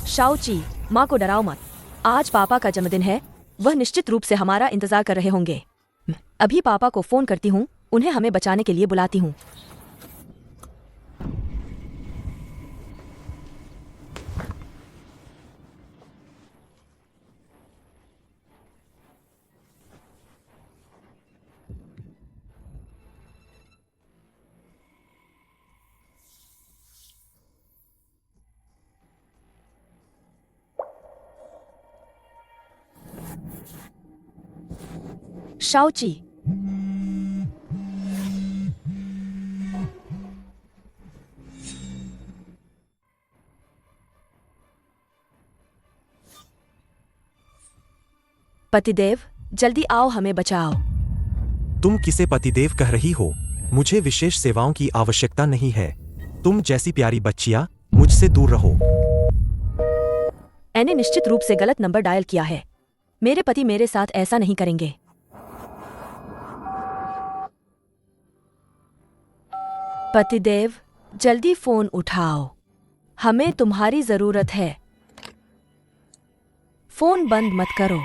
शाओची, माँ को डराओ मत। आज पापा का जन्मदिन है, वह निश्चित रूप से हमारा इंतजार कर रहे होंगे। अभी पापा को फोन करती हूँ, उन्हें हमें बचाने के लिए बुलाती हूँ। शाओची, पतिदेव, जल्दी आओ, हमें बचाओ। तुम किसे पतिदेव कह रही हो? मुझे विशेष सेवाओं की आवश्यकता नहीं है। तुम जैसी प्यारी बच्चियां मुझसे दूर रहो। मैंने निश्चित रूप से गलत नंबर डायल किया है। मेरे पति मेरे साथ ऐसा नहीं करेंगे। पतिदेव, जल्दी फोन उठाओ, हमें तुम्हारी जरूरत है। फोन बंद मत करो।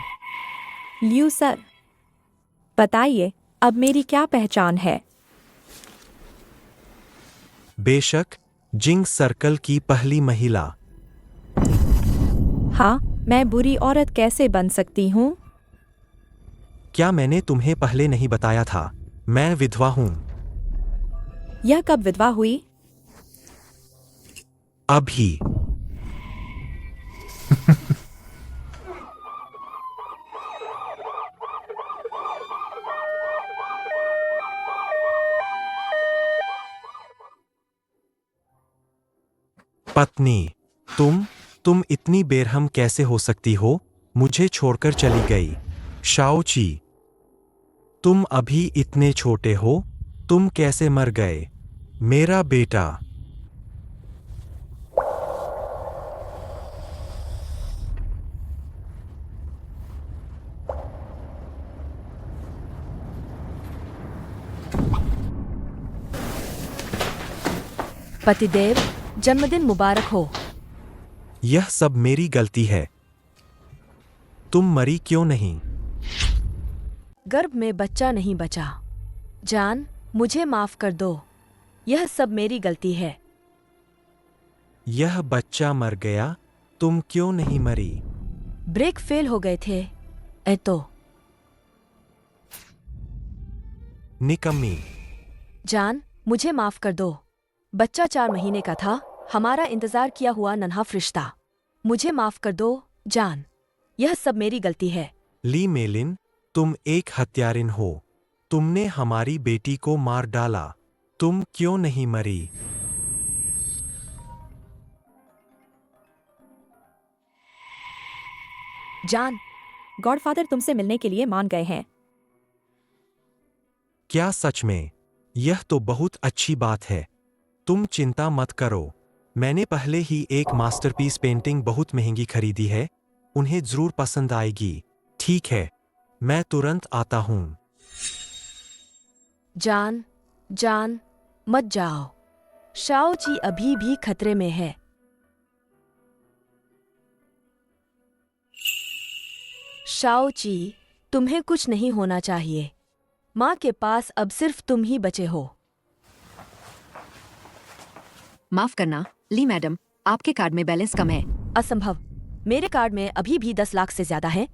लियू सर, बताइए अब मेरी क्या पहचान है? बेशक, जिंग सर्कल की पहली महिला। हाँ, मैं बुरी औरत कैसे बन सकती हूँ? क्या मैंने तुम्हें पहले नहीं बताया था? मैं विधवा हूँ। यह कब विधवा हुई? अभी। पत्नी, तुम इतनी बेरहम कैसे हो सकती हो? मुझे छोड़कर चली गई। शाओची, तुम अभी इतने छोटे हो, तुम कैसे मर गए? मेरा बेटा। पतिदेव, जन्मदिन मुबारक हो। यह सब मेरी गलती है। तुम मरी क्यों नहीं? गर्भ में बच्चा नहीं बचा। जान, मुझे माफ कर दो। यह सब मेरी गलती है। यह बच्चा मर गया, तुम क्यों नहीं मरी? ब्रेक फेल हो गए थे। निकम्मी। जान, मुझे माफ कर दो। बच्चा 4 महीने का था, हमारा इंतजार किया हुआ नन्हा फरिश्ता। मुझे माफ कर दो, जान। यह सब मेरी गलती है। ली मेलिन, तुम एक हत्यारिन हो। तुमने हमारी बेटी को मार डाला। तुम क्यों नहीं मरी? जान, गॉडफादर तुमसे मिलने के लिए मान गए हैं। क्या सच में? यह तो बहुत अच्छी बात है। तुम चिंता मत करो। मैंने पहले ही एक मास्टरपीस पेंटिंग बहुत महंगी खरीदी है। उन्हें जरूर पसंद आएगी। ठीक है, मैं तुरंत आता हूँ। जान, मत जाओ। शाओची अभी भी खतरे में है। शाओची, तुम्हें कुछ नहीं होना चाहिए। माँ के पास अब सिर्फ तुम ही बचे हो। माफ करना, ली मैडम, आपके कार्ड में बैलेंस कम है। असंभव। मेरे कार्ड में अभी भी 10 लाख से ज्यादा है।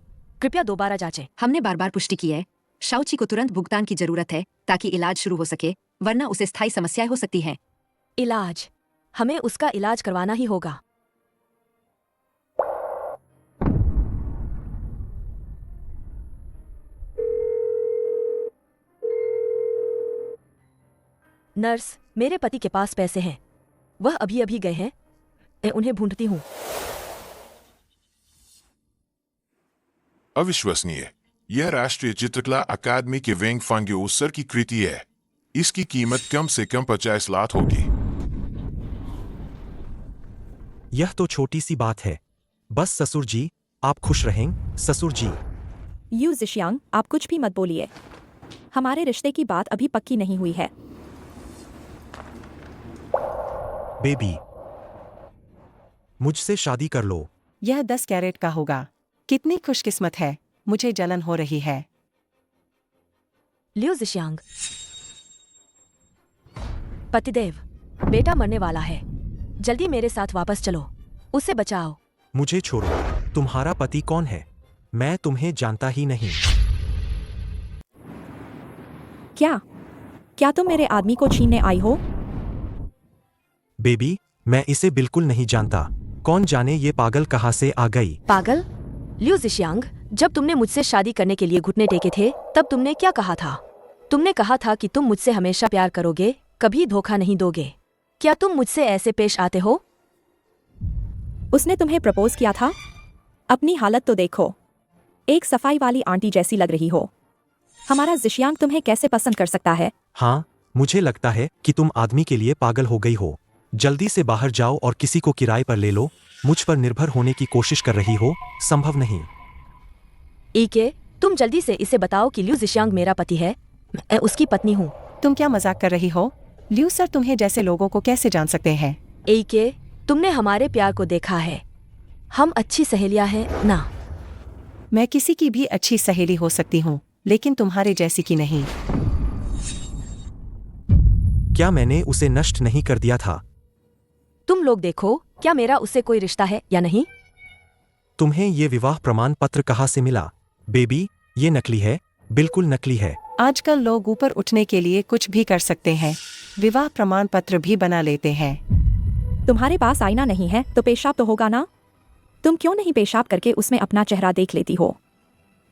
कृपया दोबारा जांचें। हमने बार बार पुष्टि की है। शाओची को तुरंत भुगतान की जरूरत है ताकि इलाज शुरू हो सके, वरना उसे स्थायी समस्याएं हो सकती हैं। इलाज? हमें उसका इलाज करवाना ही होगा। नर्स, मेरे पति के पास पैसे हैं। वह अभी अभी गए हैं। मैं उन्हें ढूंढती हूँ। अविश्वसनीय। यह राष्ट्रीय चित्रकला अकादमी के वेंग फांग्यो सर की कृति है। इसकी कीमत कम से कम 50 लाख होगी। यह तो छोटी सी बात है। बस ससुर जी, आप खुश रहें, ससुर जी। यू जिशियांग, आप कुछ भी मत बोलिए। हमारे रिश्ते की बात अभी पक्की नहीं हुई है। बेबी, मुझसे शादी कर लो। यह 10 कैरेट का होगा। कितनी खुशकिस्मत है, मुझे जलन हो रही है। लियो जिशियांग। पतिदेव, बेटा मरने वाला है, जल्दी मेरे साथ वापस चलो, उसे बचाओ। मुझे छोड़ो, तुम्हारा पति कौन है? मैं तुम्हें जानता ही नहीं। क्या तुम मेरे आदमी को छीनने आई हो? बेबी, मैं इसे बिल्कुल नहीं जानता। कौन जाने ये पागल कहाँ से आ गई। पागल? लियो जिशियांग, जब तुमने मुझसे शादी करने के लिए घुटने टेके थे, तब तुमने क्या कहा था? तुमने कहा था कि तुम मुझसे हमेशा प्यार करोगे, कभी धोखा नहीं दोगे। क्या तुम मुझसे ऐसे पेश आते हो? उसने तुम्हें प्रपोज किया था? अपनी हालत तो देखो, एक सफाई वाली आंटी जैसी लग रही हो। हमारा जिशियांग तुम्हें कैसे पसंद कर सकता है? हाँ, मुझे लगता है कि तुम आदमी के लिए पागल हो गई हो। जल्दी से बाहर जाओ और किसी को किराए पर ले लो। मुझ पर निर्भर होने की कोशिश कर रही हो, संभव नहीं। ईके, तुम जल्दी से इसे बताओ कि लियो जिशियांग मेरा पति है, मैं उसकी पत्नी हूँ। तुम क्या मजाक कर रही हो? लियू सर तुम्हें जैसे लोगों को कैसे जान सकते हैं? ईके, तुमने हमारे प्यार को देखा है, हम अच्छी सहेलियां हैं ना? मैं किसी की भी अच्छी सहेली हो सकती हूँ, लेकिन तुम्हारे जैसी की नहीं। क्या मैंने उसे नष्ट नहीं कर दिया था? तुम लोग देखो, क्या मेरा उससे कोई रिश्ता है या नहीं? तुम्हें ये विवाह प्रमाण पत्र कहाँ से मिला? बेबी, ये नकली है, बिल्कुल नकली है। आजकल लोग ऊपर उठने के लिए कुछ भी कर सकते हैं, विवाह प्रमाण पत्र भी बना लेते हैं। तुम्हारे पास आईना नहीं है तो पेशाब तो होगा ना? तुम क्यों नहीं पेशाब करके उसमें अपना चेहरा देख लेती हो?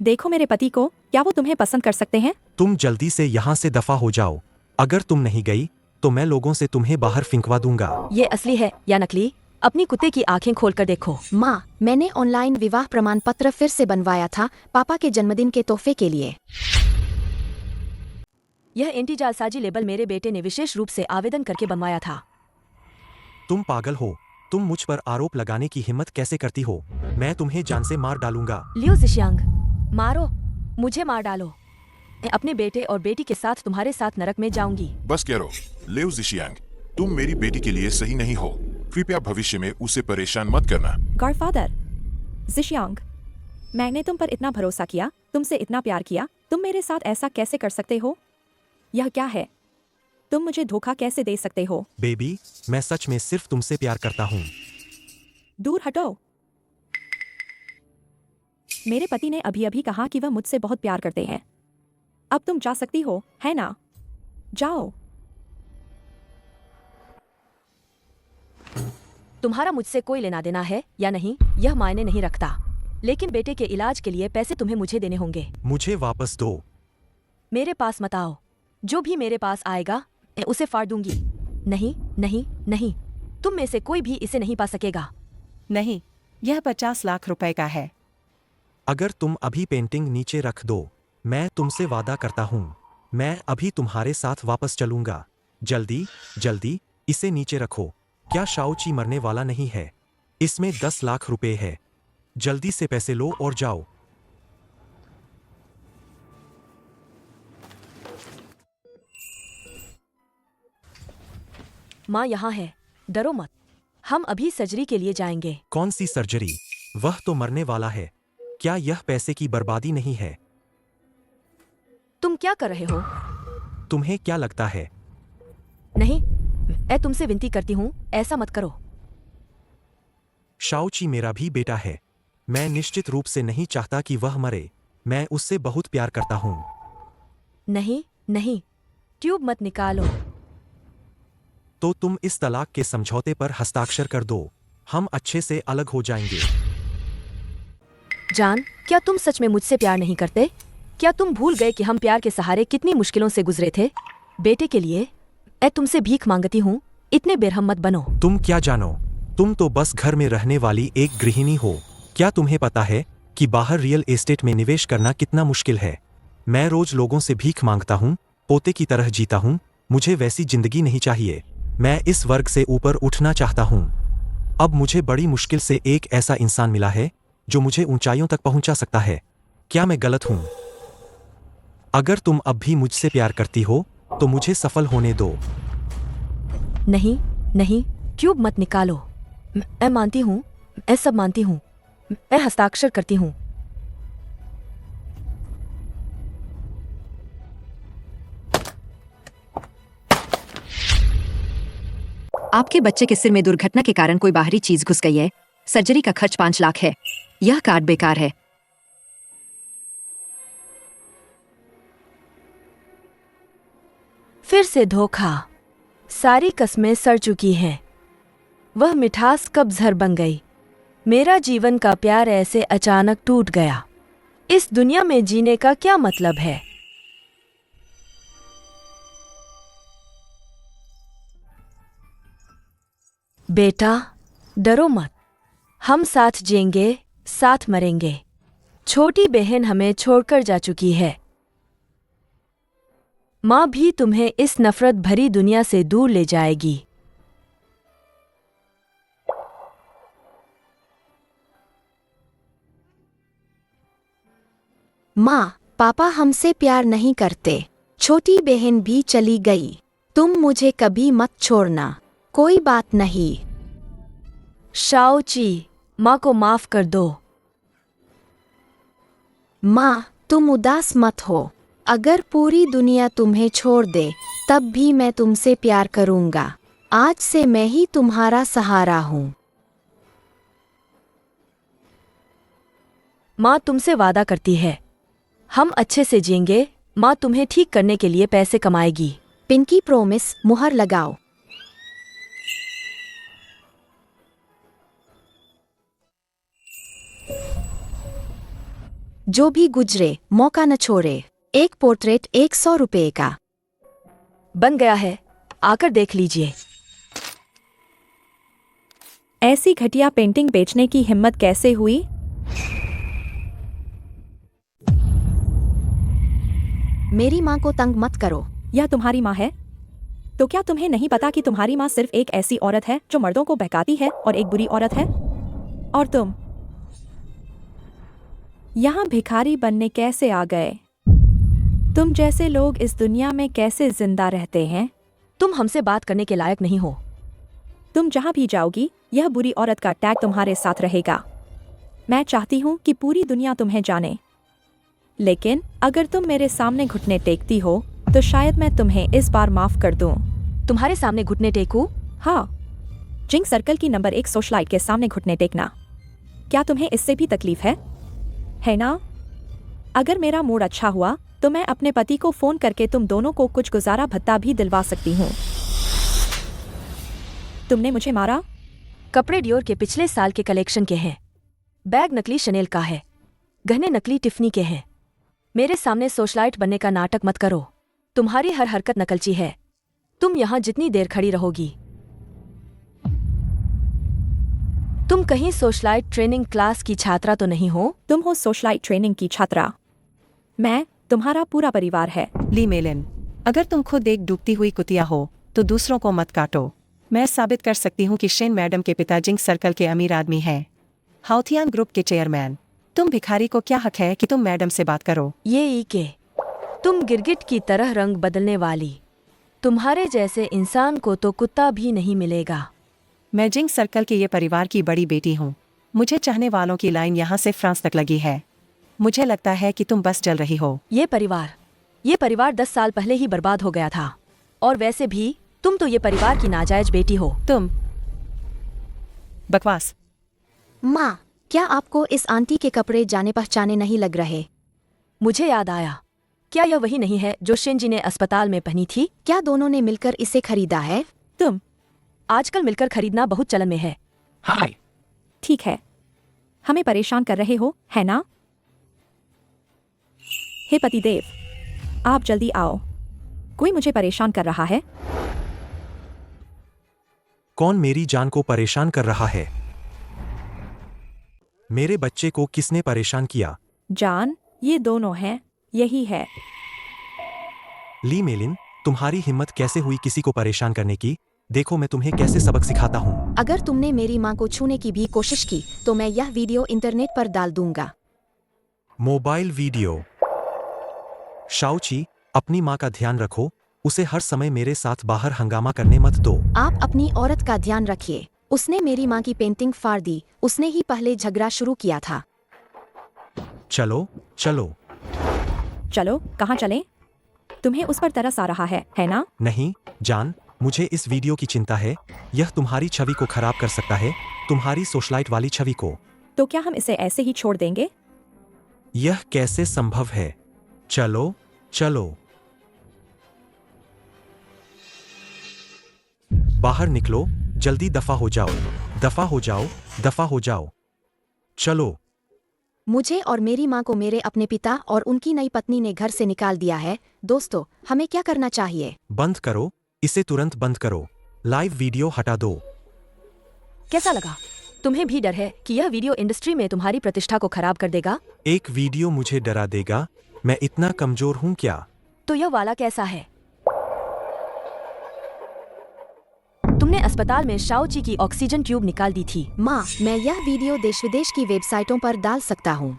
देखो मेरे पति को, क्या वो तुम्हें पसंद कर सकते हैं? तुम जल्दी से यहाँ से दफा हो जाओ। अगर तुम नहीं गई तो मैं लोगों से तुम्हें बाहर फिंकवा दूंगा। ये असली है या नकली? अपनी कुत्ते की आंखें खोलकर देखो। माँ, मैंने ऑनलाइन विवाह प्रमाण पत्र फिर से बनवाया था, पापा के जन्मदिन के तोहफे के लिए। यह एंटी जालसाजी लेबल मेरे बेटे ने विशेष रूप से आवेदन करके बनवाया था। तुम पागल हो, तुम मुझ पर आरोप लगाने की हिम्मत कैसे करती हो? मैं तुम्हें जान से मार डालूंगा। लियो जिशियांग, मारो, मुझे मार डालो। मैं अपने बेटे और बेटी के साथ तुम्हारे साथ नरक में जाऊंगी। बस करो, लियो जिशियांग, तुम मेरी बेटी के लिए सही नहीं हो। कृपया भविष्य में उसे परेशान मत करना। गॉडफादर, जिशियांग, मैंने तुम पर इतना भरोसा किया, तुमसे इतना प्यार किया, तुम मेरे साथ ऐसा कैसे कर सकते हो? यह क्या है? तुम मुझे धोखा कैसे दे सकते हो? बेबी, मैं सच में सिर्फ तुमसे प्यार करता हूँ। दूर हटो। मेरे पति ने अभी अभी कहा कि वह मुझसे बहुत प्यार करते हैं। अब तुम जा सकती हो, है ना? जाओ। तुम्हारा मुझसे कोई लेना देना है या नहीं, यह मायने नहीं रखता, लेकिन बेटे के इलाज के लिए पैसे तुम्हें मुझे देने होंगे। मुझे वापस दो। मेरे पास मत आओ, जो भी मेरे पास आएगा मैं उसे फाड़ दूंगी। नहीं नहीं नहीं, तुम में से कोई भी इसे नहीं पा सकेगा। नहीं, यह 50 लाख रुपए का है। अगर तुम अभी पेंटिंग नीचे रख दो, मैं तुमसे वादा करता हूँ, मैं अभी तुम्हारे साथ वापस चलूंगा। जल्दी जल्दी इसे नीचे रखो। क्या शाओची मरने वाला नहीं है? इसमें 10 लाख रुपए है। जल्दी से पैसे लो और जाओ। माँ यहाँ है, डरो मत, हम अभी सर्जरी के लिए जाएंगे। कौन सी सर्जरी? वह तो मरने वाला है। क्या यह पैसे की बर्बादी नहीं है? तुम क्या कर रहे हो? तुम्हें क्या लगता है? नहीं, मैं तुमसे विनती करती हूँ, ऐसा मत करो। शाओची मेरा भी बेटा है। मैं निश्चित रूप से नहीं चाहता कि वह मरे। मैं उससे बहुत प्यार करता हूँ। नहीं नहीं, ट्यूब मत निकालो। तो तुम इस तलाक के समझौते पर हस्ताक्षर कर दो, हम अच्छे से अलग हो जाएंगे। जान, क्या तुम सच में मुझसे प्यार नहीं करते? क्या तुम भूल गए कि हम प्यार के सहारे कितनी मुश्किलों से गुजरे थे? बेटे के लिए मैं तुमसे भीख मांगती हूँ, इतने बेरहम मत बनो। तुम क्या जानो? तुम तो बस घर में रहने वाली एक गृहिणी हो। क्या तुम्हें पता है कि बाहर रियल एस्टेट में निवेश करना कितना मुश्किल है? मैं रोज लोगों से भीख मांगता हूँ, पोते की तरह जीता हूँ। मुझे वैसी जिंदगी नहीं चाहिए। मैं इस वर्ग से ऊपर उठना चाहता हूँ। अब मुझे बड़ी मुश्किल से एक ऐसा इंसान मिला है जो मुझे ऊंचाइयों तक पहुंचा सकता है। क्या मैं गलत हूँ? अगर तुम अब भी मुझसे प्यार करती हो तो मुझे सफल होने दो। नहीं नहीं, ट्यूब मत निकालो। मैं मानती हूँ, मैं सब मानती हूँ, मैं हस्ताक्षर करती हूँ। आपके बच्चे के सिर में दुर्घटना के कारण कोई बाहरी चीज घुस गई है। सर्जरी का खर्च 5 लाख है। यह कार्ड बेकार है। फिर से धोखा। सारी कस्में सड़ चुकी हैं। वह मिठास कब जहर बन गई। मेरा जीवन का प्यार ऐसे अचानक टूट गया। इस दुनिया में जीने का क्या मतलब है। बेटा, डरो मत। हम साथ जिएंगे, साथ मरेंगे। छोटी बहन हमें छोड़कर जा चुकी है। माँ भी तुम्हें इस नफरत भरी दुनिया से दूर ले जाएगी। माँ, पापा हमसे प्यार नहीं करते। छोटी बहन भी चली गई। तुम मुझे कभी मत छोड़ना। कोई बात नहीं। शाओची, माँ को माफ कर दो। माँ, तुम उदास मत हो। अगर पूरी दुनिया तुम्हें छोड़ दे तब भी मैं तुमसे प्यार करूंगा। आज से मैं ही तुम्हारा सहारा हूँ। माँ तुमसे वादा करती है, हम अच्छे से जिएंगे। माँ तुम्हें ठीक करने के लिए पैसे कमाएगी। पिंकी प्रोमिस मुहर लगाओ। जो भी गुजरे मौका न छोड़े। एक पोर्ट्रेट 100 रुपए का। बन गया है, आकर देख लीजिए। ऐसी घटिया पेंटिंग बेचने की हिम्मत कैसे हुई? मेरी माँ को तंग मत करो। यह तुम्हारी माँ है? तो क्या तुम्हें नहीं पता कि तुम्हारी माँ सिर्फ एक ऐसी औरत है जो मर्दों को बहकाती है और एक बुरी औरत है? और तुम यहाँ भिखारी बनने कैसे आ गए? तुम जैसे लोग इस दुनिया में कैसे जिंदा रहते हैं? तुम हमसे बात करने के लायक नहीं हो। तुम जहाँ भी जाओगी यह बुरी औरत का टैग तुम्हारे साथ रहेगा। मैं चाहती हूँ कि पूरी दुनिया तुम्हें जाने, लेकिन अगर तुम मेरे सामने घुटने टेकती हो तो शायद मैं तुम्हें इस बार माफ कर दूं। तुम्हारे सामने घुटने टेकूं? हाँ, जिंक सर्कल की नंबर 1 सोशलाइट के सामने घुटने टेकना। क्या तुम्हें इससे भी तकलीफ है ना? अगर मेरा मूड अच्छा हुआ तो मैं अपने पति को फोन करके तुम दोनों को कुछ गुजारा भत्ता भी दिलवा सकती हूँ। तुमने मुझे मारा। कपड़े डियोर के पिछले साल के कलेक्शन के हैं। बैग नकली शनेल का है। गहने नकली टिफनी के हैं। मेरे सामने सोशलाइट बनने का नाटक मत करो। तुम्हारी हर हरकत नकलची है। तुम यहाँ जितनी देर खड़ी रहोगी। तुम कहीं सोशलाइट ट्रेनिंग क्लास की छात्रा तो नहीं हो? तुम हो सोशलाइट ट्रेनिंग की छात्रा। मैं तुम्हारा पूरा परिवार है। ली मेलिन, अगर तुम खुद एक डूबती हुई कुतिया हो तो दूसरों को मत काटो। मैं साबित कर सकती हूँ कि शेन मैडम के पिता जिंक सर्कल के अमीर आदमी हैं, हाउथियान ग्रुप के चेयरमैन। तुम भिखारी को क्या हक है कि तुम मैडम से बात करो? ये ई के तुम गिरगिट की तरह रंग बदलने वाली। तुम्हारे जैसे इंसान को तो कुत्ता भी नहीं मिलेगा। मैं जिंक सर्कल के ये परिवार की बड़ी बेटी हूँ। मुझे चाहने वालों की लाइन यहाँ से फ्रांस तक लगी है। मुझे लगता है कि तुम बस जल रही हो। ये परिवार 10 साल पहले ही बर्बाद हो गया था। और वैसे भी तुम तो ये परिवार की नाजायज बेटी हो। तुम बकवास। माँ, क्या आपको इस आंटी के कपड़े जाने पहचाने नहीं लग रहे? मुझे याद आया, क्या यह वही नहीं है जो शिनजी ने अस्पताल में पहनी थी? क्या दोनों ने मिलकर इसे खरीदा है? तुम आजकल मिलकर खरीदना बहुत चलन में है। हाय। ठीक है, हमें परेशान कर रहे हो, है ना? हे पतिदेव, आप जल्दी आओ। कोई मुझे परेशान कर रहा है। कौन मेरी जान को परेशान कर रहा है? मेरे बच्चे को किसने परेशान किया? जान, ये दोनों हैं, यही है। ली मेलिन, तुम्हारी हिम्मत कैसे हुई किसी को परेशान करने की? देखो मैं तुम्हें कैसे सबक सिखाता हूँ। अगर तुमने मेरी माँ को छूने की भी कोशिश की तो मैं यह वीडियो इंटरनेट पर डाल दूंगा। Mobile video. शाओची, अपनी माँ का ध्यान रखो। उसे हर समय मेरे साथ बाहर हंगामा करने मत दो। आप अपनी औरत का ध्यान रखिए। उसने मेरी माँ की पेंटिंग फाड़ दी। उसने ही पहले झगड़ा शुरू किया था। चलो चलो। चलो, कहाँ चलें? तुम्हें उस पर तरस आ रहा है ना? नहीं जान, मुझे इस वीडियो की चिंता है। यह तुम्हारी छवि को खराब कर सकता है, तुम्हारी सोशलाइट वाली छवि को। तो क्या हम इसे ऐसे ही छोड़ देंगे? यह कैसे संभव है? चलो चलो। बाहर निकलो, जल्दी दफा हो जाओ, दफा हो जाओ, दफा हो जाओ। चलो। मुझे और मेरी माँ को मेरे अपने पिता और उनकी नई पत्नी ने घर से निकाल दिया है। दोस्तों, हमें क्या करना चाहिए? बंद करो, इसे तुरंत बंद करो। लाइव वीडियो हटा दो। कैसा लगा? तुम्हें भी डर है कि यह वीडियो इंडस्ट्री में तुम्हारी प्रतिष्ठा को खराब कर देगा? एक वीडियो मुझे डरा देगा? मैं इतना कमजोर हूं क्या? तो यह वाला कैसा है? तुमने अस्पताल में शाओची की ऑक्सीजन ट्यूब निकाल दी थी। माँ, मैं यह वीडियो देश विदेश की वेबसाइटों पर डाल सकता हूँ।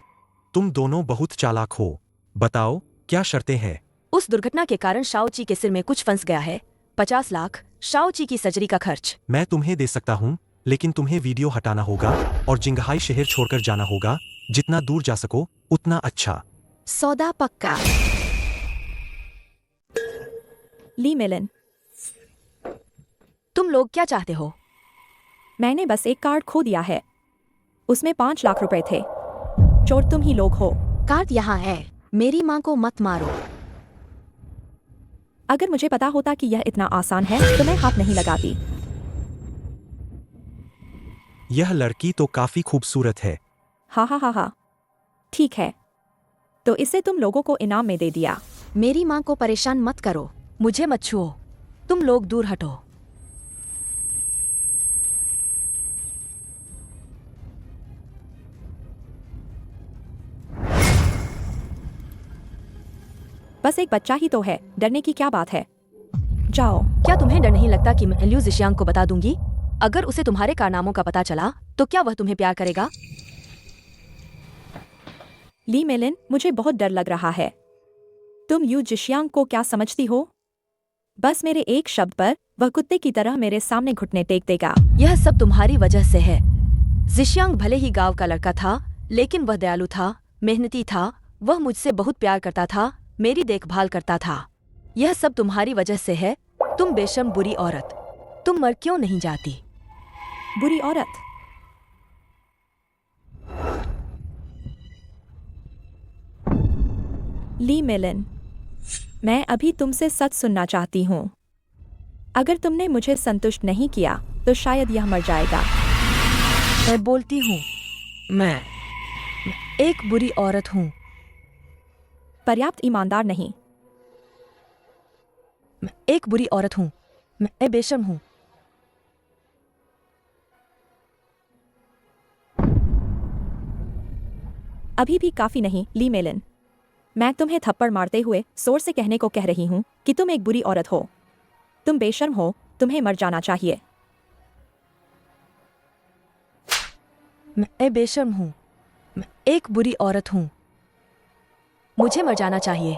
तुम दोनों बहुत चालाक हो। बताओ, क्या शर्तें हैं? उस दुर्घटना के कारण शाओची के सिर में कुछ फंस गया है। 50 लाख शाओची की सर्जरी का खर्च। मैं तुम्हें दे सकता हूं, लेकिन तुम्हें वीडियो हटाना होगा और जिंगहाई शहर छोड़कर जाना होगा। जितना दूर जा सको उतना अच्छा। सौदा पक्का। ली मिलन, तुम लोग क्या चाहते हो? मैंने बस एक कार्ड खो दिया है। उसमें 5 लाख रुपए थे। चोर तुम ही लोग हो। कार्ड यहाँ है। मेरी माँ को मत मारो। अगर मुझे पता होता कि यह इतना आसान है तो मैं हाथ नहीं लगाती। यह लड़की तो काफी खूबसूरत है। हा हा हा हा। ठीक है, तो इसे तुम लोगों को इनाम में दे दिया। मेरी माँ को परेशान मत करो। मुझे मत छुओ। तुम लोग दूर हटो। बस एक बच्चा ही तो है, डरने की क्या बात है? जाओ। क्या तुम्हें डर नहीं लगता कि मैं ल्यू जिशियांग को बता दूंगी? अगर उसे तुम्हारे कारनामों का पता चला तो क्या वह तुम्हें प्यार करेगा? ली मिलन, मुझे बहुत डर लग रहा है। तुम यू जिशियांग को क्या समझती हो? बस मेरे एक शब्द पर वह कुत्ते की तरह मेरे सामने घुटने टेक देगा। यह सब तुम्हारी वजह से है। जिशियांग भले ही गांव का लड़का था, लेकिन वह दयालु था, मेहनती था। वह मुझसे बहुत प्यार करता था, मेरी देखभाल करता था। यह सब तुम्हारी वजह से है। तुम बेशर्म बुरी औरत। तुम मर क्यों नहीं जाती? बुरी औरत? ली मिलन, मैं अभी तुमसे सच सुनना चाहती हूँ। अगर तुमने मुझे संतुष्ट नहीं किया तो शायद यह मर जाएगा। मैं बोलती हूँ, मैं एक बुरी औरत हूँ। पर्याप्त ईमानदार नहीं। मैं एक बुरी औरत हूँ। मैं बेशर्म हूँ। अभी भी काफी नहीं, ली मिलन। मैं तुम्हें थप्पड़ मारते हुए जोर से कहने को कह रही हूँ कि तुम एक बुरी औरत हो। तुम बेशर्म हो, तुम्हें मर जाना चाहिए। मैं बेशर्म हूँ। मैं एक बुरी औरत हूँ। मुझे मर जाना चाहिए।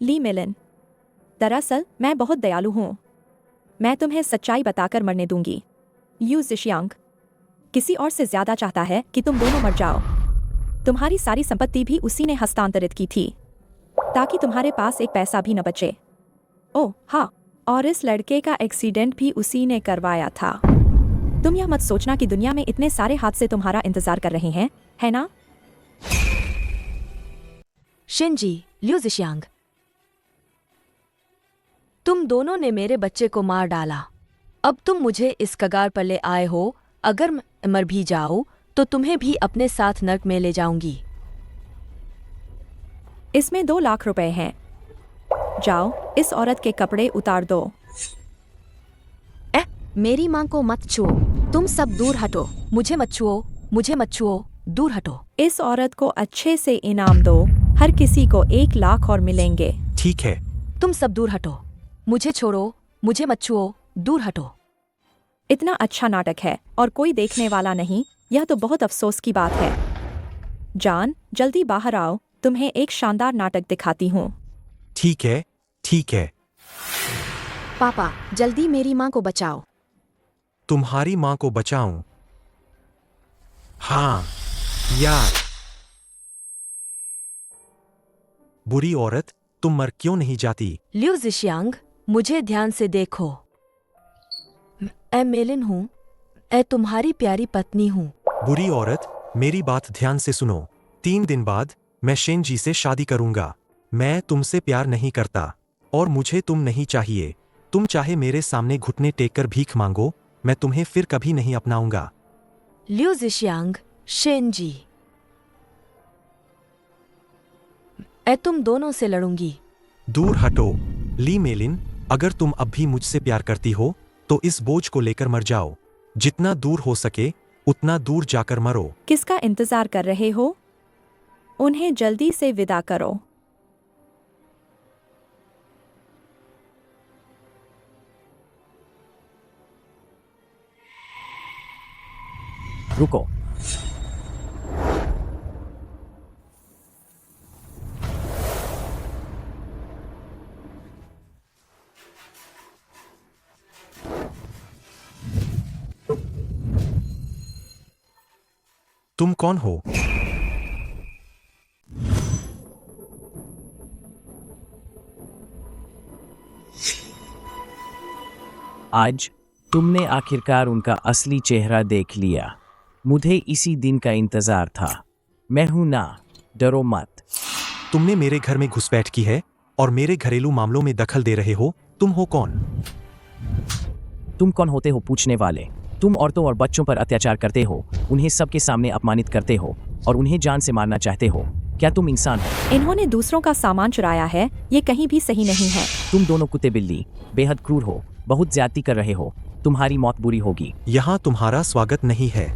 ली मिलन, दरअसल मैं बहुत दयालु हूँ। मैं तुम्हें सच्चाई बताकर मरने दूंगी। ल्यू जिशियांग किसी और से ज्यादा चाहता है कि तुम दोनों मर जाओ। तुम्हारी सारी संपत्ति भी उसी ने हस्तांतरित की थी ताकि तुम्हारे पास एक पैसा भी न बचे। ओह हाँ, और इस लड़के का एक्सीडेंट भी उसी ने करवाया था। तुम यह मत सोचना कि दुनिया में इतने सारे हादसे तुम्हारा इंतजार कर रहे हैं, है ना? शिनजी, ल्यू जिशियांग, तुम दोनों ने मेरे बच्चे को मार डाला। अब तुम मुझे इस कगार पर ले आए हो। अगर मैं मर भी जाऊं तो तुम्हें भी अपने साथ नर्क में ले जाऊंगी। इसमें 2 लाख रुपए हैं। जाओ, इस औरत के कपड़े उतार दो। मेरी माँ को मत छुओ। तुम सब दूर हटो। मुझे मत छुओ। मुझे मत छुओ। दूर हटो। इस औरत को अच्छे से इनाम दो। हर किसी को 1 लाख और मिलेंगे। ठीक है। तुम सब दूर हटो। मुझे छोड़ो। मुझे मत छुओ। दूर हटो। इतना अच्छा नाटक है और कोई देखने वाला नहीं। यह तो बहुत अफसोस की बात है। जान, जल्दी बाहर आओ। तुम्हें एक शानदार नाटक दिखाती हूँ। ठीक है, ठीक है। पापा जल्दी मेरी माँ को बचाओ। तुम्हारी माँ को बचाऊं? हाँ यार। बुरी औरत, तुम मर क्यों नहीं जाती? लियू जिशियांग, मुझे ध्यान से देखो। मैं मेलिन हूँ। मैं तुम्हारी प्यारी पत्नी हूँ। बुरी औरत, मेरी बात ध्यान से सुनो। 3 दिन बाद मैं शेन जी से शादी करूंगा। मैं तुमसे प्यार नहीं करता और मुझे तुम नहीं चाहिए। तुम चाहे मेरे सामने घुटने टेक कर भीख मांगो, मैं तुम्हें फिर कभी नहीं अपनाऊंगा। लियू जिशियांग, शेन जी, मैं तुम दोनों से लड़ूंगी। दूर हटो। ली मेलिन, अगर तुम अब भी मुझसे प्यार करती हो तो इस बोझ को लेकर मर जाओ। जितना दूर हो सके उतना दूर जाकर मरो। किसका इंतजार कर रहे हो? उन्हें जल्दी से विदा करो। रुको। तुम कौन हो? आज तुमने आखिरकार उनका असली चेहरा देख लिया। मुझे इसी दिन का इंतजार था। मैं हूं ना, डरो मत। तुमने मेरे घर में घुसपैठ की है और मेरे घरेलू मामलों में दखल दे रहे हो। तुम हो कौन? तुम कौन होते हो पूछने वाले? तुम औरतों और बच्चों पर अत्याचार करते हो, उन्हें सबके सामने अपमानित करते हो और उन्हें जान से मारना चाहते हो। क्या तुम इंसान हो? इन्होंने दूसरों का सामान चुराया है, ये कहीं भी सही नहीं है। तुम दोनों कुत्ते बिल्ली बेहद क्रूर हो, बहुत ज्यादती कर रहे हो। तुम्हारी मौत बुरी होगी। यहाँ तुम्हारा स्वागत नहीं है।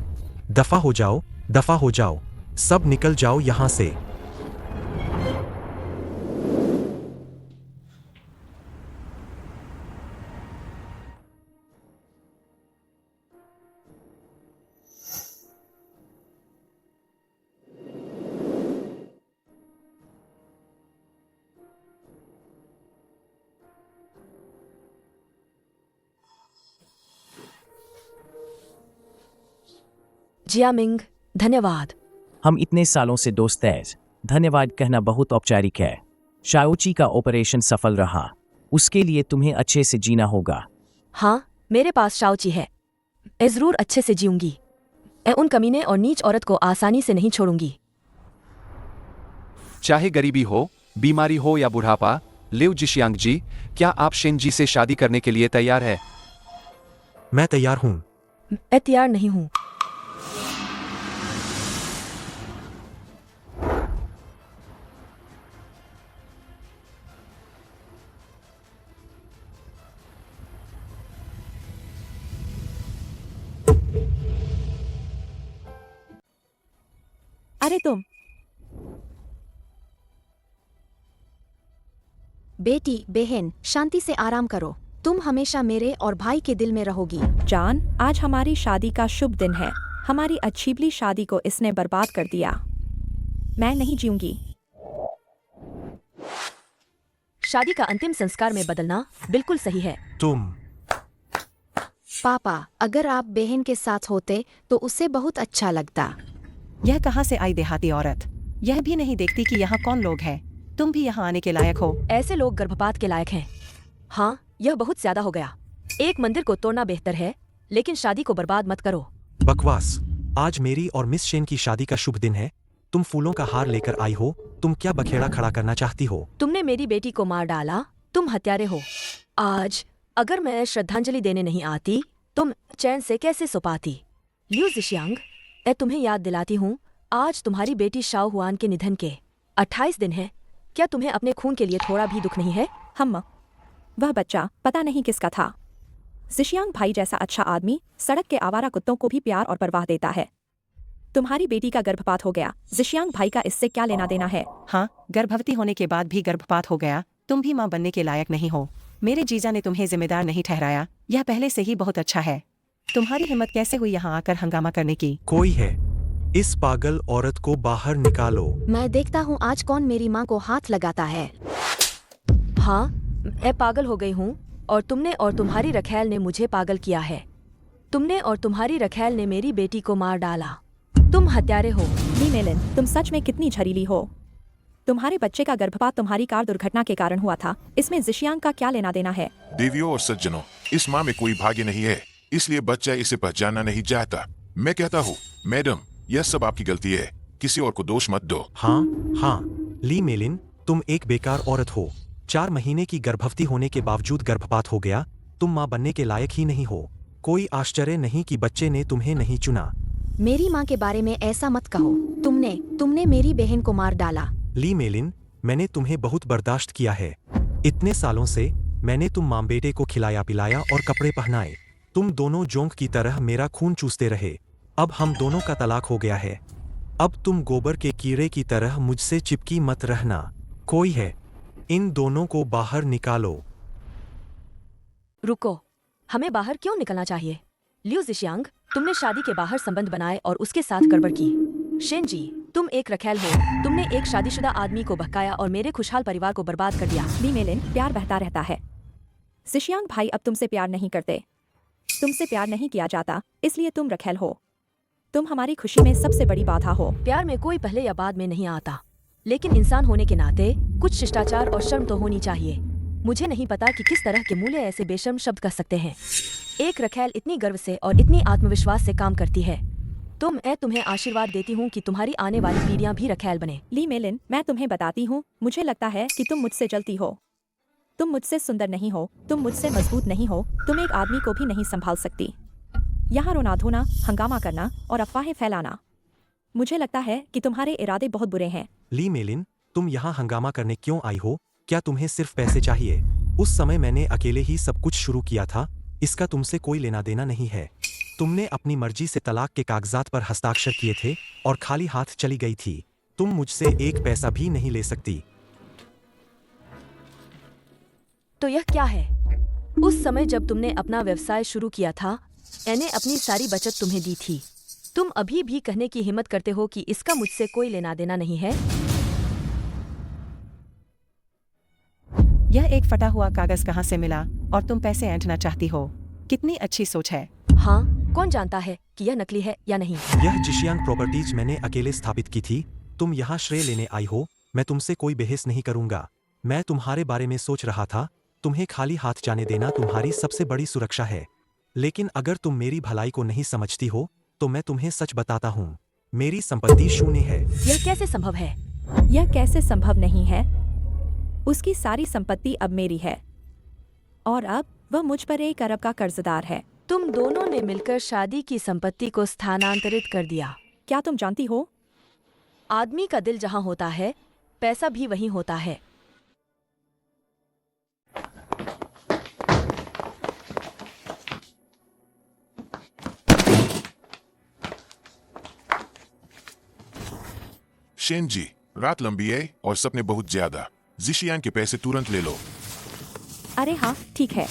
दफा हो जाओ, दफा हो जाओ। सब निकल जाओ यहाँ से। जियामिंग, धन्यवाद। हम इतने सालों से दोस्त हैं। धन्यवाद कहना बहुत औपचारिक है। शाओची का ऑपरेशन सफल रहा, उसके लिए तुम्हें अच्छे से जीना होगा। हाँ, मेरे पास शाओची है। मैं जरूर अच्छे से जीऊंगी। मैं उन कमीने और नीच औरत को आसानी से नहीं छोड़ूंगी। चाहे गरीबी हो, बीमारी हो या बुढ़ापा, लियू जिशियांग जी, क्या आप शेन जी से शादी करने के लिए तैयार है? मैं तैयार हूँ। मैं तैयार नहीं हूँ। अरे तुम। बेटी, बहन, शांति से आराम करो। तुम हमेशा मेरे और भाई के दिल में रहोगी। जान, आज हमारी शादी का शुभ दिन है। हमारी अच्छीबली शादी को इसने बर्बाद कर दिया। मैं नहीं जीऊंगी। शादी का अंतिम संस्कार में बदलना बिल्कुल सही है। तुम। पापा, अगर आप बहन के साथ होते तो उसे बहुत अच्छा लगता। यह कहाँ से आई देहाती औरत? यह भी नहीं देखती कि यहाँ कौन लोग हैं। तुम भी यहाँ आने के लायक हो। ऐसे लोग गर्भपात के लायक हैं। हाँ, यह बहुत ज्यादा हो गया। एक मंदिर को तोड़ना बेहतर है, लेकिन शादी को बर्बाद मत करो। बकवास। आज मेरी और मिस शेन की शादी का शुभ दिन है। तुम फूलों का हार लेकर आई हो। तुम क्या बखेड़ा खड़ा करना चाहती हो? तुमने मेरी बेटी को मार डाला। तुम हत्यारे हो। आज अगर मैं श्रद्धांजलि देने नहीं आती, तुम चैन से कैसे सो पाती? लियू जिशियांग, मैं तुम्हें याद दिलाती हूँ, आज तुम्हारी बेटी शाओ हुआन के निधन के 28 दिन है। क्या तुम्हें अपने खून के लिए थोड़ा भी दुख नहीं है? हम वह बच्चा पता नहीं किसका था। जिशियांग भाई जैसा अच्छा आदमी सड़क के आवारा कुत्तों को भी प्यार और परवाह देता है। तुम्हारी बेटी का गर्भपात हो गया। जिशियांग भाई का इससे क्या लेना देना है? हाँ, गर्भवती होने के बाद भी गर्भपात हो गया। तुम भी माँ बनने के लायक नहीं हो। मेरे जीजा ने तुम्हें जिम्मेदार नहीं ठहराया। यह पहले से ही बहुत अच्छा है। तुम्हारी हिम्मत कैसे हुई यहाँ आकर हंगामा करने की? कोई है? इस पागल औरत को बाहर निकालो। मैं देखता हूँ आज कौन मेरी माँ को हाथ लगाता है। हाँ, मैं पागल हो गई हूँ। और तुमने और तुम्हारी रखैल ने मुझे पागल किया है। तुमने और तुम्हारी रखैल ने मेरी बेटी को मार डाला। तुम हत्यारे हो। ली मेलिन, तुम सच में कितनी झरीली हो। तुम्हारे बच्चे का गर्भपात तुम्हारी कार दुर्घटना के कारण हुआ था। इसमें जिशियांग का क्या लेना देना है? देवियों और सज्जनों, इस माँ में कोई भाग्य नहीं है, इसलिए बच्चा इसे पहचानना नहीं चाहता। मैं कहता हूँ मैडम, यह सब आपकी गलती है, किसी और को दोष मत दो। हाँ, ली मेलिन, तुम एक बेकार औरत हो। 4 महीने की गर्भवती होने के बावजूद गर्भपात हो गया। तुम माँ बनने के लायक ही नहीं हो। कोई आश्चर्य नहीं कि बच्चे ने तुम्हें नहीं चुना। मेरी माँ के बारे में ऐसा मत कहो। तुमने मेरी बहन को मार डाला। ली मेलिन, मैंने तुम्हें बहुत बर्दाश्त किया है। इतने सालों से मैंने तुम माँ बेटे को खिलाया पिलाया और कपड़े पहनाए। तुम दोनों जोंक की तरह मेरा खून चूसते रहे। अब हम दोनों का तलाक हो गया है। अब तुम गोबर के कीड़े की तरह मुझसे चिपकी मत रहना। कोई है, इन दोनों को बाहर निकालो। रुको, हमें बाहर क्यों निकलना चाहिए? लियू जिशियांग, तुमने शादी के बाहर संबंध बनाए और उसके साथ गड़बड़ की। शेन जी, तुम एक रखैल हो। तुमने एक शादीशुदा आदमी को बहकाया और मेरे खुशहाल परिवार को बर्बाद कर दिया। ली मेलिन, प्यार बहता रहता है। जिशियांग भाई अब तुमसे प्यार नहीं करते। तुमसे प्यार नहीं किया जाता, इसलिए तुम रखैल हो। तुम हमारी खुशी में सबसे बड़ी बाधा हो। प्यार में कोई पहले या बाद में नहीं आता, लेकिन इंसान होने के नाते कुछ शिष्टाचार और शर्म तो होनी चाहिए। मुझे नहीं पता कि किस तरह के मूल्य ऐसे बेशर्म शब्द कह सकते हैं। एक रखैल इतनी गर्व से और इतनी आत्मविश्वास से काम करती है। मैं तुम्हें आशीर्वाद देती हूँ कि तुम्हारी आने वाली पीढ़ियां भी रखैल बने। ली मेलिन, मैं तुम्हें बताती हूँ, मुझे लगता है कि तुम मुझसे जलती हो। तुम मुझसे सुंदर नहीं हो, तुम मुझसे मजबूत नहीं हो, तुम एक आदमी को भी नहीं संभाल सकती। यहाँ रोना धोना, हंगामा करना और अफवाहें फैलाना। मुझे लगता है कि तुम्हारे इरादे बहुत बुरे हैं। ली मेलिन, तुम यहाँ हंगामा करने क्यों आई हो? क्या तुम्हें सिर्फ पैसे चाहिए? उस समय मैंने अकेले ही सब कुछ शुरू किया था। इसका तुमसे कोई लेना देना नहीं है। तुमने अपनी मर्जी से तलाक के कागजात पर हस्ताक्षर किए थे और खाली हाथ चली गई थी। तुम मुझसे एक पैसा भी नहीं ले सकती। तो यह क्या है? उस समय जब तुमने अपना व्यवसाय शुरू किया था, मैंने अपनी सारी बचत तुम्हें दी थी। तुम अभी भी कहने की हिम्मत करते हो कि इसका मुझसे कोई लेना देना नहीं है? यह एक फटा हुआ कागज कहाँ से मिला और तुम पैसे ऐंठना चाहती हो? कितनी अच्छी सोच है। हाँ, कौन जानता है कि यह नकली है या नहीं? यह जिशियांग प्रॉपर्टीज मैंने अकेले स्थापित की थी। तुम यहाँ श्रेय लेने आई हो। मैं तुमसे कोई बहस नहीं करूंगा। मैं तुम्हारे बारे में सोच रहा था। तुम्हें खाली हाथ जाने देना तुम्हारी सबसे बड़ी सुरक्षा है। लेकिन अगर तुम मेरी भलाई को नहीं समझती हो तो मैं तुम्हें सच बताता हूँ, मेरी संपत्ति शून्य है। यह कैसे संभव है? यह कैसे संभव नहीं है? उसकी सारी संपत्ति अब मेरी है और अब वह मुझ पर 1 अरब का कर्जदार है। तुम दोनों ने मिलकर शादी की संपत्ति को स्थानांतरित कर दिया। क्या तुम जानती हो? आदमी का दिल जहाँ होता है, पैसा भी वहीं होता है। शेन जी, रात लंबी है और सपने बहुत ज्यादा। जिशियांग के पैसे तुरंत ले लो। अरे हाँ, ठीक है।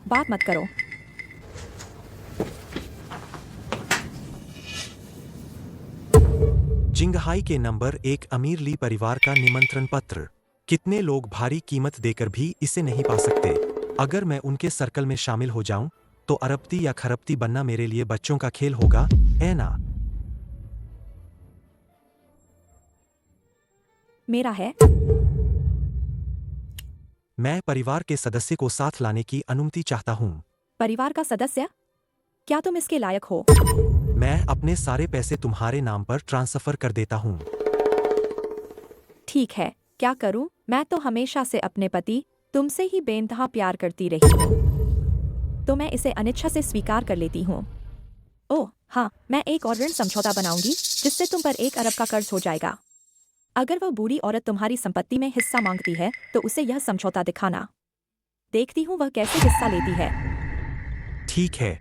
बात मत करो। जिंगहाई के नंबर 1 अमीर ली परिवार का निमंत्रण पत्र। कितने लोग भारी कीमत देकर भी इसे नहीं पा सकते। अगर मैं उनके सर्कल में शामिल हो जाऊं तो अरबती या खरबती बनना मेरे लिए बच्चों का खेल होगा, है ना? मेरा है। मैं परिवार के सदस्य को साथ लाने की अनुमति चाहता हूँ। परिवार का सदस्य? क्या तुम इसके लायक हो? मैं अपने सारे पैसे तुम्हारे नाम पर ट्रांसफर कर देता हूँ। ठीक है, क्या करूं? मैं तो हमेशा से अपने पति तुमसे ही बेइंतहा प्यार करती रही हूँ, तो मैं इसे अनिच्छा से स्वीकार कर लेती हूँ। ओह हाँ, मैं एक और ऋण समझौता बनाऊंगी जिससे तुम पर 1 अरब का कर्ज हो जाएगा। अगर वह बूढ़ी औरत तुम्हारी संपत्ति में हिस्सा मांगती है तो उसे यह समझौता दिखाना। देखती हूँ वह कैसे हिस्सा लेती है। ठीक है,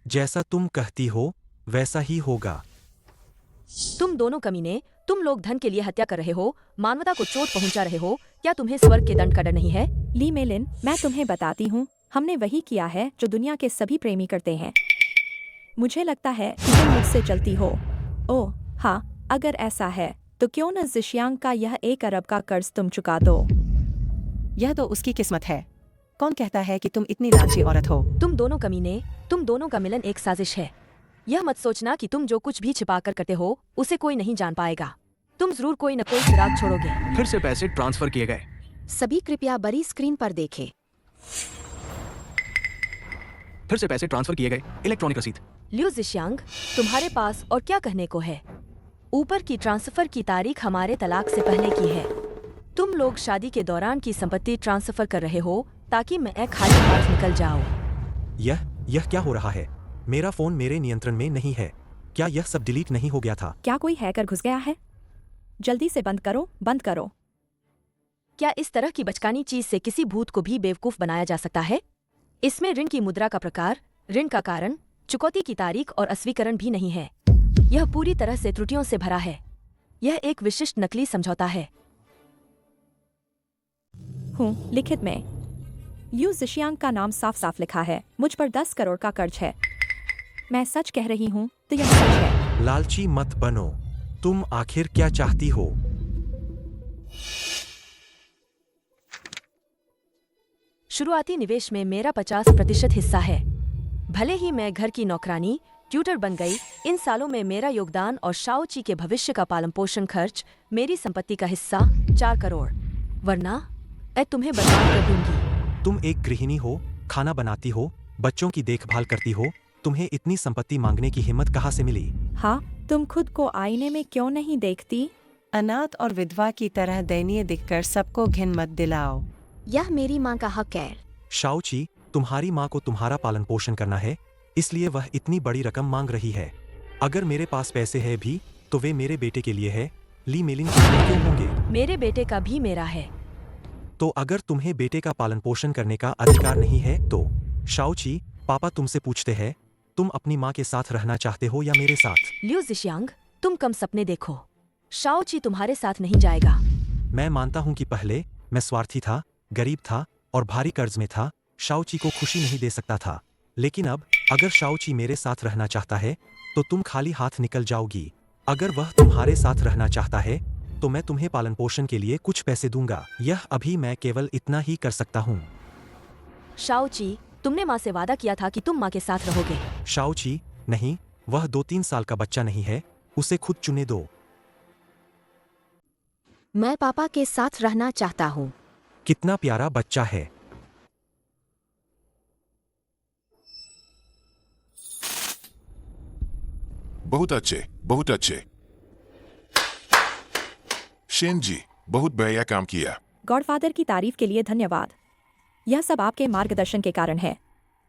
जैसा तुम कहती हो वैसा ही होगा। तुम दोनों कमीने, तुम लोग धन के लिए हत्या कर रहे हो, मानवता को चोट पहुंचा रहे हो। क्या तुम्हें स्वर्ग के दंड का डर नहीं है? ली मेलिन, मैं तुम्हें बताती हूँ, हमने वही किया है जो दुनिया के सभी प्रेमी करते हैं। मुझे लगता है कि तुम मुझसे जलती हो। ओह हाँ, अगर ऐसा है तो क्यों न जिशियांग का यह 1 अरब का कर्ज तुम चुका दो। यह तो उसकी किस्मत है। कौन कहता है कि तुम इतनी लालची औरत हो? तुम दोनों कमीने, तुम दोनों का मिलन एक साजिश है। यह मत सोचना कि तुम जो कुछ भी छिपा कर करते हो उसे कोई नहीं जान पाएगा। तुम जरूर कोई न कोई चिराग छोड़ोगे। फिर से पैसे ट्रांसफर किए गए। सभी कृपया बड़ी स्क्रीन पर देखें। फिर से पैसे ट्रांसफर किए गए। इलेक्ट्रॉनिक रसीद। लियो जिशियांग, तुम्हारे पास और क्या कहने को है? ऊपर की ट्रांसफर की तारीख हमारे तलाक से पहले की है। तुम लोग शादी के दौरान की संपत्ति ट्रांसफर कर रहे हो ताकि मैं खाली हाथ निकल जाऊं। यह क्या हो रहा है? मेरा फोन मेरे नियंत्रण में नहीं है। क्या यह सब डिलीट नहीं हो गया था? क्या कोई हैकर घुस गया है? जल्दी से बंद करो, बंद करो। क्या इस तरह की बचकानी चीज से किसी भूत को भी बेवकूफ बनाया जा सकता है? इसमें ऋण की मुद्रा का प्रकार, ऋण का कारण, चुकौती की तारीख और अस्वीकरण भी नहीं है। यह पूरी तरह से त्रुटियों से भरा है। यह एक विशिष्ट नकली समझौता है। हूँ लिखित में लियो जिशियांग का नाम साफ साफ लिखा है। मुझ पर 10 करोड़ का कर्ज है। मैं सच कह रही हूँ तो यह सच है। लालची मत बनो। तुम आखिर क्या चाहती हो? शुरुआती निवेश में मेरा 50% हिस्सा है। भले ही मैं घर की नौकरानी, ट्यूटर बन गई, इन सालों में मेरा योगदान और शाओची के भविष्य का पालन पोषण खर्च, मेरी संपत्ति का हिस्सा 4 करोड़। वरना मैं तुम्हें बर्बाद कर दूंगी। तुम एक गृहिणी हो, खाना बनाती हो, बच्चों की देखभाल करती हो। तुम्हें इतनी संपत्ति मांगने की हिम्मत कहाँ से मिली? हाँ, तुम खुद को आईने में क्यों नहीं देखती? अनाथ और विधवा की तरह दयनीय दिखकर सबको घिन मत दिलाओ। यह मेरी माँ का हक है। शाओची, तुम्हारी माँ को तुम्हारा पालन पोषण करना है, इसलिए वह इतनी बड़ी रकम मांग रही है। अगर मेरे पास पैसे है भी तो वे मेरे बेटे के लिए है। ली मेलिन के लिए क्यों होंगे? मेरे बेटे का भी मेरा है। तो अगर तुम्हें बेटे का पालन पोषण करने का अधिकार नहीं है तो शाओची, पापा तुमसे पूछते हैं, तुम अपनी माँ के साथ रहना चाहते हो या मेरे साथ? लियो जिशियांग, तुम कम सपने देखो। शाओची तुम्हारे साथ नहीं जाएगा। मैं मानता हूँ कि पहले मैं स्वार्थी था, गरीब था और भारी कर्ज में था। शाओची को खुशी नहीं दे सकता था। लेकिन अब अगर शाओची मेरे साथ रहना चाहता है तो तुम खाली हाथ निकल जाओगी। अगर वह तुम्हारे साथ रहना चाहता है तो मैं तुम्हें पालन पोषण के लिए कुछ पैसे दूंगा। यह अभी मैं केवल इतना ही कर सकता हूँ। शाओची, तुमने माँ से वादा किया था कि तुम माँ के साथ रहोगे। शाओची, नहीं, वह 2-3 साल का बच्चा नहीं है, उसे खुद चुने दो। मैं पापा के साथ रहना चाहता हूँ। कितना प्यारा बच्चा है। बहुत अच्छे, बहुत अच्छे। शेन जी, बहुत बढ़िया काम किया। गॉडफादर की तारीफ के लिए धन्यवाद। यह सब आपके मार्गदर्शन के कारण है।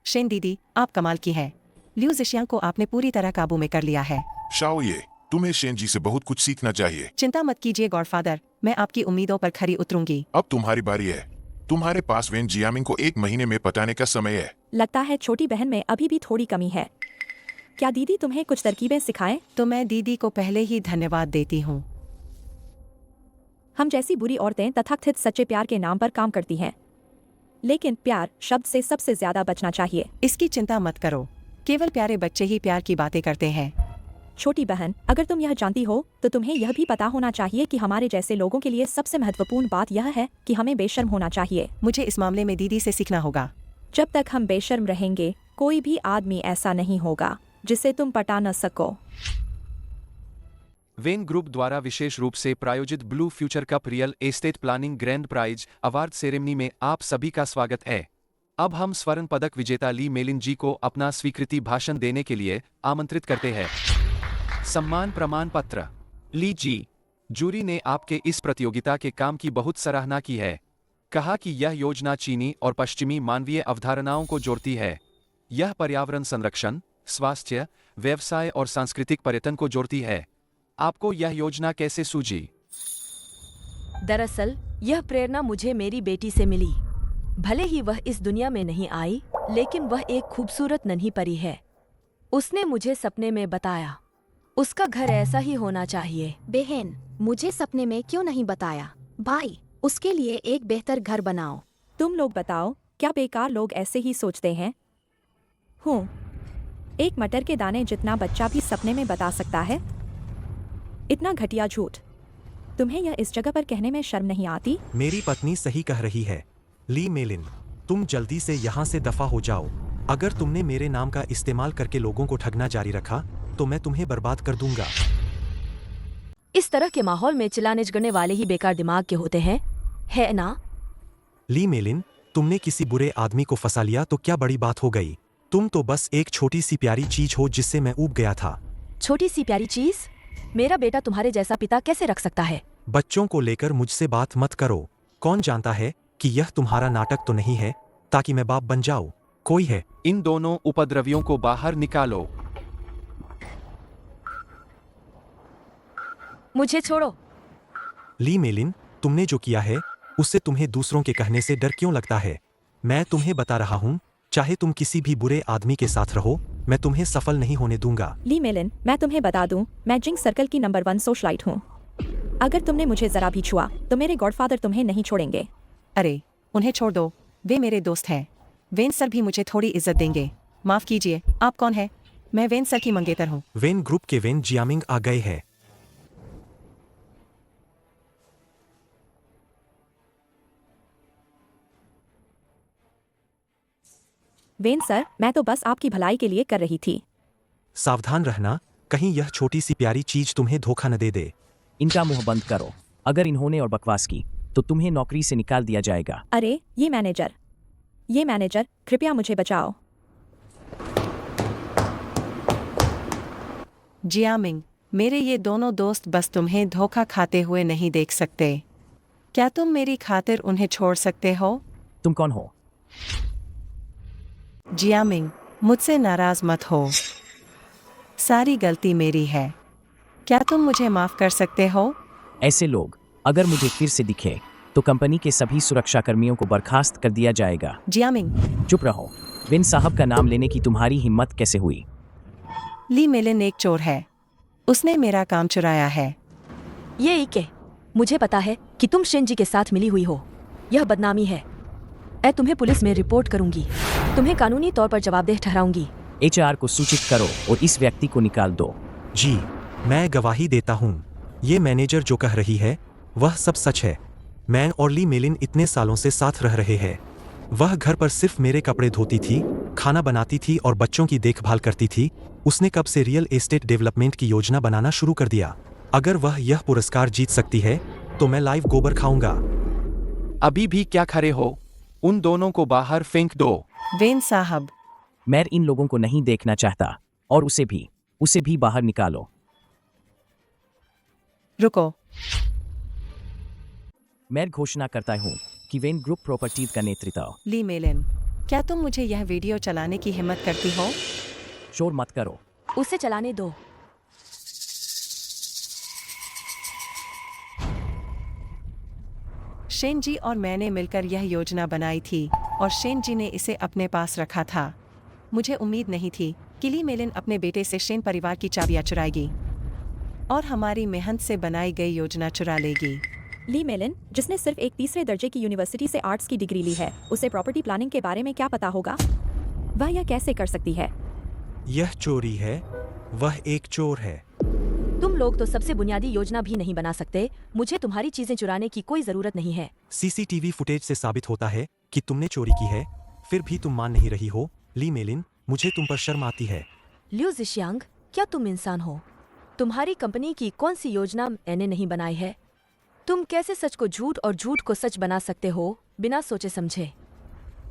शेन दीदी, आप कमाल की हैं। लियो जिशियांग को आपने पूरी तरह काबू में कर लिया है। शाओ ये, तुम्हें शेन जी से बहुत कुछ सीखना चाहिए। चिंता मत कीजिए गॉडफादर, मैं आपकी उम्मीदों पर खरी उतरूंगी। अब तुम्हारी बारी है। तुम्हारे पास वेन जियामिंग को 1 महीने में पटाने का समय है। लगता है छोटी बहन में अभी भी थोड़ी कमी है। क्या दीदी तुम्हें कुछ तरकीबें सिखाएं? तो मैं दीदी को पहले ही धन्यवाद देती हूँ। हम जैसी बुरी औरतें तथाकथित सच्चे प्यार के नाम पर काम करती हैं, लेकिन प्यार शब्द से सबसे ज्यादा बचना चाहिए। इसकी चिंता मत करो, केवल प्यारे बच्चे ही प्यार की बातें करते हैं। छोटी बहन, अगर तुम यह जानती हो तो तुम्हें यह भी पता होना चाहिए कि हमारे जैसे लोगों के लिए सबसे महत्वपूर्ण बात यह है कि हमें बेशर्म होना चाहिए। मुझे इस मामले में दीदी से सीखना होगा। जब तक हम बेशर्म रहेंगे, कोई भी आदमी ऐसा नहीं होगा जिसे तुम पटा न सको। वेन ग्रुप द्वारा विशेष रूप से प्रायोजित blue future cup real estate planning grand prize award ceremony में आप सभी का स्वागत है। अब हम स्वर्ण पदक विजेता ली मेलिन जी को अपना स्वीकृति भाषण देने के लिए आमंत्रित करते हैं। सम्मान प्रमाण पत्र। ली जी, जूरी ने आपके इस प्रतियोगिता के काम की बहुत सराहना की है। कहा कि यह योजना चीनी और पश्चिमी मानवीय अवधारणाओं को जोड़ती है। यह पर्यावरण संरक्षण, स्वास्थ्य, व्यवसाय और सांस्कृतिक पर्यटन को जोड़ती है। आपको यह योजना कैसे सूझी? दरअसल यह प्रेरणा मुझे मेरी बेटी से मिली। भले ही वह इस दुनिया में नहीं आई, लेकिन वह एक खूबसूरत नन्ही परी है। उसने मुझे सपने में बताया, उसका घर ऐसा ही होना चाहिए। बहन, मुझे सपने में क्यों नहीं बताया? भाई, उसके लिए एक बेहतर घर बनाओ। तुम लोग बताओ, क्या बेकार लोग ऐसे ही सोचते हैं? हूँ, एक मटर के दाने जितना बच्चा भी सपने में बता सकता है। इतना घटिया झूठ। तुम्हें यह इस जगह पर कहने में शर्म नहीं आती? मेरी पत्नी सही कह रही है। ली मेलिन, तुम जल्दी से यहाँ से दफा हो जाओ। अगर तुमने मेरे नाम का इस्तेमाल करके लोगों को ठगना जारी रखा तो मैं तुम्हें बर्बाद कर दूंगा। इस तरह के माहौल में चिल्लाने झगड़ने वाले ही बेकार दिमाग के होते हैं, है ना? ली मेलिन, तुमने किसी बुरे आदमी को फंसा लिया तो क्या बड़ी बात हो गई। तुम तो बस एक छोटी सी प्यारी चीज हो जिससे मैं ऊब गया था। छोटी सी प्यारी चीज? मेरा बेटा तुम्हारे जैसा पिता कैसे रख सकता है? बच्चों को लेकर मुझसे बात मत करो। कौन जानता है कि यह तुम्हारा नाटक तो नहीं है ताकि मैं बाप बन जाऊं। कोई है? इन दोनों उपद्रवियों को बाहर निकालो। मुझे छोड़ो। ली मेलिन, तुमने जो किया है उससे तुम्हें दूसरों के कहने से डर क्यों लगता है? मैं तुम्हें बता रहा हूँ, चाहे तुम किसी भी बुरे आदमी के साथ रहो, मैं तुम्हें सफल नहीं होने दूंगा। ली मेलिन, मैं तुम्हें बता दूं, मैं जिंक सर्कल की नंबर 1 सोशलाइट हूँ। अगर तुमने मुझे जरा भी छुआ तो मेरे गॉडफादर तुम्हें नहीं छोड़ेंगे। अरे उन्हें छोड़ दो, वे मेरे दोस्त हैं। वेन सर भी मुझे थोड़ी इज्जत देंगे। माफ कीजिए, आप कौन है? मैं वेन सर की मंगेतर हूँ। वेन ग्रुप के वेन जियामिंग आ गए हैं। वेन सर, मैं तो बस आपकी भलाई के लिए कर रही थी। सावधान रहना, कहीं यह छोटी सी प्यारी चीज तुम्हें धोखा न दे दे। इनका मुंह बंद करो। अगर इन्होंने और बकवास की तो तुम्हें नौकरी से निकाल दिया जाएगा। अरे ये मैनेजर, कृपया मुझे बचाओ। जियामिंग, मेरे ये दोनों दोस्त बस तुम्हें धोखा खाते हुए नहीं देख सकते। क्या तुम मेरी खातिर उन्हें छोड़ सकते हो? तुम कौन हो? जियामिंग, मुझसे नाराज मत हो। सारी गलती मेरी है। क्या तुम मुझे माफ कर सकते हो? ऐसे लोग अगर मुझे फिर से दिखे तो कंपनी के सभी सुरक्षा कर्मियों को बर्खास्त कर दिया जाएगा। जियामिंग, चुप रहो। विन साहब का नाम लेने की तुम्हारी हिम्मत कैसे हुई? ली मेलिन एक चोर है। उसने मेरा काम चुराया है। ये इके, मुझे पता है कि तुम शिनजी के साथ मिली हुई हो। यह बदनामी है। मैं तुम्हें पुलिस में रिपोर्ट करूंगी। तुम्हें कानूनी तौर पर जवाबदेह ठहराऊंगी। HR को सूचित करो और इस व्यक्ति को निकाल दो। जी, मैं गवाही देता हूँ। ये मैनेजर जो कह रही है वह सब सच है। मैं और ली मेलिन इतने सालों से साथ रह रहे हैं। वह घर पर सिर्फ मेरे कपड़े धोती थी, खाना बनाती थी और बच्चों की देखभाल करती थी। उसने कब से रियल एस्टेट डेवलपमेंट की योजना बनाना शुरू कर दिया। अगर वह यह पुरस्कार जीत सकती है तो मैं लाइव गोबर खाऊंगा। अभी भी क्या खड़े हो? उन दोनों को बाहर फेंक दो। वेन साहब, मैं इन लोगों को नहीं देखना चाहता और उसे भी बाहर निकालो। रुको। मैं घोषणा करता हूँ कि वेन ग्रुप प्रॉपर्टीज का नेतृत्व। ली मेलिन, क्या तुम मुझे यह वीडियो चलाने की हिम्मत करती हो? शोर मत करो। उसे चलाने दो। शेन जी और मैंने मिलकर यह योजना बनाई थी और शेन जी ने इसे अपने पास रखा था। मुझे उम्मीद नहीं थी कि ली मेलिन अपने बेटे से शेन परिवार की चाबियां चुराएगी और हमारी मेहनत से बनाई गई योजना चुरा लेगी। ली मेलिन, जिसने सिर्फ एक तीसरे दर्जे की यूनिवर्सिटी से आर्ट्स की डिग्री ली है, उसे प्रॉपर्टी प्लानिंग के बारे में क्या पता होगा? वह यह कैसे कर सकती है? यह चोरी है। वह एक चोर है। तुम लोग तो सबसे बुनियादी योजना भी नहीं बना सकते। मुझे तुम्हारी चीजें चुराने की कोई जरूरत नहीं है। CCTV फुटेज से साबित होता है कि तुमने चोरी की है, फिर भी तुम मान नहीं रही हो। ली मेलिन, मुझे तुम पर शर्म आती है। लियू जिशियांग, क्या तुम इंसान हो? तुम्हारी कंपनी की कौन सी योजना मैंने नहीं बनाई है? तुम कैसे सच को झूठ और झूठ को सच बना सकते हो बिना सोचे समझे?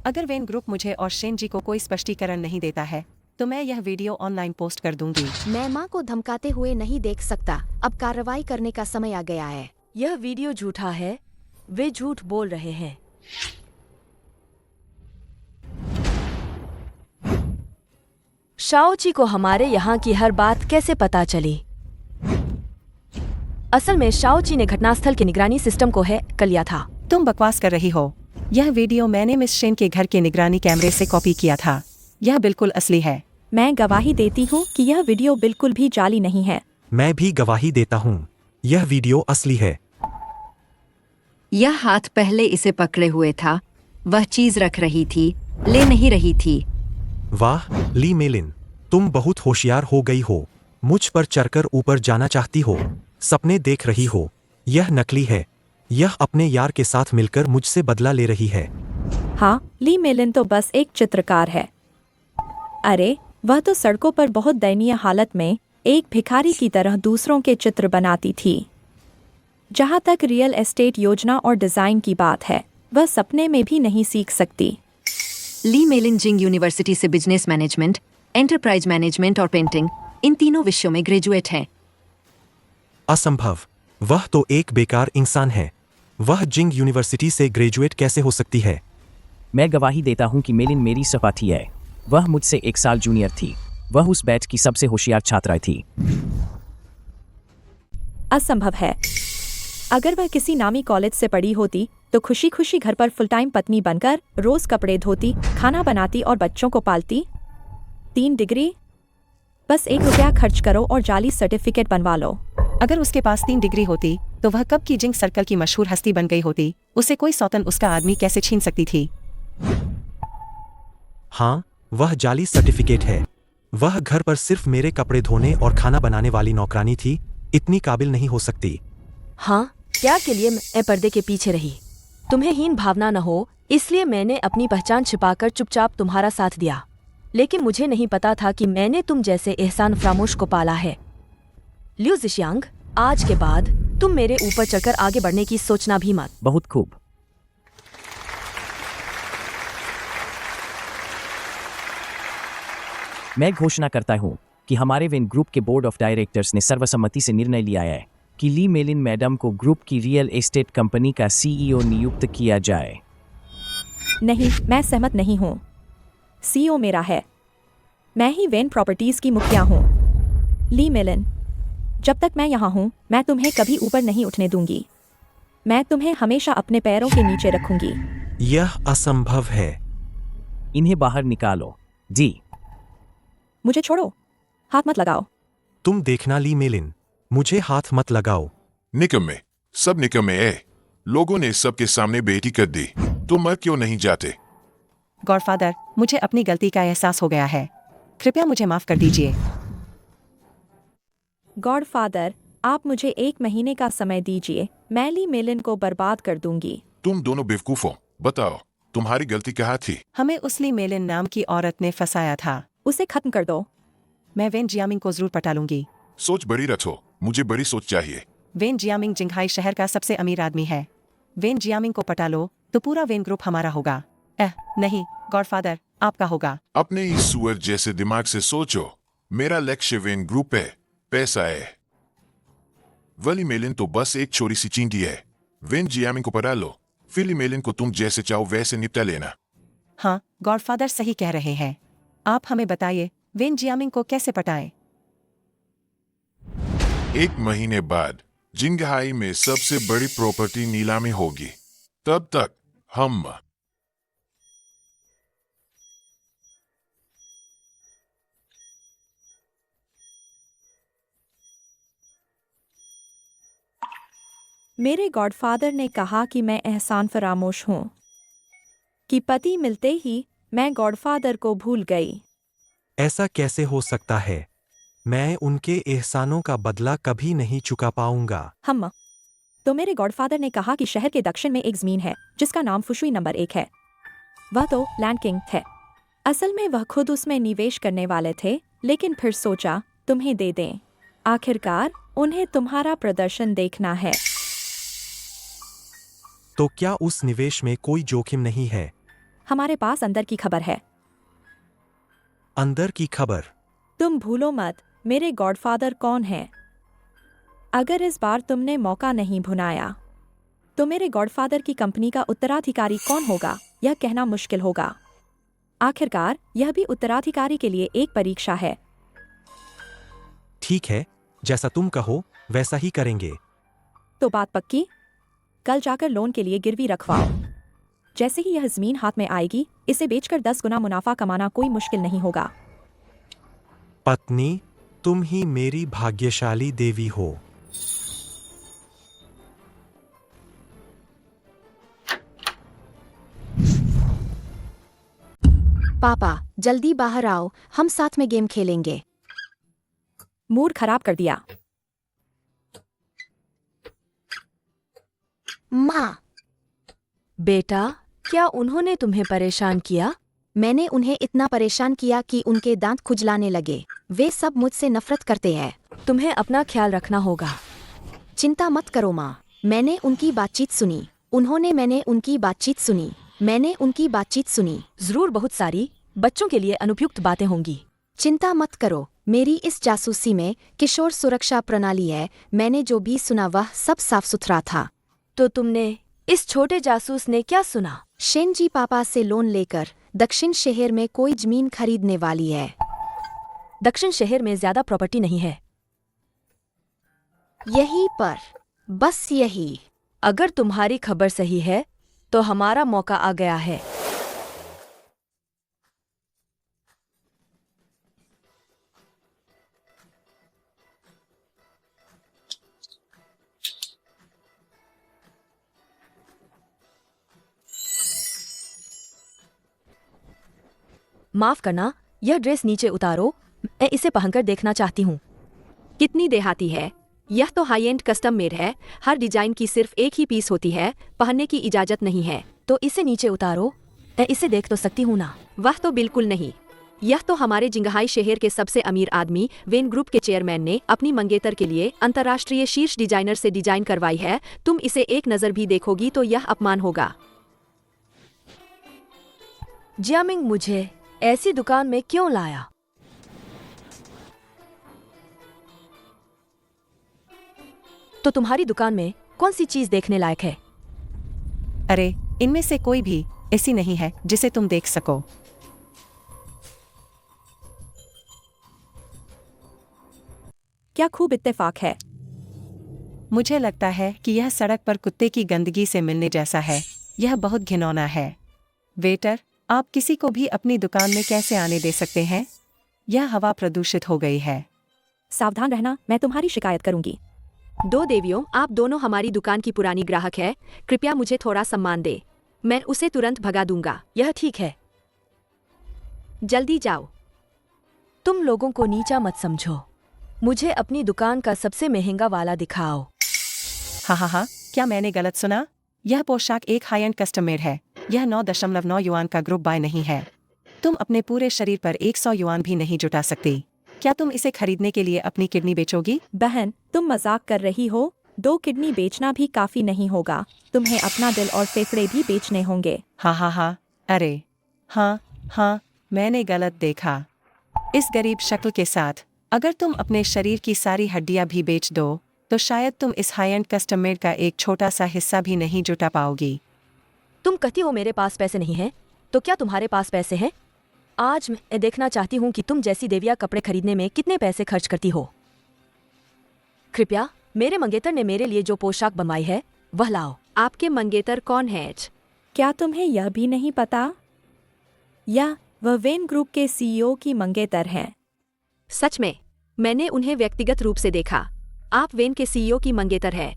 अगर वेन ग्रुप मुझे और शेन जी को कोई स्पष्टीकरण नहीं देता है तो मैं यह वीडियो ऑनलाइन पोस्ट कर दूंगी। मैं माँ को धमकाते हुए नहीं देख सकता। अब कार्रवाई करने का समय आ गया है। यह वीडियो झूठा है। वे झूठ बोल रहे हैं। शाओची को हमारे यहाँ की हर बात कैसे पता चली? असल में शाओची ने घटनास्थल के निगरानी सिस्टम को हैक कर लिया था। तुम बकवास कर रही हो। यह वीडियो मैंने मिस शेन के घर के निगरानी कैमरे से कॉपी किया था। यह बिल्कुल असली है। मैं गवाही देती हूँ कि यह वीडियो बिल्कुल भी जाली नहीं है। मैं भी गवाही देता हूँ। यह वीडियो असली है। यह हाथ पहले इसे पकड़े हुए था। वह चीज रख रही थी, ले नहीं रही थी। वाह ली मेलिन, तुम बहुत होशियार हो गई हो। मुझ पर चढ़कर ऊपर जाना चाहती हो। सपने देख रही हो। यह नकली है। यह अपने यार के साथ मिलकर मुझसे बदला ले रही है। हाँ, ली मेलिन तो बस एक चित्रकार है। अरे, वह तो सड़कों पर बहुत दयनीय हालत में एक भिखारी की तरह दूसरों के चित्र बनाती थी। जहाँ तक रियल एस्टेट योजना और डिज़ाइन की बात है, वह सपने में भी नहीं सीख सकती। ली मेलिन जिंग यूनिवर्सिटी से बिजनेस मैनेजमेंट, एंटरप्राइज मैनेजमेंट और पेंटिंग इन तीनों विषयों में ग्रेजुएट है। असंभव। वह तो एक बेकार इंसान है। वह जिंग यूनिवर्सिटी से ग्रेजुएट कैसे हो सकती है? मैं गवाही देता हूँ कि मेलिन मेरी सहपाठी है। वह मुझसे 1 साल जूनियर थी। वह उस बैच की सबसे होशियार छात्रा थी। असंभव है। अगर वह किसी नामी कॉलेज से पढ़ी होती तो खुशी खुशी घर पर फुल टाइम पत्नी बनकर रोज कपड़े धोती, खाना बनाती और बच्चों को पालती। 3 डिग्री? बस ₹1 खर्च करो और जाली सर्टिफिकेट बनवा लो। अगर उसके पास 3 डिग्री होती तो वह कब की जिंग सर्कल की मशहूर हस्ती बन गई होती। उसे कोई सौतन उसका आदमी कैसे छीन सकती थी? हाँ, वह जाली सर्टिफिकेट है। वह घर पर सिर्फ मेरे कपड़े धोने और खाना बनाने वाली नौकरानी थी। इतनी काबिल नहीं हो सकती। हाँ, प्यार के लिए मैं पर्दे के पीछे रही। तुम्हें हीन भावना न हो इसलिए मैंने अपनी पहचान छिपाकर चुपचाप तुम्हारा साथ दिया। लेकिन मुझे नहीं पता था कि मैंने तुम जैसे एहसान फरामोश को पाला है। लियू जिशियांग, आज के बाद तुम मेरे ऊपर चढ़कर आगे बढ़ने की सोचना भी मत। बहुत खूब। मैं घोषणा करता हूँ कि हमारे वेन ग्रुप के बोर्ड ऑफ डायरेक्टर्स ने सर्वसम्मति से निर्णय लिया है कि ली मेलिन मैडम को ग्रुप की रियल एस्टेट कंपनी का सीईओ नियुक्त किया जाए। नहीं, मैं सहमत नहीं हूँ। सीईओ मेरा है। मैं ही वेन प्रॉपर्टीज की मुखिया हूँ। ली मेलिन, जब तक मैं यहाँ हूँ मैं तुम्हें कभी ऊपर नहीं उठने दूंगी। मैं तुम्हें हमेशा अपने पैरों के नीचे रखूंगी। यह असंभव है। इन्हें बाहर निकालो। जी। मुझे छोड़ो, हाथ मत लगाओ। तुम देखना ली मेलिन, मुझे हाथ मत लगाओ। निकम्मे, सब निकम्मे है। लोगों ने सबके सामने बेइज्जती कर दी। तुम मर क्यों नहीं जाते? गॉडफादर, मुझे अपनी गलती का एहसास हो गया है। कृपया मुझे माफ कर दीजिए। गॉडफादर, आप मुझे 1 महीने का समय दीजिए। मैं ली मेलिन को बर्बाद कर दूंगी। तुम दोनों बेवकूफ हो। बताओ, तुम्हारी गलती कहाँ थी? हमें उस ली मेलिन नाम की औरत ने फंसाया था। उसे खत्म कर दो। मैं वेन जियामिंग को जरूर पटा लूंगी। सोच बड़ी रखो। मुझे बड़ी सोच चाहिए। वेन जियामिंग जिंघाई शहर का सबसे अमीर आदमी है। वेन जियामिंग को पटा लो तो पूरा वेन ग्रुप हमारा होगा। नहीं, गॉडफादर, आपका होगा। अपने इस सुअर जैसे दिमाग से सोचो। मेरा लक्ष्य वेन ग्रुप है, पैसा है। वली मेलिन तो बस एक छोरी सी चींटी है। वेन जियामिंग को पटा लो, फिर ली मेलिन को तुम जैसे चाहो वैसे निपटा लेना। हाँ, गॉडफादर सही कह रहे हैं। आप हमें बताइए वेन जियामिंग को कैसे पटाएं? 1 महीने बाद जिंगहाई में सबसे बड़ी प्रॉपर्टी नीलामी होगी। तब तक हम मेरे गॉडफादर ने कहा कि मैं एहसान फरामोश हूँ कि पति मिलते ही मैं गॉडफादर को भूल गई। ऐसा कैसे हो सकता है? मैं उनके एहसानों का बदला कभी नहीं चुका पाऊंगा। हम तो मेरे गॉडफादर ने कहा कि शहर के दक्षिण में एक जमीन है जिसका नाम फुशुई नंबर 1 है। वह तो लैंड किंग थे। असल में वह खुद उसमें निवेश करने वाले थे, लेकिन फिर सोचा तुम्हें दे दें। आखिरकार उन्हें तुम्हारा प्रदर्शन देखना है। तो क्या उस निवेश में कोई जोखिम नहीं है? हमारे पास अंदर की खबर है। अंदर की खबर? तुम भूलो मत मेरे गॉडफादर कौन हैं। अगर इस बार तुमने मौका नहीं भुनाया तो मेरे गॉडफादर की कंपनी का उत्तराधिकारी कौन होगा यह कहना मुश्किल होगा। आखिरकार यह भी उत्तराधिकारी के लिए एक परीक्षा है। ठीक है, जैसा तुम कहो वैसा ही करेंगे। तो बात पक्की? कल जाकर लोन के लिए गिरवी रखवाओ। जैसे ही यह जमीन हाथ में आएगी, इसे बेचकर 10 गुना मुनाफा कमाना कोई मुश्किल नहीं होगा। पत्नी, तुम ही मेरी भाग्यशाली देवी हो। पापा, जल्दी बाहर आओ, हम साथ में गेम खेलेंगे। मूड खराब कर दिया। माँ। बेटा, क्या उन्होंने तुम्हें परेशान किया? मैंने उन्हें इतना परेशान किया कि उनके दांत खुजलाने लगे। वे सब मुझसे नफरत करते हैं। तुम्हें अपना ख्याल रखना होगा। चिंता मत करो माँ, मैंने उनकी बातचीत सुनी। मैंने उनकी बातचीत सुनी। मैंने उनकी बातचीत सुनी। जरूर बहुत सारी बच्चों के लिए अनुपयुक्त बातें होंगी। चिंता मत करो, मेरी इस जासूसी में किशोर सुरक्षा प्रणाली है। मैंने जो भी सुना वह सब साफ सुथरा था। तो तुमने इस छोटे जासूस ने क्या सुना? शेनजी पापा से लोन लेकर दक्षिण शहर में कोई जमीन खरीदने वाली है। दक्षिण शहर में ज्यादा प्रॉपर्टी नहीं है। यहीं पर, बस यही। अगर तुम्हारी खबर सही है तो हमारा मौका आ गया है। माफ करना, यह ड्रेस नीचे उतारो। मैं इसे पहनकर देखना चाहती हूँ। कितनी देहाती है। यह तो हाई एंड कस्टम मेड है। हर डिजाइन की सिर्फ एक ही पीस होती है। पहनने की इजाजत नहीं है। तो इसे नीचे उतारो। मैं इसे देख तो सकती हूँ ना? वह तो बिल्कुल नहीं। यह तो हमारे जिंगहाई शहर के सबसे अमीर आदमी वेन ग्रुप के चेयरमैन ने अपनी मंगेतर के लिए अंतर्राष्ट्रीय शीर्ष डिजाइनर से डिजाइन करवाई है। तुम इसे एक नजर भी देखोगी तो यह अपमान होगा। जियामिंग मुझे ऐसी दुकान में क्यों लाया? तो तुम्हारी दुकान में कौन सी चीज देखने लायक है? अरे, इनमें से कोई भी ऐसी नहीं है जिसे तुम देख सको। क्या खूब इत्तेफाक है। मुझे लगता है कि यह सड़क पर कुत्ते की गंदगी से मिलने जैसा है। यह बहुत घिनौना है। वेटर, आप किसी को भी अपनी दुकान में कैसे आने दे सकते हैं? यह हवा प्रदूषित हो गई है। सावधान रहना, मैं तुम्हारी शिकायत करूंगी। दो देवियों, आप दोनों हमारी दुकान की पुरानी ग्राहक है। कृपया मुझे थोड़ा सम्मान दे। मैं उसे तुरंत भगा दूंगा। यह ठीक है। जल्दी जाओ। तुम लोगों को नीचा मत समझो। मुझे अपनी दुकान का सबसे महंगा वाला दिखाओ। हाँ, क्या मैंने गलत सुना? यह पोशाक एक हाई एंड कस्टम मेड है। यह 9.9 युआन का ग्रुप बाय नहीं है। तुम अपने पूरे शरीर पर 100 युआन भी नहीं जुटा सकती। क्या तुम इसे खरीदने के लिए अपनी किडनी बेचोगी? बहन, तुम मजाक कर रही हो। 2 किडनी बेचना भी काफी नहीं होगा। तुम्हें अपना दिल और फेफड़े भी बेचने होंगे। हाँ, अरे हाँ, मैंने गलत देखा। इस गरीब शक्ल के साथ अगर तुम अपने शरीर की सारी हड्डियां भी बेच दो तो शायद तुम इस हाई एंड कस्टम मेड का एक छोटा सा हिस्सा भी नहीं जुटा पाओगी। तुम कहती हो मेरे पास पैसे नहीं हैं, तो क्या तुम्हारे पास पैसे हैं? आज मैं देखना चाहती हूँ कि तुम जैसी देविया कपड़े खरीदने में कितने पैसे खर्च करती हो। कृपया मेरे मंगेतर ने मेरे लिए जो पोशाक बनवाई है वह लाओ। आपके मंगेतर कौन है? क्या तुम्हें यह भी नहीं पता? यह वह वेन ग्रुप के सीईओ की मंगेतर हैं। सच में? मैंने उन्हें व्यक्तिगत रूप से देखा। आप वेन के सीईओ की मंगेतर है।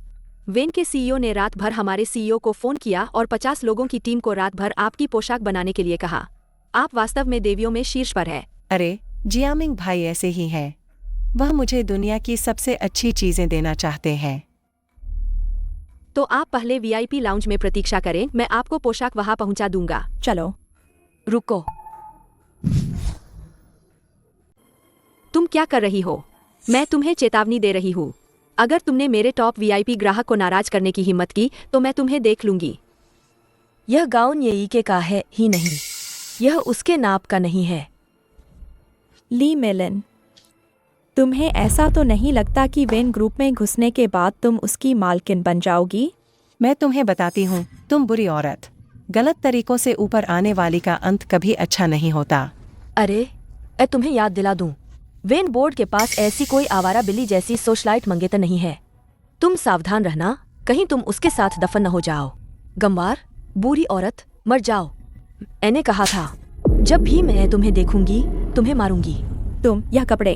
वेन के सीईओ ने रात भर हमारे सीईओ को फोन किया और 50 लोगों की टीम को रात भर आपकी पोशाक बनाने के लिए कहा। आप वास्तव में देवियों में शीर्ष पर है। अरे, जियामिंग भाई ऐसे ही हैं। वह मुझे दुनिया की सबसे अच्छी चीजें देना चाहते हैं। तो आप पहले वीआईपी लाउंज में प्रतीक्षा करें। मैं आपको पोशाक वहां पहुंचा दूंगा। चलो। रुको। तुम क्या कर रही हो? मैं तुम्हें चेतावनी दे रही हूँ। अगर तुमने मेरे टॉप वीआईपी ग्राहक को नाराज करने की हिम्मत की तो मैं तुम्हें देख लूंगी। यह गाउन ये का है ही नहीं। यह उसके नाप का नहीं है। ली मेलन, तुम्हें ऐसा तो नहीं लगता कि वेन ग्रुप में घुसने के बाद तुम उसकी मालकिन बन जाओगी? मैं तुम्हें बताती हूँ, तुम बुरी औरत। गलत तरीकों से ऊपर आने वाली का अंत कभी अच्छा नहीं होता। अरे, मैं तुम्हें याद दिला दूं, वेन बोर्ड के पास ऐसी कोई आवारा बिल्ली जैसी सोशलाइट मंगेतर नहीं है। तुम सावधान रहना, कहीं तुम उसके साथ दफन न हो जाओ। गंवार, बुरी औरत, मर जाओ। मैंने कहा था, जब भी मैं तुम्हें देखूंगी तुम्हें मारूंगी। तुम यह कपड़े,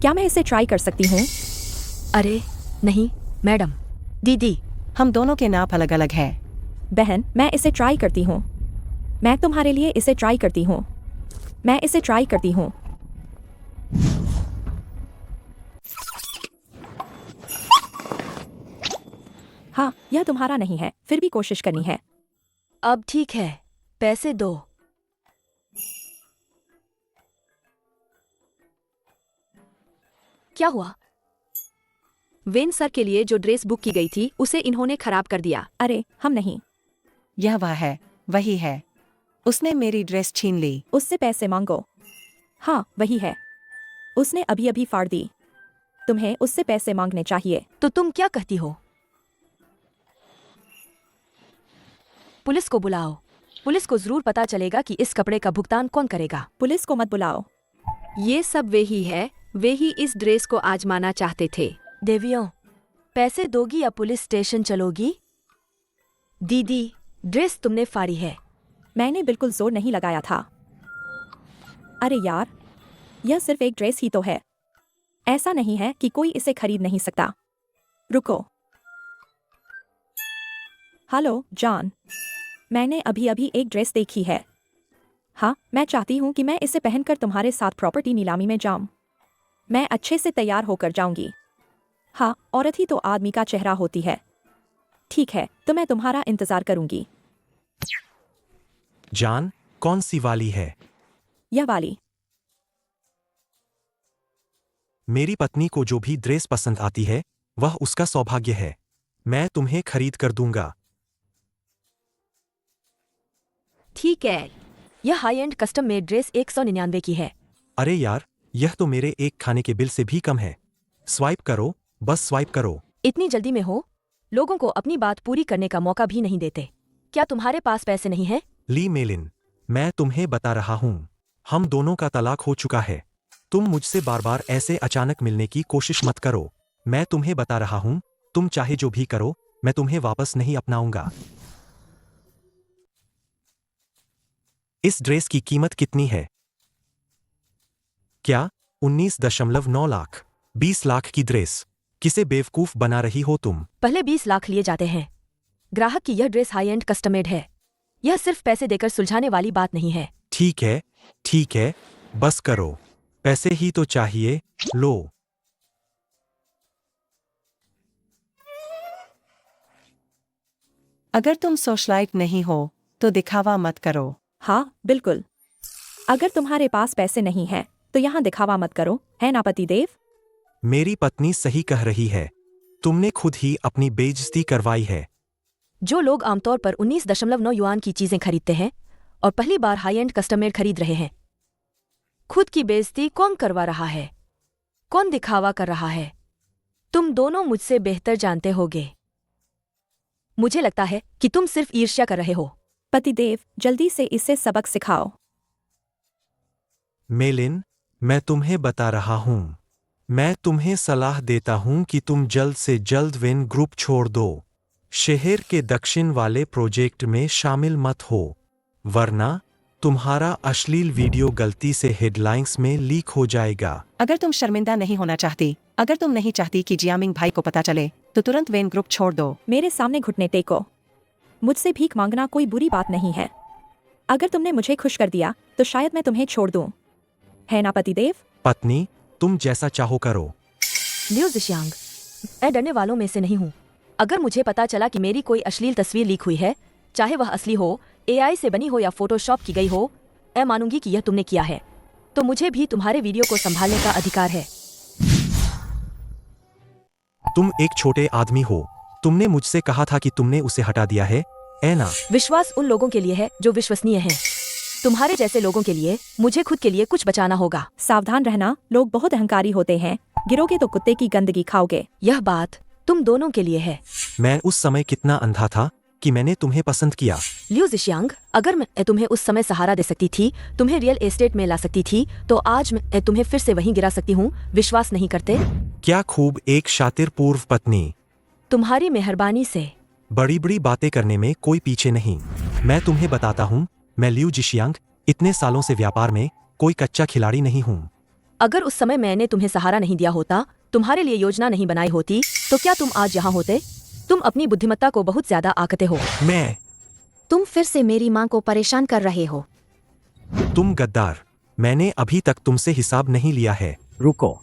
क्या मैं इसे ट्राई कर सकती हूँ? अरे नहीं मैडम। दीदी, हम दोनों के नाप अलग अलग हैं। बहन, मैं इसे ट्राई करती हूँ। मैं तुम्हारे लिए इसे ट्राई करती हूँ। मैं इसे ट्राई करती हूँ। हाँ, यह तुम्हारा नहीं है, फिर भी कोशिश करनी है। अब ठीक है, पैसे दो। क्या हुआ? वेन सर के लिए जो ड्रेस बुक की गई थी उसे इन्होंने खराब कर दिया। अरे, हम नहीं। यह वह है, वही है। उसने मेरी ड्रेस छीन ली। उससे पैसे मांगो। हाँ, वही है। उसने अभी अभी फाड़ दी। तुम्हें उससे पैसे मांगने चाहिए। तो तुम क्या कहती हो? पुलिस को बुलाओ। पुलिस को जरूर पता चलेगा कि इस कपड़े का भुगतान कौन करेगा। पुलिस को मत बुलाओ। ये सब वे ही है, वे ही इस ड्रेस को आजमाना चाहते थे। देवियों, पैसे दोगी या पुलिस स्टेशन चलोगी? दीदी, ड्रेस तुमने फाड़ी है। मैंने बिल्कुल जोर नहीं लगाया था। अरे यार, यह सिर्फ एक ड्रेस ही तो है। ऐसा नहीं है कि कोई इसे खरीद नहीं सकता। रुको। हेलो जॉन, मैंने अभी अभी एक ड्रेस देखी है। हाँ, मैं चाहती हूँ कि मैं इसे पहनकर तुम्हारे साथ प्रॉपर्टी नीलामी में जाऊं। मैं अच्छे से तैयार होकर जाऊंगी। हाँ, औरत ही तो आदमी का चेहरा होती है। ठीक है, तो मैं तुम्हारा इंतजार करूंगी। जान, कौन सी वाली है? यह वाली। मेरी पत्नी को जो भी ड्रेस पसंद आती है वह उसका सौभाग्य है। मैं तुम्हें खरीद कर दूंगा। ठीक है, यह high and custom made dress 199 की है। अरे यार, यह तो मेरे एक खाने के बिल से भी कम है। स्वाइप करो, बस स्वाइप करो। इतनी जल्दी में हो? लोगों को अपनी बात पूरी करने का मौका भी नहीं देते। क्या तुम्हारे पास पैसे नहीं हैं? ली मेलिन, मैं तुम्हें बता रहा हूँ, हम दोनों का तलाक हो चुका है। तुम मुझसे बार बार ऐसे अचानक मिलने की कोशिश मत करो। मैं तुम्हें बता रहा हूँ, तुम चाहे जो भी करो, मैं तुम्हें वापस नहीं अपनाऊंगा। इस ड्रेस की कीमत कितनी है? क्या? 19.9 लाख? 20 लाख की ड्रेस? किसे बेवकूफ बना रही हो तुम? पहले 20 लाख लिए जाते हैं। ग्राहक की यह ड्रेस हाई एंड कस्टमेड है। यह सिर्फ पैसे देकर सुलझाने वाली बात नहीं है। ठीक है, ठीक है, बस करो। पैसे ही तो चाहिए, लो। अगर तुम सोशलाइट नहीं हो तो दिखावा मत करो। हाँ, बिल्कुल। अगर तुम्हारे पास पैसे नहीं हैं, तो यहाँ दिखावा मत करो, है ना पतिदेव? मेरी पत्नी सही कह रही है। तुमने खुद ही अपनी बेइज्जती करवाई है। जो लोग आमतौर पर 19.9 युआन की चीजें खरीदते हैं और पहली बार हाई एंड कस्टमेड खरीद रहे हैं, खुद की बेइज्जती कौन करवा रहा है? कौन दिखावा कर रहा है? तुम दोनों मुझसे बेहतर जानते होगे। मुझे लगता है कि तुम सिर्फ ईर्ष्या कर रहे हो। पतिदेव, जल्दी से इसे सबक सिखाओ। मेलिन, मैं तुम्हें बता रहा हूं, मैं तुम्हें सलाह देता हूं कि तुम जल्द से जल्द वेन ग्रुप छोड़ दो। शहर के दक्षिण वाले प्रोजेक्ट में शामिल मत हो, वरना तुम्हारा अश्लील वीडियो गलती से हेडलाइंस में लीक हो जाएगा। अगर तुम शर्मिंदा नहीं होना चाहती, अगर तुम नहीं चाहती कि जियामिंग भाई को पता चले, तो तुरंत वेन ग्रुप छोड़ दो। मेरे सामने घुटने टेको। मुझसे भीख मांगना कोई बुरी बात नहीं है। अगर तुमने मुझे खुश कर दिया तो शायद मैं तुम्हें छोड़ दूं, है ना पतिदेव? पत्नी, तुम जैसा चाहो करो। लियो जिशियांग, मैं डरने वालों में से नहीं हूँ। अगर मुझे पता चला कि मेरी कोई अश्लील तस्वीर लीक हुई है, चाहे वह असली हो, AI से बनी हो या फोटोशॉप की गई हो, मैं मानूंगी कि यह तुमने किया है। तो मुझे भी तुम्हारे वीडियो को संभालने का अधिकार है। तुम एक छोटे आदमी हो। तुमने मुझसे कहा था कि तुमने उसे हटा दिया है, ना? विश्वास उन लोगों के लिए है जो विश्वसनीय हैं। तुम्हारे जैसे लोगों के लिए मुझे खुद के लिए कुछ बचाना होगा। सावधान रहना, लोग बहुत अहंकारी होते हैं। गिरोगे तो कुत्ते की गंदगी खाओगे। यह बात तुम दोनों के लिए है। मैं उस समय कितना अंधा था कि मैंने तुम्हें पसंद किया। लियो जिशियांग, अगर मैं तुम्हें उस समय सहारा दे सकती थी, तुम्हें रियल एस्टेट में ला सकती थी, तो आज मैं तुम्हें फिर से वहीं गिरा सकती हूँ। विश्वास नहीं करते? क्या खूब, एक शातिर पूर्व पत्नी। तुम्हारी मेहरबानी से। बड़ी बड़ी बातें करने में कोई पीछे नहीं। मैं तुम्हें बताता हूँ, मैं लियू जिशियांग, इतने सालों से व्यापार में कोई कच्चा खिलाड़ी नहीं हूँ। अगर उस समय मैंने तुम्हें सहारा नहीं दिया होता, तुम्हारे लिए योजना नहीं बनाई होती, तो क्या तुम आज यहाँ होते? तुम अपनी बुद्धिमत्ता को बहुत ज्यादा आंकते हो। तुम फिर से मेरी माँ को परेशान कर रहे हो। तुम गद्दार, मैंने अभी तक तुमसे हिसाब नहीं लिया है। रुको।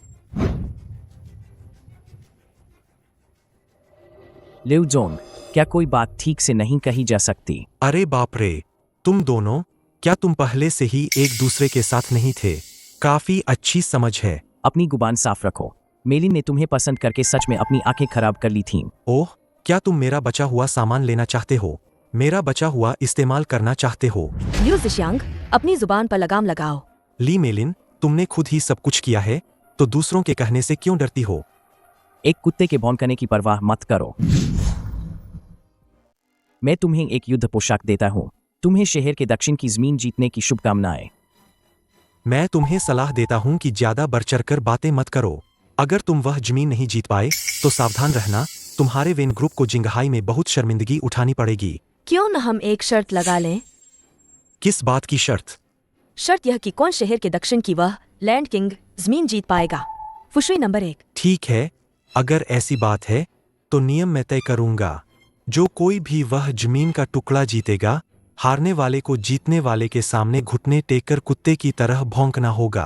लिउ जोंग, क्या कोई बात ठीक से नहीं कही जा सकती? अरे बाप रे, तुम दोनों, क्या तुम पहले से ही एक दूसरे के साथ नहीं थे? काफी अच्छी समझ है। अपनी जुबान साफ रखो। मेलिन ने तुम्हें पसंद करके सच में अपनी आंखें खराब कर ली थीं। ओह, क्या तुम मेरा बचा हुआ सामान लेना चाहते हो? मेरा बचा हुआ इस्तेमाल करना चाहते हो? लियू जिशियांग, अपनी जुबान पर लगाम लगाओ। ली मेलिन, तुमने खुद ही सब कुछ किया है, तो दूसरों के कहने से क्यों डरती हो? एक कुत्ते के भौंकने की परवाह मत करो। मैं तुम्हें एक युद्ध पोशाक देता हूँ। तुम्हें शहर के दक्षिण की जमीन जीतने की शुभकामनाएं। मैं तुम्हें सलाह देता हूँ कि ज्यादा बढ़ चढ़कर बातें मत करो। अगर तुम वह जमीन नहीं जीत पाए, तो सावधान रहना, तुम्हारे वेन ग्रुप को जिंगहाई में बहुत शर्मिंदगी उठानी पड़ेगी। क्यों न हम एक शर्त लगा लें? किस बात की शर्त? शर्त यह कि कौन शहर के दक्षिण की वह लैंड किंग जमीन जीत पाएगा। फुशुई नंबर 1। ठीक है, अगर ऐसी बात है तो नियम मैं तय करूंगा। जो कोई भी वह जमीन का टुकड़ा जीतेगा, हारने वाले को जीतने वाले के सामने घुटने टेककर कुत्ते की तरह भौंकना होगा।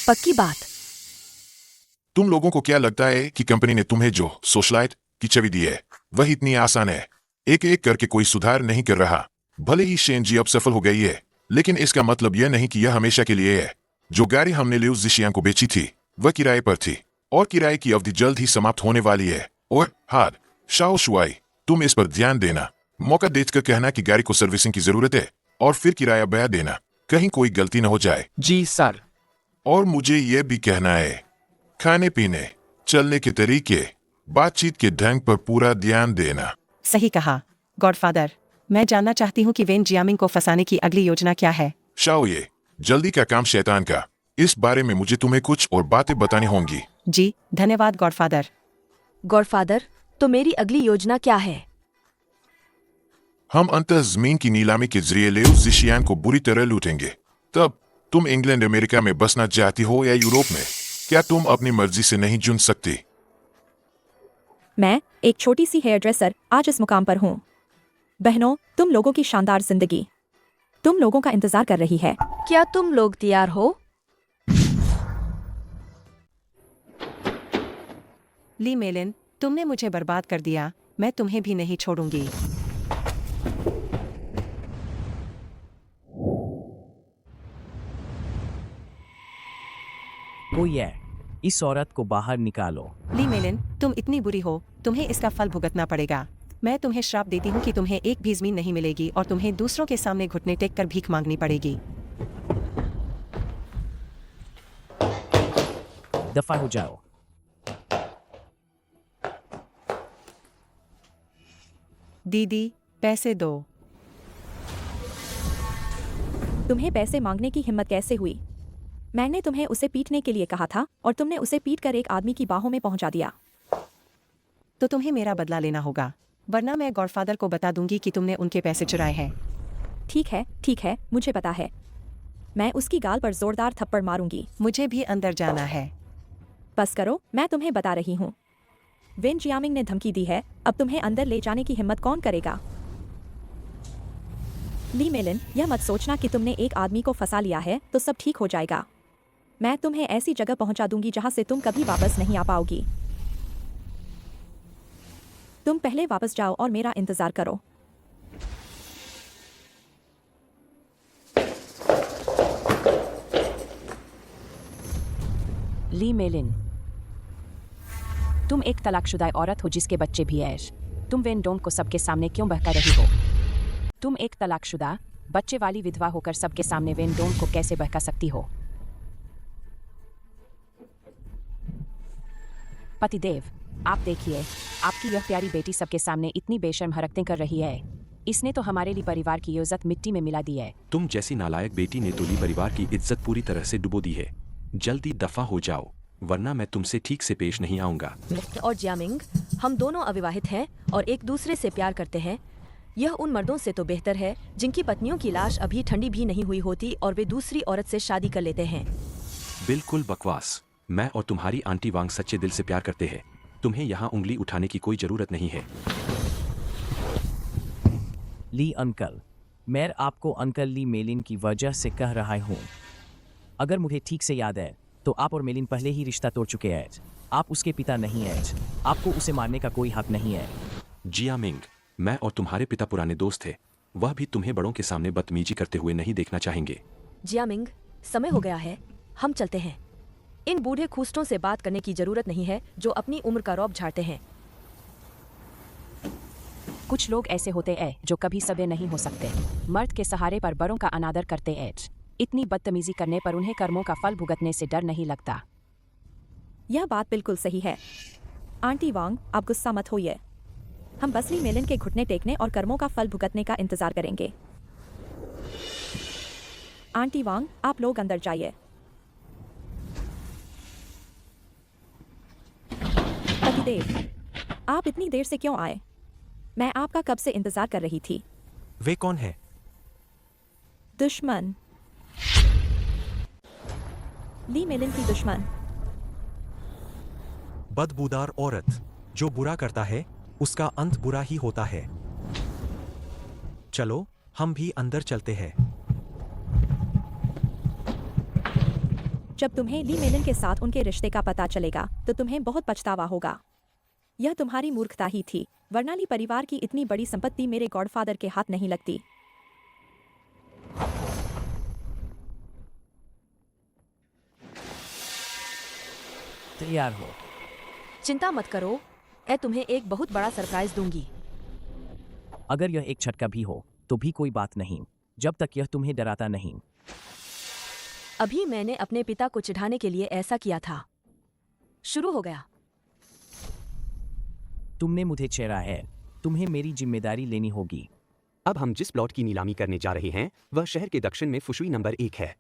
पक्की बात। तुम लोगों को क्या लगता है कि कंपनी ने तुम्हें जो सोशलाइट की छवि दी है वह इतनी आसान है? एक एक करके कोई सुधार नहीं कर रहा। भले ही शेन जी अब सफल हो गई है, लेकिन इसका मतलब यह नहीं कि यह हमेशा के लिए है। जो गाड़ी हमने लियू जिशियांग को बेची थी वह किराए पर थी, और किराए की अवधि जल्द ही समाप्त होने वाली है। और हार शाओ शुआई, तुम इस पर ध्यान देना। मौका देखकर कहना कि गाड़ी को सर्विसिंग की जरूरत है, और फिर किराया बया देना, कहीं कोई गलती न हो जाए। जी सर। और मुझे यह भी कहना है, खाने पीने, चलने के तरीके, बातचीत के ढंग पर पूरा ध्यान देना। सही कहा गॉडफादर। मैं जानना चाहती हूँ कि वेन जियामिंग को फंसाने की अगली योजना क्या है। शाओ, ये जल्दी का काम शैतान का। इस बारे में मुझे तुम्हें कुछ और बातें बतानी होंगी। जी धन्यवाद गॉडफादर। गॉडफादर, तो मेरी अगली योजना क्या है? हम अंतः जमीन की नीलामी के जरिए लियू जिशियांग को बुरी तरह लूटेंगे। तब तुम इंग्लैंड अमेरिका में बसना चाहती हो या यूरोप में? क्या तुम अपनी मर्जी से नहीं चुन सकती? मैं एक छोटी सी हेयर ड्रेसर आज इस मुकाम पर हूँ। बहनों, तुम लोगों की शानदार जिंदगी तुम लोगों का इंतजार कर रही है। क्या तुम लोग तैयार हो? ली मेलिन, तुमने मुझे बर्बाद कर दिया, मैं तुम्हें भी नहीं छोड़ूंगी। कोई है, इस औरत को बाहर निकालो। ली मेलिन, तुम इतनी बुरी हो, तुम्हें इसका फल भुगतना पड़ेगा। मैं तुम्हें श्राप देती हूँ कि तुम्हें एक भी जमीन नहीं मिलेगी और तुम्हें दूसरों के सामने घुटने टेक कर भीख मांगनी पड़ेगी। दफा हो जाओ। दीदी, पैसे दो। तुम्हें पैसे मांगने की हिम्मत कैसे हुई? मैंने तुम्हें उसे पीटने के लिए कहा था और तुमने उसे पीटकर एक आदमी की बाहों में पहुंचा दिया। तो तुम्हें मेरा बदला लेना होगा, वरना मैं गॉडफादर को बता दूंगी कि तुमने उनके पैसे चुराए हैं। ठीक है, मुझे पता है। मैं उसकी गाल पर जोरदार थप्पड़ मारूंगी। मुझे भी अंदर जाना है। बस करो, मैं तुम्हें बता रही हूँ। वेन जियामिंग ने धमकी दी है, अब तुम्हें अंदर ले जाने की हिम्मत कौन करेगा? ली मेलिन, यह मत सोचना कि तुमने एक आदमी को फंसा लिया है तो सब ठीक हो जाएगा। मैं तुम्हें ऐसी जगह पहुंचा दूंगी जहां से तुम कभी वापस नहीं आ पाओगी। तुम पहले वापस जाओ और मेरा इंतजार करो। ली मेलिन, तुम एक तलाकशुदा औरत हो जिसके बच्चे भी हैं। तुम वेन डोंग को सबके सामने क्यों बहका रही हो? तुम एक तलाकशुदा बच्चे वाली विधवा होकर सबके सामने वेन डोंग को कैसे बहका सकती हो? पतिदेव, आप देखिए, आपकी यह प्यारी बेटी सबके सामने इतनी बेशर्म हरकतें कर रही है। इसने तो हमारे लिए परिवार की इज्जत मिट्टी में मिला दी है। तुम जैसी नालायक बेटी ने तो ली परिवार की इज्जत पूरी तरह से डुबो दी है। जल्दी दफा हो जाओ, वरना मैं तुमसे ठीक से पेश नहीं आऊंगा। और जियामिंग, हम दोनों अविवाहित हैं और एक दूसरे से प्यार करते हैं। यह उन मर्दों से तो बेहतर है जिनकी पत्नियों की लाश अभी ठंडी भी नहीं हुई होती और वे दूसरी औरत से शादी कर लेते हैं। बिल्कुल बकवास। मैं और तुम्हारी आंटी वांग सच्चे दिल से प्यार करते हैं। तुम्हें यहाँ उंगली उठाने की कोई जरूरत नहीं है। ली अंकल, मैं आपको अंकल ली मेलिन की वजह से कह रहा हूँ। अगर मुझे ठीक से याद है तो आप और मेलिन पहले ही रिश्ता तोड़ चुके हैं। आप उसके पिता नहीं हैं। आपको उसे मारने का कोई हक नहीं है। जियामिंग, मैं और तुम्हारे पिता पुराने दोस्त थे। वह भी तुम्हें बड़ों के सामने बदतमीजी करते हुए नहीं देखना चाहेंगे। जियामिंग, समय हो गया है, हम चलते हैं। इन बूढ़े खूस्टों से बात करने की जरूरत नहीं है जो अपनी उम्र का रौब झाड़ते हैं। कुछ लोग ऐसे होते हैं जो कभी सभ्य नहीं हो सकते। मर्द के सहारे पर बड़ों का अनादर करते हैं। इतनी बदतमीजी करने पर उन्हें कर्मों का फल भुगतने से डर नहीं लगता। यह बात बिल्कुल सही है। आंटी वांग, आप गुस्सा मत होइए। हम बस ली मेलिन के घुटने टेकने और कर्मों का फल भुगतने का इंतजार करेंगे। आंटी वांग, आप लोग अंदर जाइए। पतिदेव, आप इतनी देर से क्यों आए? मैं आपका कब से इंतजार कर रही थी। वे कौन है? दुश्मन, ली मेलिन की दुश्मन। बदबूदार औरत जो बुरा करता है उसका अंत बुरा ही होता है। चलो हम भी अंदर चलते हैं। जब तुम्हें ली मेलिन के साथ उनके रिश्ते का पता चलेगा तो तुम्हें बहुत पछतावा होगा। यह तुम्हारी मूर्खता ही थी, वरना ली परिवार की इतनी बड़ी संपत्ति मेरे गॉडफादर के हाथ नहीं लगती। तैयार हो। चिंता मत करो, मैं तुम्हें एक बहुत बड़ा सरप्राइज दूंगी। अगर यह एक झटका भी हो तो भी कोई बात नहीं, जब तक यह तुम्हें डराता नहीं। अभी मैंने अपने पिता को चिढ़ाने के लिए ऐसा किया था। शुरू हो गया। तुमने मुझे छेड़ा है, तुम्हें मेरी जिम्मेदारी लेनी होगी। अब हम जिस प्लॉट की नीलामी करने जा रहे हैं वह शहर के दक्षिण में फुशुई नंबर 1 है।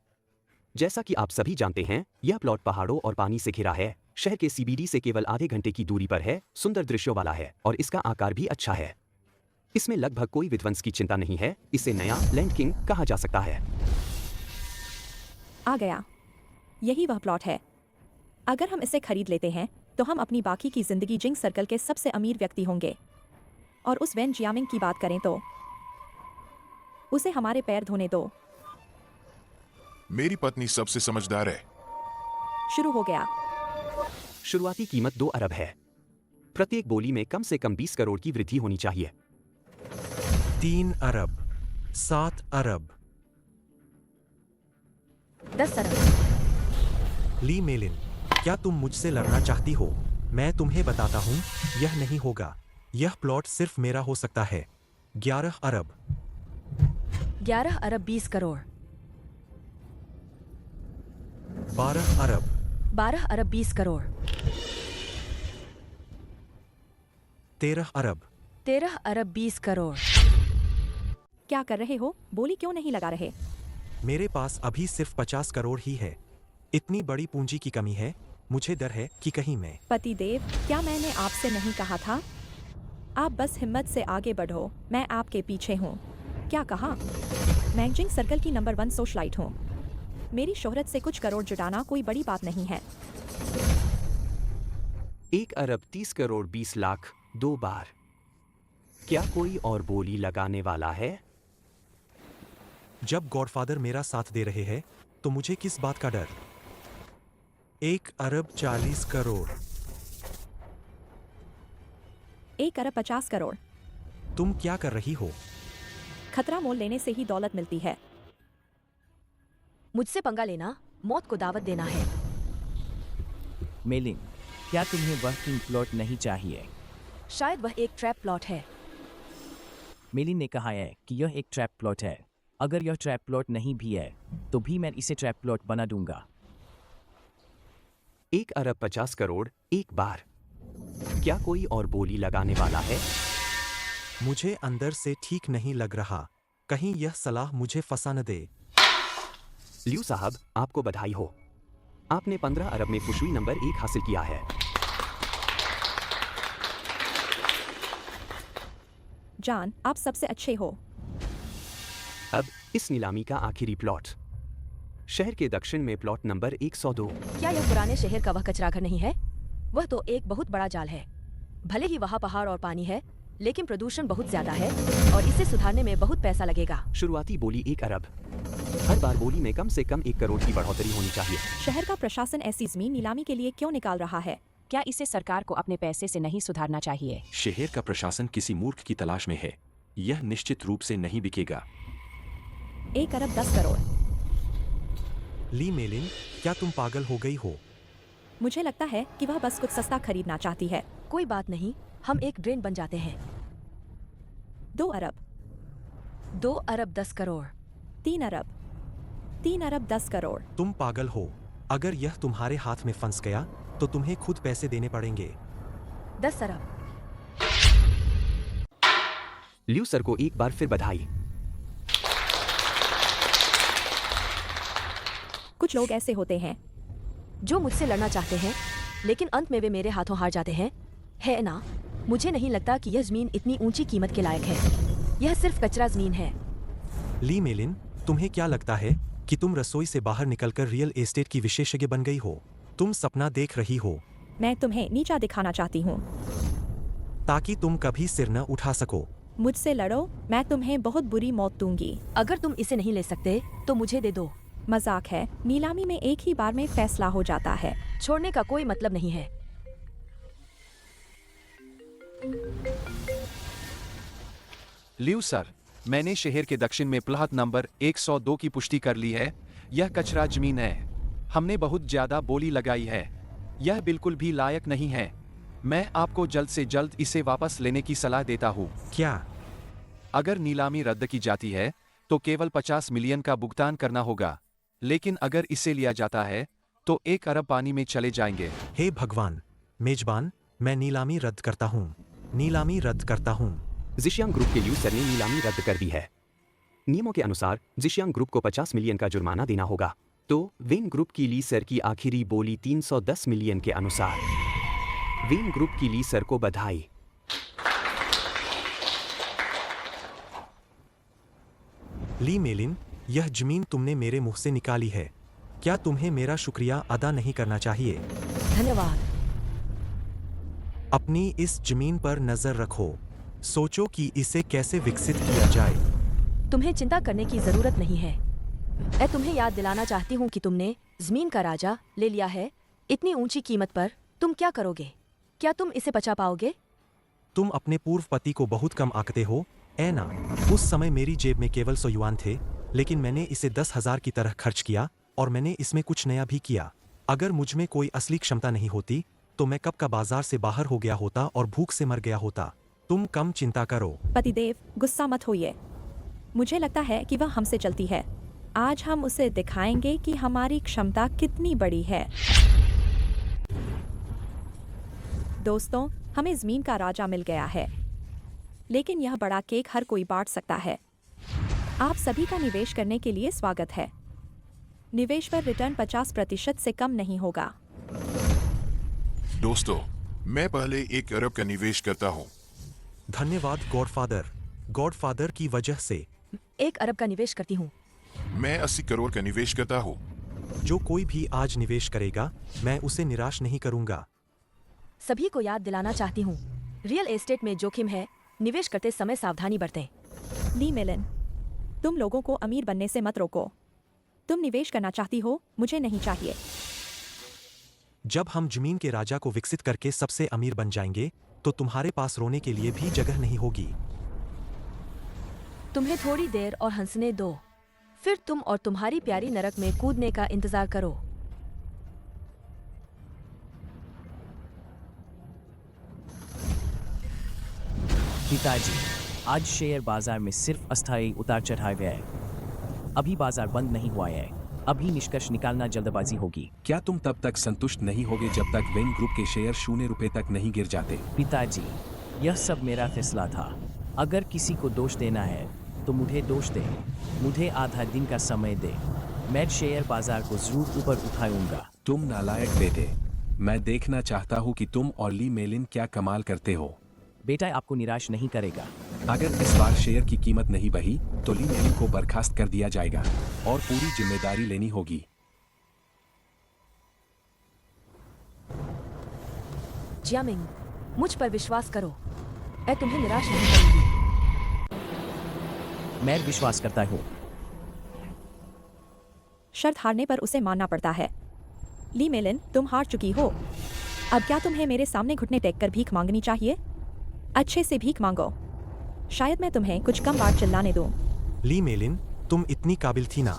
जैसा कि आप सभी जानते हैं, यह प्लॉट पहाड़ों और पानी से घिरा है, शहर के सीबीडी से केवल आधे घंटे की दूरी पर है, सुंदर दृश्यों वाला है और इसका आकार भी अच्छा है। इसमें लगभग कोई विध्वंस की चिंता नहीं है। इसे नया लैंड किंग कहा जा सकता है। आ गया, यही वह प्लॉट है। अगर हम इसे खरीद लेते हैं तो हम अपनी बाकी की जिंदगी जिंग सर्कल के सबसे अमीर व्यक्ति होंगे। और उस वेन जियामिंग की बात करें तो उसे हमारे पैर धोने दो। मेरी पत्नी सबसे समझदार है। शुरू हो गया। शुरुआती कीमत 2 अरब है। प्रत्येक बोली में कम से कम 20 करोड़ की वृद्धि होनी चाहिए। 3 अरब, 7 अरब, 10 अरब। ली मेलिन, क्या तुम मुझसे लड़ना चाहती हो? मैं तुम्हें बताता हूँ, यह नहीं होगा। यह प्लॉट सिर्फ मेरा हो सकता है। 11 अरब। 11 अरब 20 करोड़। 12 अरब। 12 अरब 20 करोड़। 13 अरब। 13 अरब 20 करोड़। क्या कर रहे हो? बोली क्यों नहीं लगा रहे? मेरे पास अभी सिर्फ 50 करोड़ ही है। इतनी बड़ी पूंजी की कमी है, मुझे डर है कि कहीं मैं। पतिदेव, क्या मैंने आपसे नहीं कहा था? आप बस हिम्मत से आगे बढ़ो, मैं आपके पीछे हूँ। क्या कहा? मैं जिंग सर्कल की नंबर 1 सोशलाइट हूँ। मेरी शोहरत से कुछ करोड़ जुटाना कोई बड़ी बात नहीं है। 1 अरब 30 करोड़ 20 लाख 2 बार। क्या कोई और बोली लगाने वाला है? जब गॉडफादर मेरा साथ दे रहे हैं तो मुझे किस बात का डर? 1 अरब 40 करोड़। 1 अरब 50 करोड़। तुम क्या कर रही हो? खतरा मोल लेने से ही दौलत मिलती है। मुझसे पंगा लेना मौत को दावत देना है। मेलिन, क्या तुम्हें वह किंग प्लॉट नहीं चाहिए? शायद वह एक ट्रैप प्लॉट है। मेलिन ने कहा है कि यह एक ट्रैप प्लॉट है। अगर यह ट्रैप प्लॉट नहीं भी है तो भी मैं इसे ट्रैप प्लॉट बना दूंगा। 1 अरब 50 करोड़ 1 बार। क्या कोई और बोली लगाने वाला है? मुझे अंदर से ठीक नहीं लग रहा। कहीं यह सलाह मुझे फंसा न दे। लियू साहब, आपको बधाई हो। आपने 15 अरब में फुशुई नंबर 1 हासिल किया है। जान, आप सबसे अच्छे हो। अब इस नीलामी का आखिरी प्लॉट शहर के दक्षिण में प्लॉट नंबर 102। क्या यह पुराने शहर का वह कचराघर नहीं है? वह तो एक बहुत बड़ा जाल है। भले ही वहाँ पहाड़ और पानी है, लेकिन प्रदूषण बहुत ज्यादा है और इसे सुधारने में बहुत पैसा लगेगा। शुरुआती बोली 1 अरब। हर बार बोली में कम से कम 1 करोड़ की बढ़ोतरी होनी चाहिए। शहर का प्रशासन ऐसी जमीन नीलामी के लिए क्यों निकाल रहा है? क्या इसे सरकार को अपने पैसे से नहीं सुधारना चाहिए? शहर का प्रशासन किसी मूर्ख की तलाश में है। यह निश्चित रूप से नहीं बिकेगा। 1 अरब 10 करोड़। ली मेलिन, क्या तुम पागल हो गई हो? मुझे लगता है कि वह बस कुछ सस्ता खरीदना चाहती है। कोई बात नहीं, हम एक ड्रेन बन जाते हैं। 2 अरब। 2 अरब 10 करोड़। 3 अरब। 3 अरब 10 करोड़। तुम पागल हो। अगर यह तुम्हारे हाथ में फंस गया तो तुम्हें खुद पैसे देने पड़ेंगे। 10 अरब। ल्यू सर को एक बार फिर बधाई। कुछ लोग ऐसे होते हैं जो मुझसे लड़ना चाहते हैं, लेकिन अंत में वे मेरे हाथों हार जाते हैं, है ना? मुझे नहीं लगता कि यह जमीन इतनी ऊंची कीमत के लायक है। यह सिर्फ कचरा जमीन है। ली मेलिन, तुम्हें क्या लगता है कि तुम रसोई से बाहर निकलकर रियल एस्टेट की विशेषज्ञ बन गई हो? तुम सपना देख रही हो मैं तुम्हें नीचा दिखाना चाहती हूँ ताकि तुम कभी सिर न उठा सको। मुझसे लड़ो, मैं तुम्हें बहुत बुरी मौत दूंगी। अगर तुम इसे नहीं ले सकते तो मुझे दे दो। मजाक है, नीलामी में एक ही बार में फैसला हो जाता है। छोड़ने का कोई मतलब नहीं है। ल्यू सर, मैंने शहर के दक्षिण में प्लॉट नंबर 102 की पुष्टि कर ली है। यह कचरा जमीन है। हमने बहुत ज्यादा बोली लगाई है। यह बिल्कुल भी लायक नहीं है। मैं आपको जल्द से जल्द इसे वापस लेने की सलाह देता हूँ। क्या? अगर नीलामी रद्द की जाती है तो केवल 50 मिलियन का भुगतान करना होगा, लेकिन अगर इसे लिया जाता है तो 1 अरब पानी में चले जाएंगे। हे भगवान! मेजबान, मैं नीलामी रद्द करता हूँ। नीलामी रद्द करता हूँ। जिशियांग ग्रुप के ल्यू सर ने नीलामी रद्द कर दी है। नियमों के अनुसार जिशियांग ग्रुप को 50 मिलियन का जुर्माना देना होगा। तो वेन ग्रुप की ली सर की आखिरी बोली 310 मिलियन के अनुसार। वेन ग्रुप की ली सर को बधाई। ली मेलिन, यह जमीन तुमने मेरे मुंह से निकाली है। क्या तुम्हें मेरा शुक्रिया अदा नहीं करना चाहिए? धन्यवाद। अपनी इस जमीन पर नजर रखो। सोचो कि इसे कैसे विकसित किया जाए। तुम्हें चिंता करने की जरूरत नहीं है। मैं तुम्हें याद दिलाना चाहती हूँ कि तुमने जमीन का राजा ले लिया है। इतनी ऊंची कीमत पर तुम क्या करोगे? क्या तुम इसे बचा पाओगे? तुम अपने पूर्व पति को बहुत कम आंकते हो, ऐ ना? उस समय मेरी जेब में केवल 100 युआन थे, लेकिन मैंने इसे 10,000 की तरह खर्च किया और मैंने इसमें कुछ नया भी किया। अगर मुझ में कोई असली क्षमता नहीं होती तो मैं कब का बाजार से बाहर हो गया होता और भूख से मर गया होता। तुम कम चिंता करो। पतिदेव, गुस्सा मत होइए। मुझे लगता है कि वह हमसे चलती है। आज हम उसे दिखाएंगे कि हमारी क्षमता कितनी बड़ी है। दोस्तों, हमें जमीन का राजा मिल गया है, लेकिन यह बड़ा केक हर कोई बांट सकता है। आप सभी का निवेश करने के लिए स्वागत है। निवेश पर रिटर्न 50% से कम नहीं होगा। दोस्तों, मैं पहले 1 अरब का निवेश करता हूँ। धन्यवाद गॉडफादर। गॉडफादर की वजह से 1 अरब का निवेश करती हूँ। मैं 80 करोड़ का निवेश करता हूँ। जो कोई भी आज निवेश करेगा, मैं उसे निराश नहीं करूंगा। सभी को याद दिलाना चाहती हूँ, रियल एस्टेट में जोखिम है। निवेश करते समय सावधानी बरतें। ली मेलिन, तुम लोगों को अमीर बनने से मत रोको। तुम निवेश करना चाहती हो, मुझे नहीं चाहिए। जब हम जमीन के राजा को विकसित करके सबसे अमीर बन जाएंगे तो तुम्हारे पास रोने के लिए भी जगह नहीं होगी। तुम्हें थोड़ी देर और हंसने दो, फिर तुम और तुम्हारी प्यारी नरक में कूदने का इंतजार करो। पिताजी, आज शेयर बाजार में सिर्फ अस्थायी उतार चढ़ाव है। अभी बाजार बंद नहीं हुआ है। अभी निष्कर्ष निकालना जल्दबाजी होगी। क्या तुम तब तक संतुष्ट नहीं होगे जब तक वेन ग्रुप के शेयर 0 रुपए तक नहीं गिर जाते? पिताजी, यह सब मेरा फैसला था। अगर किसी को दोष देना है तो मुझे दोष दे। मुझे आधा दिन का समय दे। मैं शेयर बाजार को जरूर ऊपर उठाऊंगा। तुम नालायक बेटे। मैं देखना चाहता हूँ कि तुम और ली मेलिन क्या कमाल करते हो। बेटा आपको निराश नहीं करेगा। अगर इस बार शेयर की कीमत नहीं बढ़ी तो ली मेलिन को बर्खास्त कर दिया जाएगा और पूरी जिम्मेदारी लेनी होगी। जियामिंग, मुझ पर विश्वास करो। मैं तुम्हें निराश नहीं करूंगी। मैं विश्वास करता हूँ। शर्त हारने पर उसे मानना पड़ता है। ली मेलिन, तुम हार चुकी हो। अब क्या तुम्हें मेरे सामने घुटने टेक कर भीख मांगनी चाहिए? अच्छे से भीख मांगो, शायद मैं तुम्हें कुछ कम बार चिल्लाने दूं। ली मेलिन, तुम इतनी काबिल थी ना,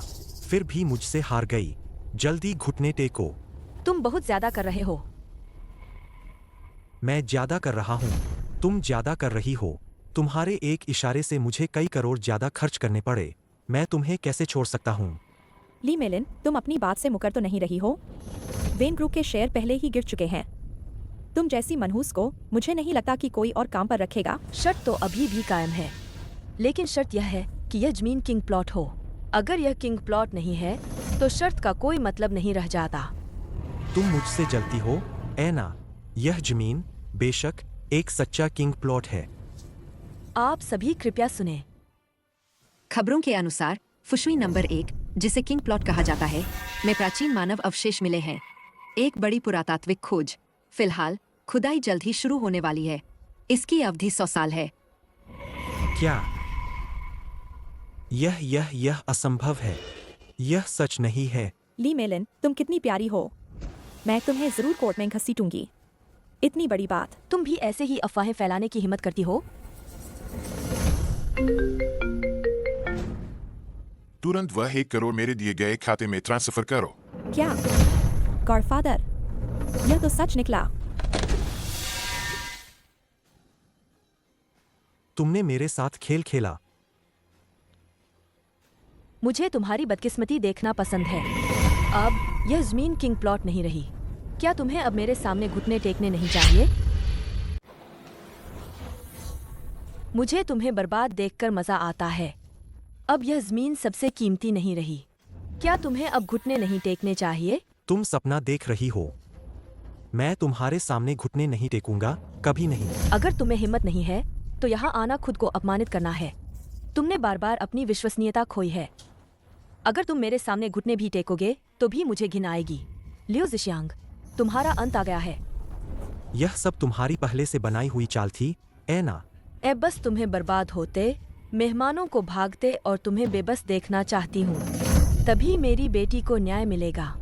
फिर भी मुझसे हार गई। जल्दी घुटने टेको। तुम बहुत ज्यादा कर रहे हो। मैं ज्यादा कर रहा हूँ, तुम ज्यादा कर रही हो। तुम्हारे एक इशारे से मुझे कई करोड़ ज्यादा खर्च करने पड़े। मैं तुम्हें कैसे छोड़ सकता हूँ? ली मेलिन, तुम अपनी बात से मुकर तो नहीं रही हो? वेन ग्रुप के शेयर पहले ही गिर चुके हैं। तुम जैसी मनहूस को मुझे नहीं लगता कि कोई और काम पर रखेगा। शर्त तो अभी भी कायम है, लेकिन शर्त यह है कि यह जमीन किंग प्लॉट हो। अगर यह किंग प्लॉट नहीं है तो शर्त का कोई मतलब नहीं रह जाता। तुम मुझसे जलती हो, ऐना। यह जमीन बेशक एक सच्चा किंग प्लॉट है। आप सभी कृपया सुने। खबरों के अनुसार फुशुई नंबर 1, जिसे किंग प्लॉट कहा जाता है, में प्राचीन मानव अवशेष मिले हैं। एक बड़ी पुरातात्विक खोज। फिलहाल खुदाई जल्द ही शुरू होने वाली है। इसकी अवधि 100 साल है। क्या? यह असंभव है। यह सच नहीं है। ली मेलिन, तुम कितनी प्यारी हो। मैं तुम्हें जरूर कोर्ट में घसीटूंगी। इतनी बड़ी बात। तुम भी ऐसे ही अफवाहें फैलाने की हिम्मत करती हो? तुरंत वह 1 करोड़ मेरे दिए गए खाते में ट्रांसफर करो। क्या? गॉडफादर, यह तो सच निकला। तुमने मेरे साथ खेल खेला। मुझे तुम्हारी बदकिस्मती देखना पसंद है। अब यह जमीन किंग प्लॉट नहीं रही। क्या तुम्हें अब मेरे सामने घुटने टेकने नहीं चाहिए? मुझे तुम्हें बर्बाद देखकर मजा आता है। अब यह जमीन सबसे कीमती नहीं रही। क्या तुम्हें अब घुटने नहीं टेकने चाहिए? तुम सपना देख रही हो। मैं तुम्हारे सामने घुटने नहीं टेकूंगा, कभी नहीं। अगर तुम्हें हिम्मत नहीं है तो यहाँ आना खुद को अपमानित करना है। तुमने बार बार अपनी विश्वसनीयता खोई है। अगर तुम मेरे सामने घुटने भी टेकोगे तो भी मुझे घिन आएगी। लियो जिशियांग, तुम्हारा अंत आ गया है। यह सब तुम्हारी पहले से बनाई हुई चाल थी, ऐना। ए बस तुम्हें बर्बाद होते, मेहमानों को भागते और तुम्हें बेबस देखना चाहती हूँ। तभी मेरी बेटी को न्याय मिलेगा।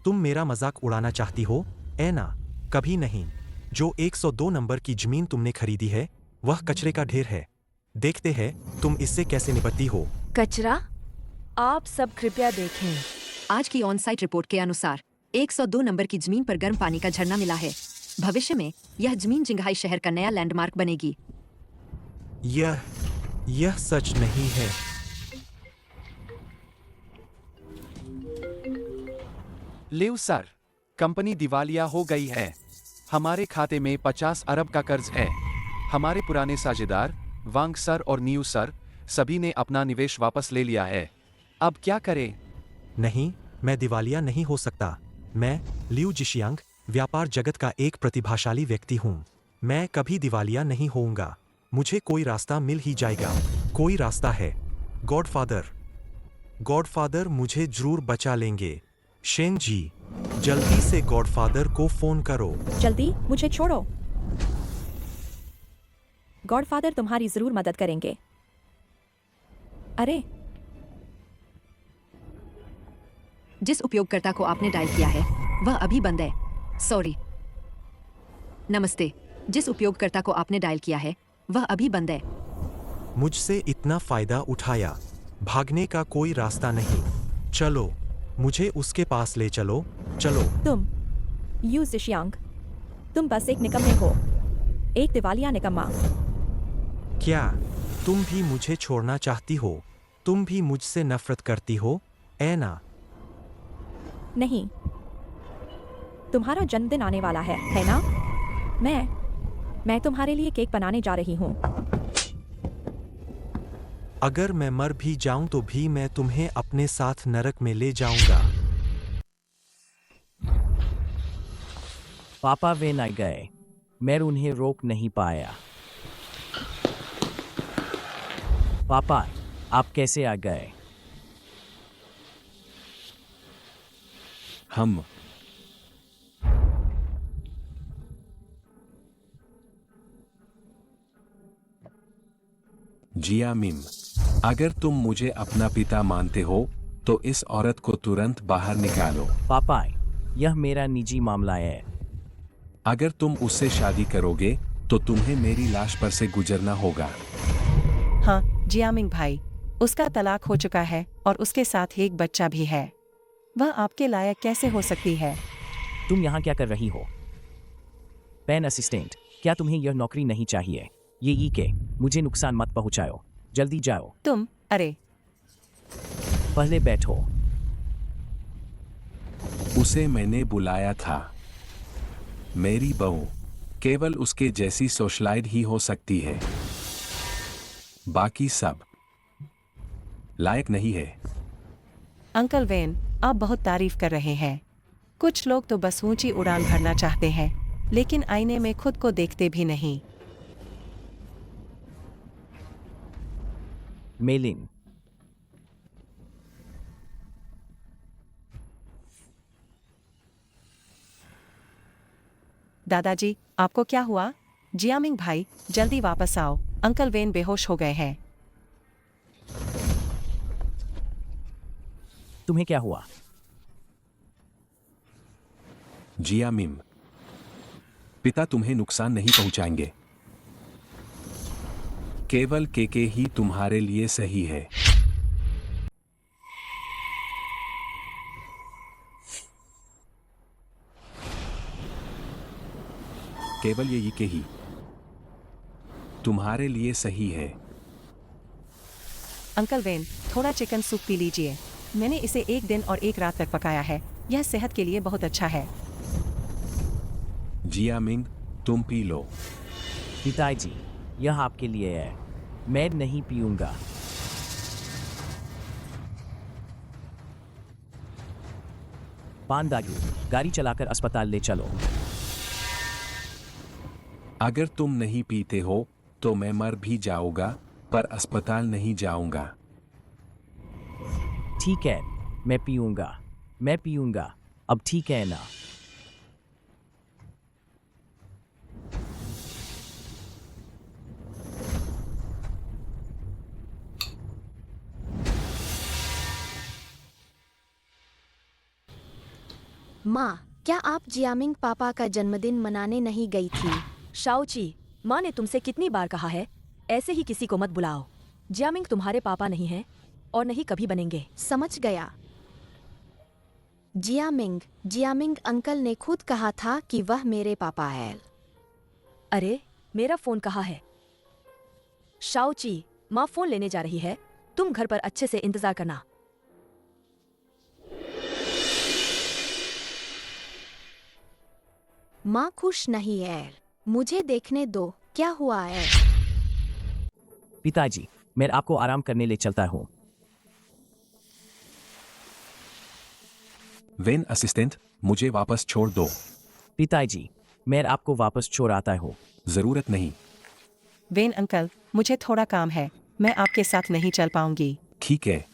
तुम मेरा मजाक उड़ाना चाहती हो, ऐना? कभी नहीं। जो 102 नंबर की जमीन तुमने खरीदी है वह कचरे का ढेर है। देखते हैं तुम इससे कैसे निपटती हो। कचरा? आप सब कृपया देखें। आज की ऑन साइट रिपोर्ट के अनुसार 102 नंबर की जमीन पर गर्म पानी का झरना मिला है। भविष्य में यह जमीन जिंघाई शहर का नया लैंडमार्क बनेगी। यह सच नहीं है। लिव सर, कंपनी दिवालिया हो गई है। हमारे खाते में 50 अरब का कर्ज है। हमारे पुराने साझेदार वांग सर और नियू सर सभी ने अपना निवेश वापस ले लिया है। अब क्या करें? नहीं, मैं दिवालिया नहीं हो सकता। मैं लियू जिशियांग व्यापार जगत का एक प्रतिभाशाली व्यक्ति हूँ। मैं कभी दिवालिया नहीं होऊंगा। मुझे कोई रास्ता मिल ही जाएगा। कोई रास्ता है। गॉडफादर मुझे जरूर बचा लेंगे। शेन जी, जल्दी से गॉडफादर को फोन करो। जल्दी, मुझे छोड़ो। गॉडफादर तुम्हारी जरूर मदद करेंगे। अरे, जिस उपयोगकर्ता को आपने डायल किया है वह अभी बंद है। सॉरी। नमस्ते, जिस उपयोगकर्ता को आपने डायल किया है वह अभी बंद है। मुझसे इतना फायदा उठाया, भागने का कोई रास्ता नहीं। चलो, मुझे उसके पास ले चलो। चलो। तुम लियू जिशियांग, तुम बस एक निकम्मे हो, एक दिवालिया निकम्मा। क्या तुम भी मुझे छोड़ना चाहती हो? तुम भी मुझसे नफरत करती हो, ऐना? नहीं, तुम्हारा जन्मदिन आने वाला है ना? मैं तुम्हारे लिए केक बनाने जा रही हूँ। अगर मैं मर भी जाऊं तो भी मैं तुम्हें अपने साथ नरक में ले जाऊंगा। पापा वे न गए, मैं उन्हें रोक नहीं पाया। पापा, आप कैसे आ गए? हम जिया मिम, अगर तुम मुझे अपना पिता मानते हो तो इस औरत को तुरंत बाहर निकालो। पापा, यह मेरा निजी मामला है। अगर तुम उससे शादी करोगे तो तुम्हें मेरी लाश पर से गुजरना होगा। हाँ जियामिंग भाई, उसका तलाक हो चुका है और उसके साथ एक बच्चा भी है। वह आपके लायक कैसे हो सकती है? तुम यहाँ क्या कर रही हो? पेन असिस्टेंट, क्या तुम्हें यह नौकरी नहीं चाहिए? ये ई के, मुझे नुकसान मत पहुँचाओ, जल्दी जाओ। अरे पहले बैठो। उसे मैंने बुलाया था। मेरी बहू केवल उसके जैसी सोशलाइट ही हो सकती है, बाकी सब लायक नहीं है। अंकल वेन, आप बहुत तारीफ कर रहे हैं। कुछ लोग तो बस ऊंची उड़ान भरना चाहते हैं, लेकिन आईने में खुद को देखते भी नहीं। मेलिन, दादाजी, आपको क्या हुआ? जियामिंग भाई, जल्दी वापस आओ, अंकल वेन बेहोश हो गए हैं। तुम्हें क्या हुआ? जियामिम, पिता तुम्हें नुकसान नहीं पहुंचाएंगे। केवल केके ही तुम्हारे लिए सही है। केवल ये के ही तुम्हारे लिए सही है। अंकल वेन, थोड़ा चिकन सूप पी लीजिए। मैंने इसे 1 दिन और 1 रात तक पकाया है। यह सेहत के लिए बहुत अच्छा है। जियामिंग, तुम पी लो। पिताजी, यह आपके लिए है, मैं नहीं पीऊंगा। पांदागू, गाड़ी चलाकर अस्पताल ले चलो। अगर तुम नहीं पीते हो तो मैं मर भी जाऊंगा, पर अस्पताल नहीं जाऊंगा। ठीक है, मैं पीऊंगा। अब ठीक है ना? माँ, क्या आप जियामिंग पापा का जन्मदिन मनाने नहीं गई थी? शाओची, माँ ने तुमसे कितनी बार कहा है, ऐसे ही किसी को मत बुलाओ। जियामिंग तुम्हारे पापा नहीं हैं और नहीं कभी बनेंगे। समझ गया। जियामिंग अंकल ने खुद कहा था कि वह मेरे पापा है। अरे, मेरा फोन कहाँ है? शाओची, माँ फोन लेने जा रही है, तुम घर पर अच्छे से इंतजार करना। माँ खुश नहीं है, मुझे देखने दो, क्या हुआ है? पिताजी, मैं आपको आराम करने ले चलता हूँ। वेन असिस्टेंट, मुझे वापस छोड़ दो। पिताजी, मैं आपको वापस छोड़ आता हूँ। जरूरत नहीं। वेन अंकल, मुझे थोड़ा काम है, मैं आपके साथ नहीं चल पाऊंगी। ठीक है।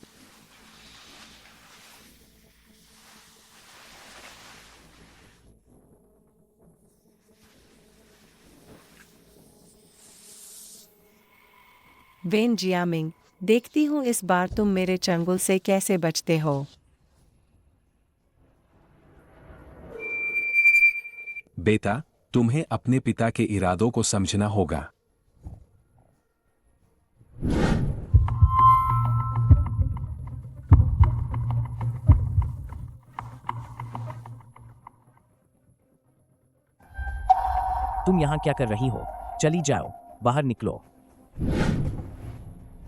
वेन जियामिंग, देखती हूँ इस बार तुम मेरे चंगुल से कैसे बचते हो। बेटा, तुम्हें अपने पिता के इरादों को समझना होगा। तुम यहाँ क्या कर रही हो? चली जाओ, बाहर निकलो।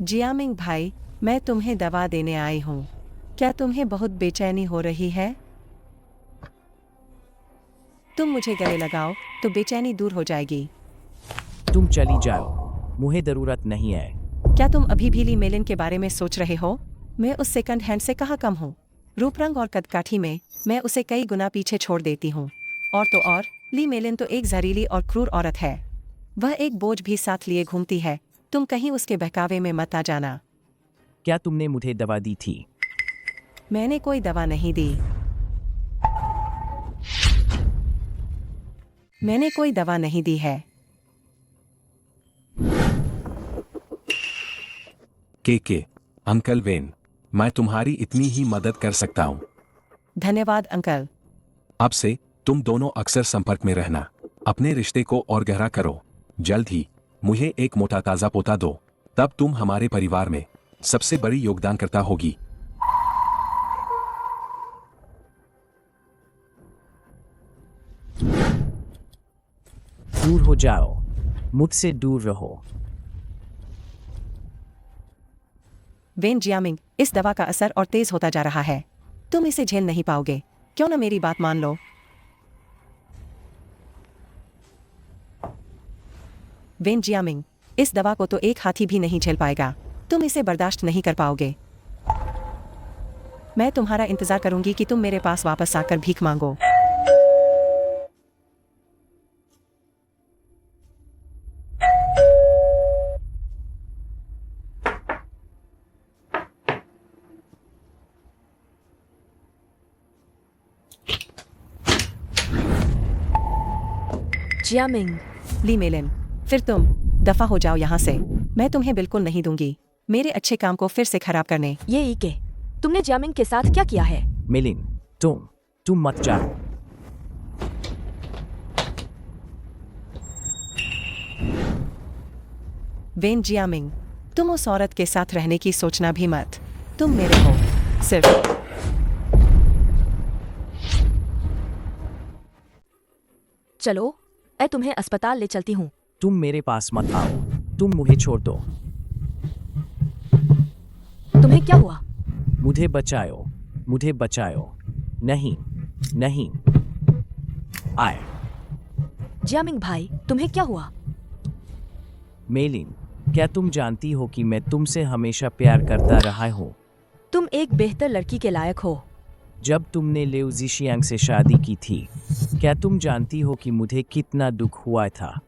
जियामिंग भाई, मैं तुम्हें दवा देने आई हूँ। क्या तुम्हें बहुत बेचैनी हो रही है? तुम मुझे गले लगाओ तो बेचैनी दूर हो जाएगी। तुम चली जाओ, मुझे जरूरत नहीं है। क्या तुम अभी भी ली मेलिन के बारे में सोच रहे हो? मैं उस सेकंड हैंड से कहाँ कम हूँ। रूप रंग और कदकाठी में मैं उसे कई गुना पीछे छोड़ देती हूँ। और तो और, ली मेलिन तो एक जहरीली और क्रूर औरत है। वह एक बोझ भी साथ लिए घूमती है। तुम कहीं उसके बहकावे में मत आ जाना। क्या तुमने मुझे दवा दी थी? मैंने कोई दवा नहीं दी। मैंने कोई दवा नहीं दी है। के अंकल वेन, मैं तुम्हारी इतनी ही मदद कर सकता हूँ। धन्यवाद अंकल। अब से तुम दोनों अक्सर संपर्क में रहना। अपने रिश्ते को और गहरा करो। जल्द ही मुझे एक मोटा ताजा पोता दो, तब तुम हमारे परिवार में सबसे बड़ी योगदानकर्ता होगी। दूर हो जाओ, मुझसे दूर रहो। वेन जियामिंग, इस दवा का असर और तेज होता जा रहा है। तुम इसे झेल नहीं पाओगे। क्यों न मेरी बात मान लो। वेन जियामिंग, इस दवा को तो एक हाथी भी नहीं झेल पाएगा। तुम इसे बर्दाश्त नहीं कर पाओगे। मैं तुम्हारा इंतजार करूंगी कि तुम मेरे पास वापस आकर भीख मांगो। जियामिंग, ली मेलिन, फिर तुम दफा हो जाओ यहाँ से। मैं तुम्हें बिल्कुल नहीं दूंगी मेरे अच्छे काम को फिर से खराब करने। ये ईके, तुमने जियामिंग के साथ क्या किया है? मेलिन, तुम मत जाओ। वेन जियामिंग, तुम उस औरत के साथ रहने की सोचना भी मत। तुम मेरे हो सिर्फ। चलो, मैं तुम्हें अस्पताल ले चलती हूँ। तुम मेरे पास मत आओ, तुम मुझे छोड़ दो। तुम्हें क्या हुआ? मुझे बचाओ, मुझे बचाओ। नहीं, नहीं। आए। जियामिंग भाई, तुम्हें क्या हुआ? मेलिन, क्या तुम जानती हो कि मैं तुमसे हमेशा प्यार करता रहा हूँ? तुम एक बेहतर लड़की के लायक हो। जब तुमने लिउ जिशियांग से शादी की थी, क्या तुम जानती हो कि मुझे कितना दुख हुआ था?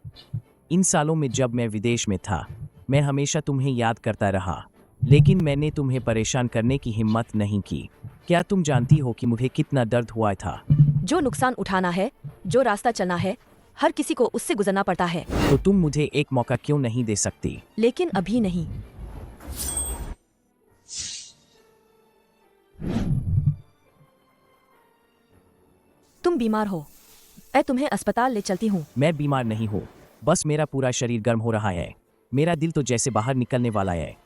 इन सालों में जब मैं विदेश में था, मैं हमेशा तुम्हें याद करता रहा, लेकिन मैंने तुम्हें परेशान करने की हिम्मत नहीं की। क्या तुम जानती हो कि मुझे कितना दर्द हुआ था? जो नुकसान उठाना है, जो रास्ता चलना है, हर किसी को उससे गुजरना पड़ता है। तो तुम मुझे एक मौका क्यों नहीं दे सकती? लेकिन अभी नहीं। तुम बीमार हो, मैं तुम्हें अस्पताल ले चलती हूँ। मैं बीमार नहीं हूँ, बस मेरा पूरा शरीर गर्म हो रहा है। मेरा दिल तो जैसे बाहर निकलने वाला है।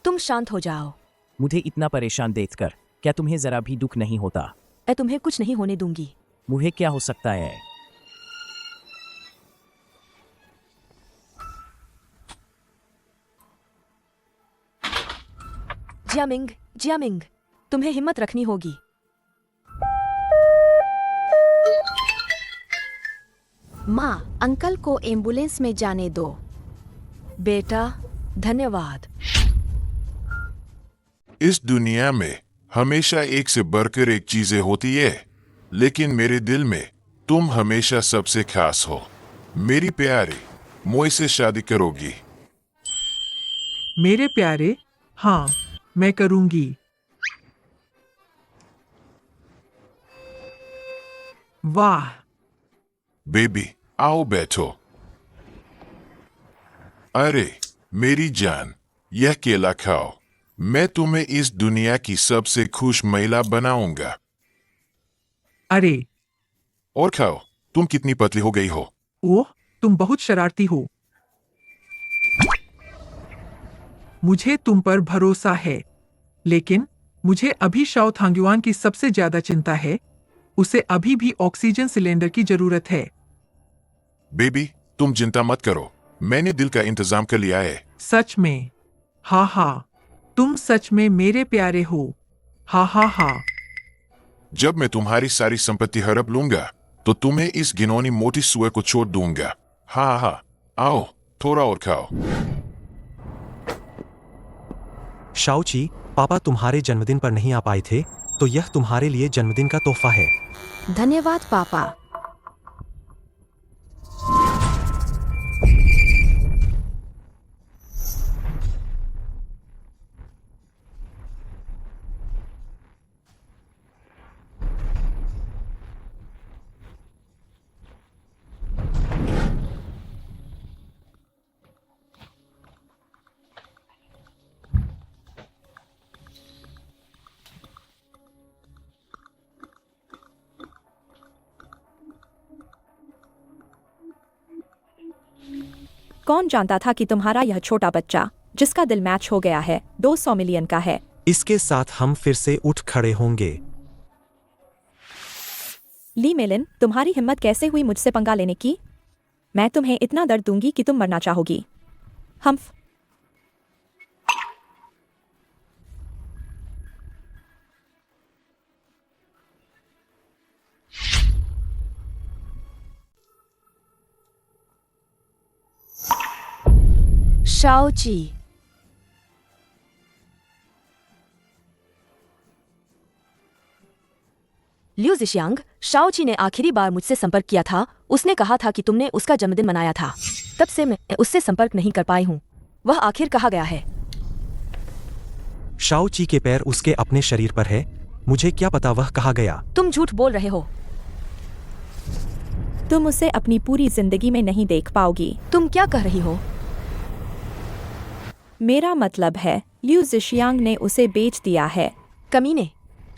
तुम शांत हो जाओ। मुझे इतना परेशान देखकर क्या तुम्हें जरा भी दुख नहीं होता? मैं तुम्हें कुछ नहीं होने दूंगी। मुझे क्या हो सकता है? जियामिंग, जियामिंग, तुम्हें हिम्मत रखनी होगी। माँ, अंकल को एम्बुलेंस में जाने दो। बेटा, धन्यवाद। इस दुनिया में हमेशा एक से बढ़कर एक चीजें होती है, लेकिन मेरे दिल में तुम हमेशा सबसे खास हो। मेरी प्यारी, मुझसे शादी करोगी? मेरे प्यारे, हाँ, मैं करूंगी। वाह बेबी, आओ बैठो। अरे मेरी जान, यह केला खाओ। मैं तुम्हें इस दुनिया की सबसे खुश महिला बनाऊंगा। अरे, और खाओ। तुम कितनी पतली हो गई हो। ओह, तुम बहुत शरारती हो। मुझे तुम पर भरोसा है, लेकिन मुझे अभी शाओ थांगयुआन की सबसे ज्यादा चिंता है। उसे अभी भी ऑक्सीजन सिलेंडर की जरूरत है। बेबी, तुम चिंता मत करो, मैंने दिल का इंतजाम कर लिया है। सच में? हाँ हाँ, तुम सच में मेरे प्यारे हो। हाँ हाँ हाँ। जब मैं तुम्हारी सारी संपत्ति हड़प लूंगा, तो तुम्हें इस घिनौनी मोटी सुअर को छोड़ दूंगा। हाँ हाँ, आओ, थोड़ा और खाओ। शाओची, पापा तुम्हारे जन्मदिन पर नहीं आ पाए थे, तो यह तुम्हारे लिए जन्मदिन का तोहफा है। धन्यवाद पापा। कौन जानता था कि तुम्हारा यह छोटा बच्चा जिसका दिल मैच हो गया है 200 मिलियन का है। इसके साथ हम फिर से उठ खड़े होंगे। ली मेलिन, तुम्हारी हिम्मत कैसे हुई मुझसे पंगा लेने की? मैं तुम्हें इतना दर्द दूंगी कि तुम मरना चाहोगी। हम शाओची, लिu जिशियांग, शाओची ने आखिरी बार मुझसे संपर्क किया था। उसने कहा था कि तुमने उसका जन्मदिन मनाया था। तब से मैं उससे संपर्क नहीं कर पाई हूँ। वह आखिर कहाँ गया है? शाओची के पैर उसके अपने शरीर पर है। मुझे क्या पता वह कहाँ गया। तुम झूठ बोल रहे हो। तुम उसे अपनी पूरी जिंदगी में नहीं देख पाओगी। तुम क्या कह रही हो? मेरा मतलब है लिu जिशियांग ने उसे बेच दिया है। कमीने,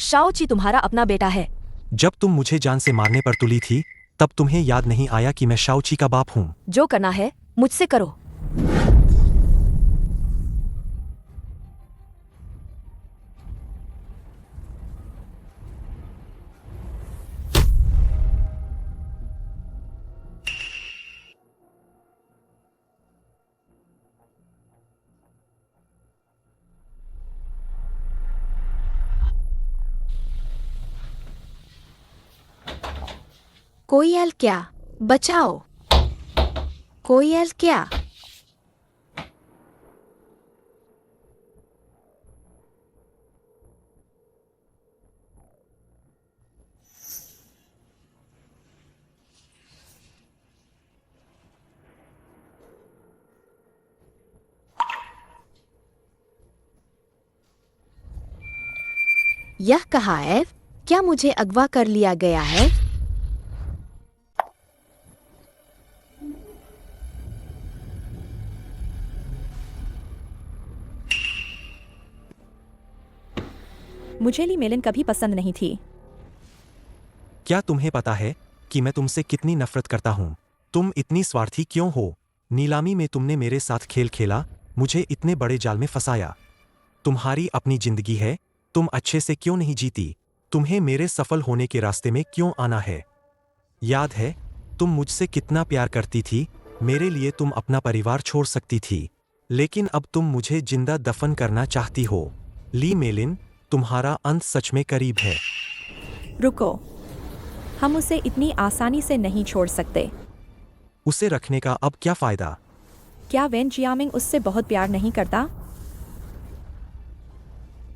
शाओची तुम्हारा अपना बेटा है। जब तुम मुझे जान से मारने पर तुली थी तब तुम्हें याद नहीं आया कि मैं शाओची का बाप हूँ। जो करना है मुझसे करो। कोयल क्या? बचाओ! कोयल क्या? यह कहाँ है? क्या मुझे अगवा कर लिया गया है? मुझे ली मेलिन कभी पसंद नहीं थी। क्या तुम्हें पता है कि मैं तुमसे कितनी नफरत करता हूँ? तुम इतनी स्वार्थी क्यों हो? नीलामी में तुमने मेरे साथ खेल खेला, मुझे इतने बड़े जाल में फंसाया। तुम्हारी अपनी जिंदगी है, तुम अच्छे से क्यों नहीं जीती? तुम्हें मेरे सफल होने के रास्ते में क्यों आना है? याद है तुम मुझसे कितना प्यार करती थी। मेरे लिए तुम अपना परिवार छोड़ सकती थी, लेकिन अब तुम मुझे जिंदा दफन करना चाहती हो। ली मेलिन, तुम्हारा अंत सच में करीब है। रुको, हम उसे इतनी आसानी से नहीं छोड़ सकते। उसे रखने का अब क्या फायदा? क्या वेन जियामिंग उससे बहुत प्यार नहीं करता?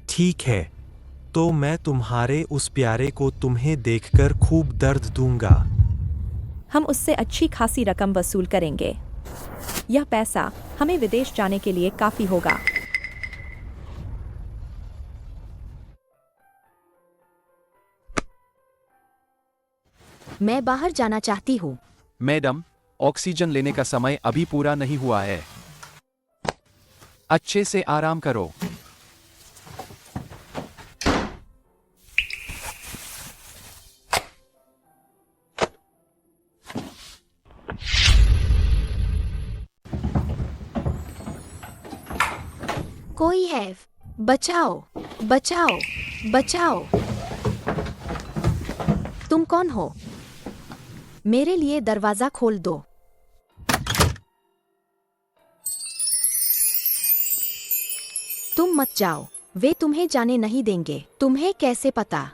ठीक है, तो मैं तुम्हारे उस प्यारे को तुम्हें देखकर खूब दर्द दूंगा। हम उससे अच्छी खासी रकम वसूल करेंगे। यह पैसा हमें विदेश जाने के लिए काफी होगा। मैं बाहर जाना चाहती हूँ। मैडम, ऑक्सीजन लेने का समय अभी पूरा नहीं हुआ है। अच्छे से आराम करो। कोई है? बचाओ! बचाओ! बचाओ! तुम कौन हो? मेरे लिए दरवाजा खोल दो। तुम मत जाओ, वे तुम्हें जाने नहीं देंगे। तुम्हें कैसे पता?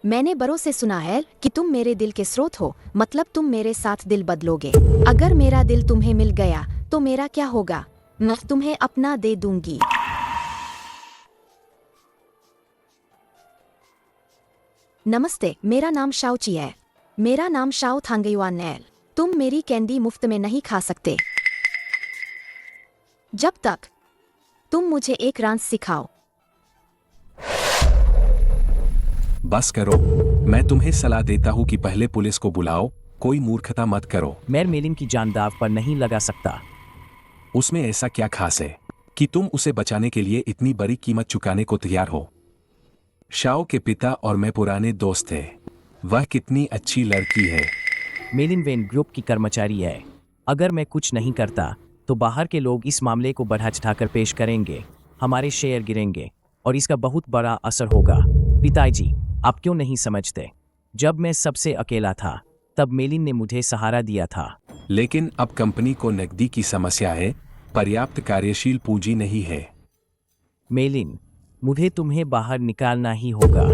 मैंने बड़ों से सुना है कि तुम मेरे दिल के स्रोत हो, मतलब तुम मेरे साथ दिल बदलोगे। अगर मेरा दिल तुम्हें मिल गया तो मेरा क्या होगा? मैं तुम्हें अपना दे दूंगी। नमस्ते, मेरा नाम शाओची है। मेरा नाम शाओ थांगयुआन है। तुम मेरी कैंडी मुफ्त में नहीं खा सकते जब तक तुम मुझे एक डांस सिखाओ। बस करो, मैं तुम्हें सलाह देता हूँ कि पहले पुलिस को बुलाओ। कोई मूर्खता मत करो। मैं मेलिन की जान दाव पर नहीं लगा सकता। उसमें ऐसा क्या खास है कि तुम उसे बचाने के लिए इतनी बड़ी कीमत चुकाने को तैयार हो? शाओ के पिता और मैं पुराने दोस्त थे। वह कितनी अच्छी लड़की है। मेलिन वेन ग्रुप की कर्मचारी है। अगर मैं कुछ नहीं करता तो बाहर के लोग इस मामले को बढ़ा चढ़ाकर पेश करेंगे, हमारे शेयर गिरेंगे और इसका बहुत बड़ा असर होगा। पिताजी, आप क्यों नहीं समझते? जब मैं सबसे अकेला था तब मेलिन ने मुझे सहारा दिया था। लेकिन अब कंपनी को नकदी की समस्या है, पर्याप्त कार्यशील पूंजी नहीं है। मेलिन, मुझे तुम्हें बाहर निकालना ही होगा।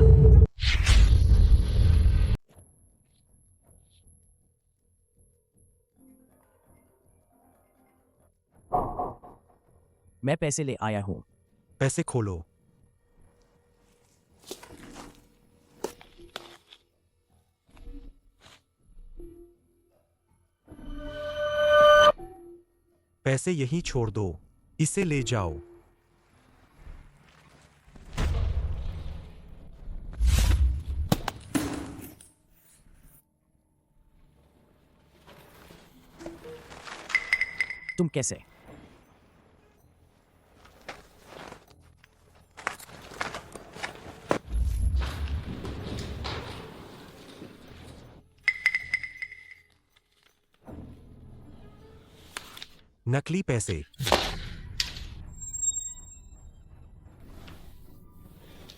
मैं पैसे ले आया हूँ। पैसे खोलो। पैसे यहीं छोड़ दो, इसे ले जाओ। तुम कैसे? नकली पैसे।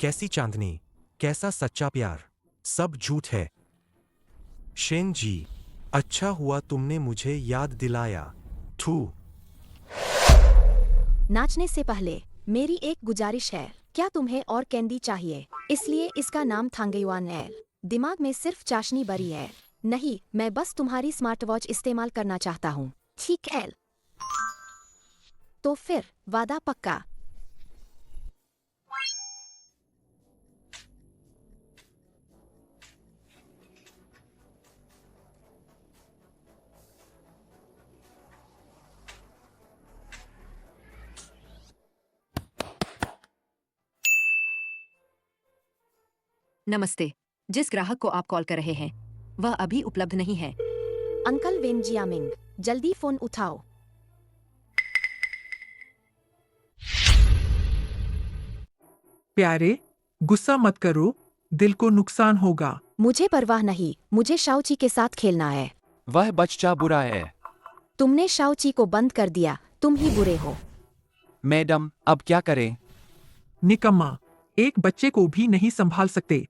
कैसी चांदनी, कैसा सच्चा प्यार, सब झूठ है। शेन जी, अच्छा हुआ तुमने मुझे याद दिलाया। थू। नाचने से पहले मेरी एक गुजारिश है, क्या तुम्हें और कैंडी चाहिए? इसलिए इसका नाम थांगयुआन है। दिमाग में सिर्फ चाशनी भरी है। नहीं, मैं बस तुम्हारी स्मार्ट वॉच इस्तेमाल करना चाहता हूँ। ठीक है, तो फिर वादा पक्का। नमस्ते। जिस ग्राहक को आप कॉल कर रहे हैं वह अभी उपलब्ध नहीं है। अंकल वेन जियामिंग, जल्दी फोन उठाओ। प्यारे, गुस्सा मत करो, दिल को नुकसान होगा। मुझे परवाह नहीं, मुझे शाओची के साथ खेलना है। वह बच्चा बुरा है। तुमने शाओची को बंद कर दिया, तुम ही बुरे हो। मैडम, अब क्या करें? निकम्मा, एक बच्चे को भी नहीं संभाल सकते।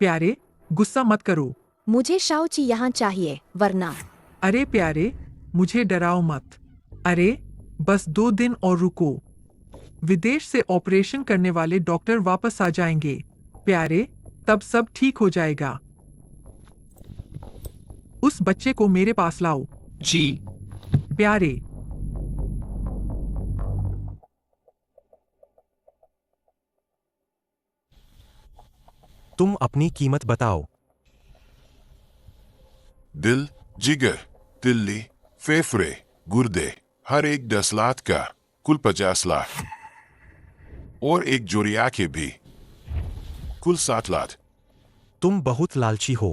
प्यारे, गुस्सा मत करो। मुझे शाओची यहाँ चाहिए, वरना। अरे प्यारे, मुझे डराओ मत। अरे, बस 2 दिन और रुको। विदेश से ऑपरेशन करने वाले डॉक्टर वापस आ जाएंगे। प्यारे, तब सब ठीक हो जाएगा। उस बच्चे को मेरे पास लाओ। जी। प्यारे, तुम अपनी कीमत बताओ। दिल, जिगर, तिल्ली, फेफड़े, गुर्दे, हर एक 10 लाख का, कुल 50 लाख। और एक जोड़ी आंखें भी, कुल 7 लाख। तुम बहुत लालची हो।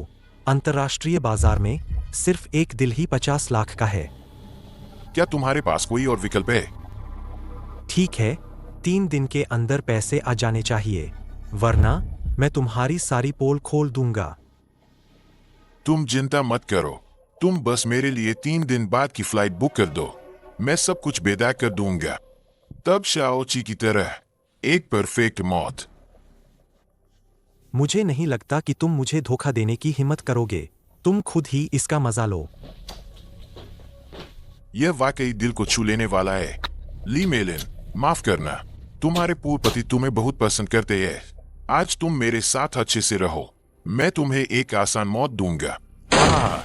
अंतर्राष्ट्रीय बाजार में सिर्फ एक दिल ही 50 लाख का है। क्या तुम्हारे पास कोई और विकल्प है? ठीक है, 3 दिन के अंदर पैसे आ जाने चाहिए, वरना मैं तुम्हारी सारी पोल खोल दूंगा। तुम चिंता मत करो, तुम बस मेरे लिए 3 दिन बाद की फ्लाइट बुक कर दो, मैं सब कुछ बेदा कर दूंगा। तब शाओची की तरह एक परफेक्ट मौत। मुझे नहीं लगता कि तुम मुझे धोखा देने की हिम्मत करोगे। तुम खुद ही इसका मजा लो। यह वाकई दिल को छू लेने वाला है। ली मेलिन, माफ करना, तुम्हारे पूर्व पति तुम्हें बहुत पसंद करते हैं। आज तुम मेरे साथ अच्छे से रहो, मैं तुम्हें एक आसान मौत दूंगा। हाँ।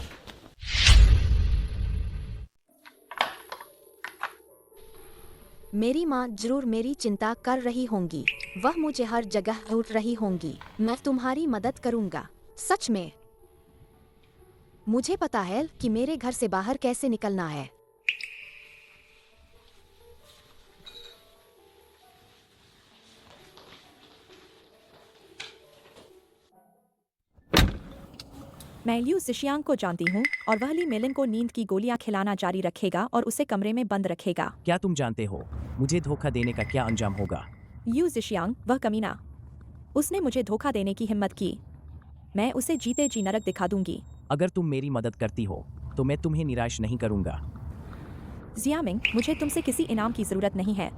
मेरी माँ जरूर मेरी चिंता कर रही होंगी। वह मुझे हर जगह ढूंढ रही होंगी। मैं तुम्हारी मदद करूंगा, सच में। मुझे पता है कि मेरे घर से बाहर कैसे निकलना है। मैं लियू जिशियांग को जानती हूँ और वह ली मेलिन को नींद की गोलियां खिलाना जारी रखेगा और उसे कमरे में बंद रखेगा। क्या तुम जानते हो मुझे धोखा देने का क्या अंजाम होगा? लियू जिशियांग, वह कमीना, उसने मुझे धोखा देने की हिम्मत की। मैं उसे जीते जी नरक दिखा दूंगी। अगर तुम मेरी मदद करती हो तो मैं तुम्हें निराश नहीं करूंगा। जियामिंग, मुझे तुमसे किसी इनाम की जरूरत नहीं है।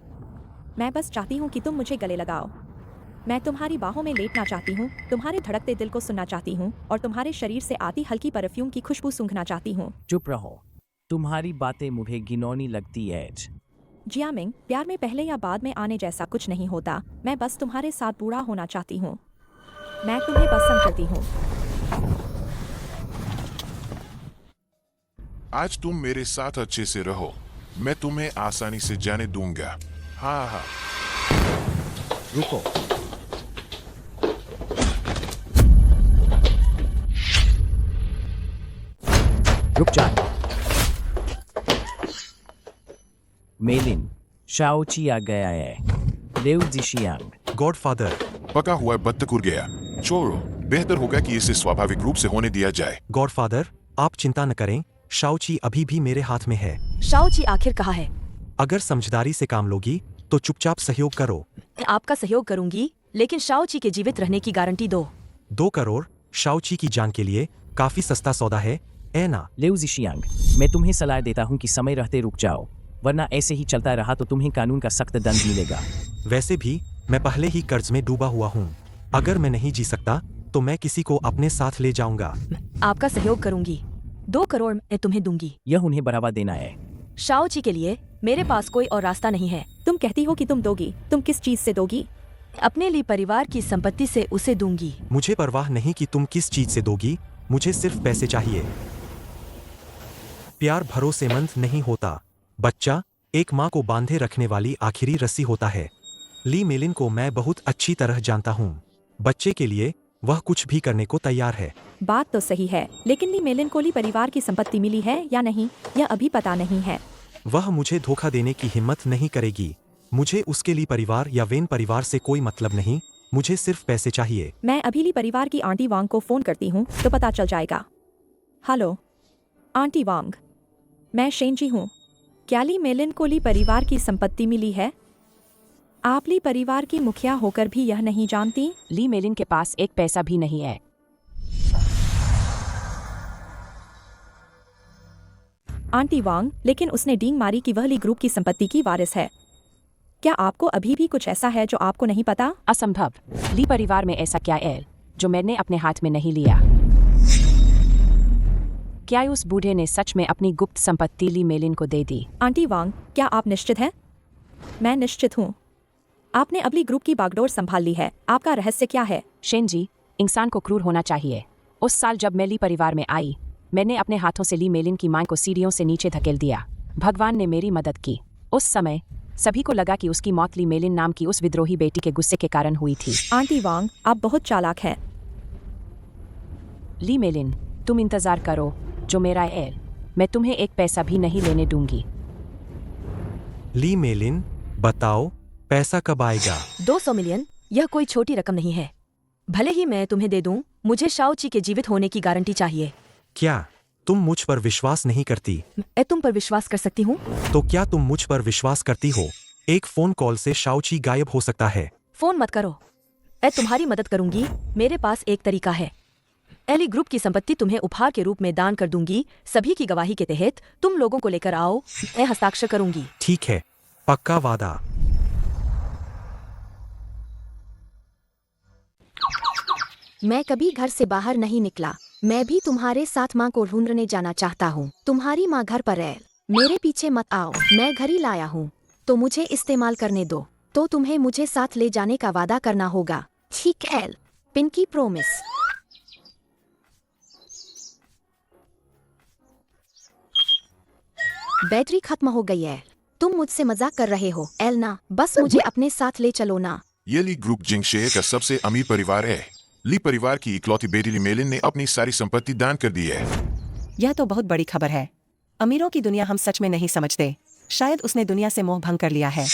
मैं बस चाहती हूँ कि तुम मुझे गले लगाओ। मैं तुम्हारी बाहों में लेटना चाहती हूँ, तुम्हारे धड़कते दिल को सुनना चाहती हूँ और तुम्हारे शरीर से आती हल्की परफ्यूम की खुशबू सूंघना चाहती हूँ। चुप रहो, तुम्हारी बातें मुझे घिनौनी लगती है। जियामिंग, प्यार में पहले या बाद में आने जैसा कुछ नहीं होता। मैं बस तुम्हारे साथ बूढ़ा होना चाहती हूँ। मैं तुम्हें पसंद करती हूँ। आज तुम मेरे साथ अच्छे से रहो, मैं तुम्हें आसानी से जाने दूंगा। हाँ हाँ। रुको, रुक जाओ। मेलिन, शाओची आ गया है। लिउ जिशियांग। गॉडफादर। पका हुआ बत्तख उड़ गया। छोड़ो, बेहतर होगा कि इसे स्वाभाविक रूप से होने दिया जाए। गॉडफादर, आप चिंता न करें, शाओची अभी भी मेरे हाथ में है। शाओची आखिर कहाँ है? अगर समझदारी से काम लोगी तो चुपचाप सहयोग करो। मैं आपका सहयोग करूंगी, लेकिन शाओची के जीवित रहने की गारंटी दो। 2 करोड़ शाओची की जान के लिए काफी सस्ता सौदा है, ए ना? लिउ जिशियांग, मैं तुम्हें सलाह देता हूँ कि समय रहते रुक जाओ, वरना ऐसे ही चलता रहा तो तुम्हें कानून का सख्त दंड मिलेगा। वैसे भी मैं पहले ही कर्ज में डूबा हुआ हूँ। अगर मैं नहीं जी सकता तो मैं किसी को अपने साथ ले जाऊंगा। आपका सहयोग करूंगी, 2 करोड़ मैं तुम्हें दूंगी। यह उन्हें बढ़ावा देना है। शाओची के लिए मेरे पास कोई और रास्ता नहीं है। तुम कहती हो कि तुम दोगी, तुम किस चीज से दोगी? अपने लिए परिवार की संपत्ति से उसे दूंगी। मुझे परवाह नहीं कि तुम किस चीज से दोगी, मुझे सिर्फ पैसे चाहिए। प्यार भरोसेमंद नहीं होता। बच्चा एक माँ को बांधे रखने वाली आखिरी रस्सी होता है। ली मेलिन को मैं बहुत अच्छी तरह जानता हूँ। बच्चे के लिए वह कुछ भी करने को तैयार है। बात तो सही है, लेकिन ली मेलिन को ली परिवार की संपत्ति मिली है या नहीं, यह अभी पता नहीं है। वह मुझे धोखा देने की हिम्मत नहीं करेगी। मुझे उसके लिए परिवार या वेन परिवार से कोई मतलब नहीं, मुझे सिर्फ पैसे चाहिए। मैं अभी ली परिवार की आंटी वांग को फोन करती हूँ तो पता चल जाएगा। हेलो आंटी वांग, मैं शेनजी हूँ। क्या ली मेलिन को ली परिवार की संपत्ति मिली है? आप ली परिवार की मुखिया होकर भी यह नहीं जानती? ली मेलिन के पास एक पैसा भी नहीं है। आंटी वांग, लेकिन उसने डींग मारी कि वह ली ग्रुप की संपत्ति की वारिस है। क्या आपको अभी भी कुछ ऐसा है जो आपको नहीं पता? असंभव। ली परिवार में ऐसा क्या है जो मैंने अपने हाथ में नहीं लिया? क्या उस बूढ़े ने सच में अपनी गुप्त संपत्ति ली मेलिन को दे दी? आंटी वांग, क्या आप निश्चित हैं? मैं निश्चित हूँ। आपने अगली ग्रुप की बागडोर संभाल ली है। आपका रहस्य क्या है? शेनजी, इंसान को क्रूर होना चाहिए। उस साल जब मैं ली परिवार में आई, मैंने अपने हाथों से ली मेलिन की मां को सीढ़ियों से नीचे धकेल दिया। भगवान ने मेरी मदद की। उस समय सभी को लगा कि उसकी मौत ली मेलिन नाम की उस विद्रोही बेटी के गुस्से के कारण हुई थी। आंटी वांग, आप बहुत चालाक हैं। ली मेलिन, तुम इंतजार करो जो मेरा है। मैं तुम्हें एक पैसा भी नहीं लेने दूंगी। ली मेलिन, बताओ पैसा कब आएगा? 200 मिलियन, यह कोई छोटी रकम नहीं है। भले ही मैं तुम्हें दे दूं, मुझे शाओची के जीवित होने की गारंटी चाहिए। क्या तुम मुझ पर विश्वास नहीं करती? मैं तुम पर विश्वास कर सकती हूँ। तो क्या तुम मुझ पर विश्वास करती हो? एक फोन कॉल से शाओची गायब हो सकता है। फोन मत करो, मैं तुम्हारी मदद करूंगी। मेरे पास एक तरीका है। एली ग्रुप की संपत्ति तुम्हें उपहार के रूप में दान कर दूंगी। सभी की गवाही के तहत तुम लोगों को लेकर आओ, मैं हस्ताक्षर करूंगी। ठीक है, पक्का वादा। मैं कभी घर से बाहर नहीं निकला। मैं भी तुम्हारे साथ माँ को ढूंढने जाना चाहता हूँ। तुम्हारी माँ घर पर है। मेरे पीछे मत आओ। मैं घर ही लाया हूँ तो मुझे इस्तेमाल करने दो। तो तुम्हें मुझे साथ ले जाने का वादा करना होगा, ठीक है? पिंकी प्रोमिस। बैटरी खत्म हो गई है। तुम मुझसे मजाक कर रहे हो एलना? बस मुझे अपने साथ ले चलो ना। ये ली ग्रुप जिंगशे का सबसे अमीर परिवार है। ली परिवार की इकलौती बेटी ली मेलिन ने अपनी सारी संपत्ति दान कर दी है। यह तो बहुत बड़ी खबर है। अमीरों की दुनिया हम सच में नहीं समझते। शायद उसने दुनिया से मोह भंग कर लिया है।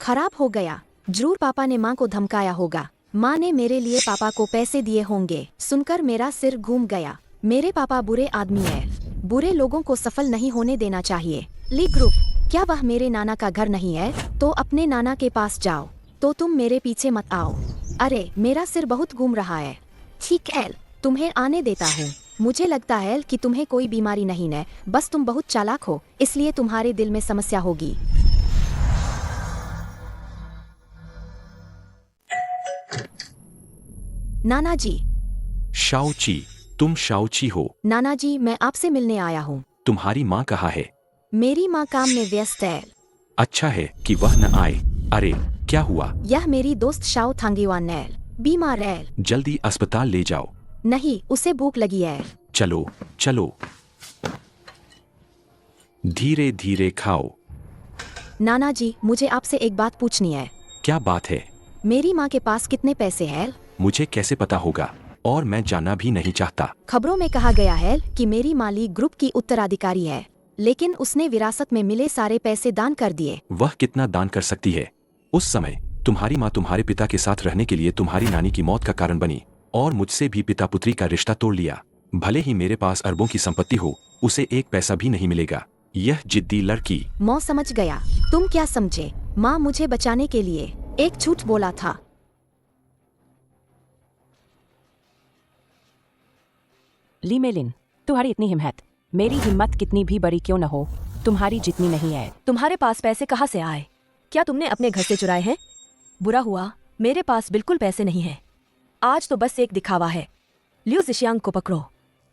खराब हो गया। जरूर पापा ने माँ को धमकाया होगा। माँ ने मेरे लिए पापा को पैसे दिए होंगे। सुनकर मेरा सिर घूम गया। मेरे पापा बुरे आदमी है। बुरे लोगों को सफल नहीं होने देना चाहिए। ली ग्रुप, क्या वह मेरे नाना का घर नहीं है? तो अपने नाना के पास जाओ। तो तुम मेरे पीछे मत आओ। अरे मेरा सिर बहुत घूम रहा है। ठीक है, तुम्हें आने देता हूँ। मुझे लगता है कि तुम्हें कोई बीमारी नहीं है, बस तुम बहुत चालाक हो, इसलिए तुम्हारे दिल में समस्या होगी। नाना जी। शाओची, तुम शाओची हो। नाना जी, मैं आपसे मिलने आया हूँ। तुम्हारी माँ कहाँ है? मेरी माँ काम में व्यस्त है। अच्छा है कि वह न आए। अरे क्या हुआ? यह मेरी दोस्त शाओ थांगीवान है, बीमार है। जल्दी अस्पताल ले जाओ। नहीं, उसे भूख लगी है। चलो चलो, धीरे धीरे खाओ। नाना जी, मुझे आपसे एक बात पूछनी है। क्या बात है? मेरी माँ के पास कितने पैसे हैं? मुझे कैसे पता होगा, और मैं जानना भी नहीं चाहता। खबरों में कहा गया है कि मेरी माँ ली ग्रुप की उत्तराधिकारी है, लेकिन उसने विरासत में मिले सारे पैसे दान कर दिए। वह कितना दान कर सकती है? उस समय तुम्हारी माँ तुम्हारे पिता के साथ रहने के लिए तुम्हारी नानी की मौत का कारण बनी, और मुझसे भी पिता पुत्री का रिश्ता तोड़ लिया। भले ही मेरे पास अरबों की संपत्ति हो, उसे एक पैसा भी नहीं मिलेगा। यह जिद्दी लड़की। मैं समझ गया। तुम क्या समझे? माँ मुझे बचाने के लिए एक झूठ बोला था। ली मेलिन, तुम्हारी इतनी हिम्मत, मेरी हिम्मत कितनी भी बड़ी क्यों न हो, तुम्हारी जितनी नहीं है। तुम्हारे पास पैसे कहाँ से आए? क्या तुमने अपने घर से चुराए हैं? बुरा हुआ, मेरे पास बिल्कुल पैसे नहीं हैं। आज तो बस एक दिखावा है। लियू जिशियांग को पकड़ो,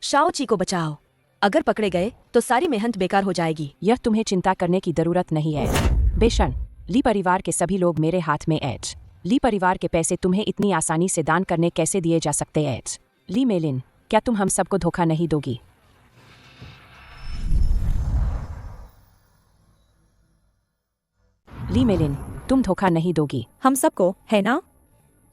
शाओची को बचाओ। अगर पकड़े गए तो सारी मेहनत बेकार हो जाएगी। यह तुम्हें चिंता करने की जरूरत नहीं है। बेशन, ली परिवार के सभी लोग मेरे हाथ में हैं। ली परिवार के पैसे तुम्हें इतनी आसानी से दान करने कैसे दिए जा सकते हैं? ली मेलिन, क्या तुम हम सबको धोखा नहीं दोगी? ली मेलिन, तुम धोखा नहीं दोगी हम सबको, है ना?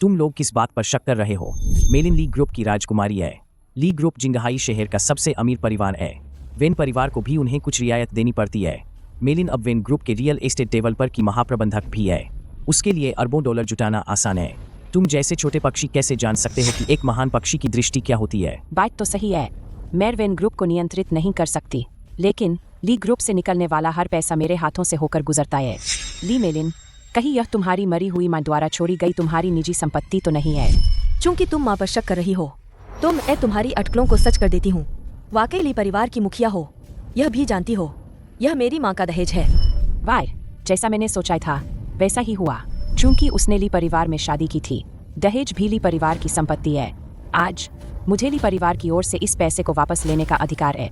तुम लोग किस बात पर शक कर रहे हो? मेलिन ली ग्रुप की राजकुमारी है। ली ग्रुप जिंगहाई शहर का सबसे अमीर परिवार है। वेन परिवार को भी उन्हें कुछ रियायत देनी पड़ती है। मेलिन अब वेन ग्रुप के रियल एस्टेट डेवलपर की महाप्रबंधक भी है। उसके लिए अरबों डॉलर जुटाना आसान है। तुम जैसे छोटे पक्षी कैसे जान सकते हो कि एक महान पक्षी की दृष्टि क्या होती है? बात तो सही है, मैं वेन ग्रुप को नियंत्रित नहीं कर सकती, लेकिन ली ग्रुप से निकलने वाला हर पैसा मेरे हाथों से होकर गुजरता है। ली मेलिन, कहीं यह तुम्हारी मरी हुई माँ द्वारा छोड़ी गई तुम्हारी निजी संपत्ति तो नहीं है? चूंकि तुम माँ पर शक कर रही हो, तो मैं तुम्हारी अटकलों को सच कर देती हूँ। वाकई ली परिवार की मुखिया हो, यह भी जानती हो। यह मेरी माँ का दहेज है। वाह, जैसा मैंने सोचा था वैसा ही हुआ। चूंकि उसने ली परिवार में शादी की थी, दहेज भी ली परिवार की संपत्ति है। आज मुझे ली परिवार की ओर से इस पैसे को वापस लेने का अधिकार है।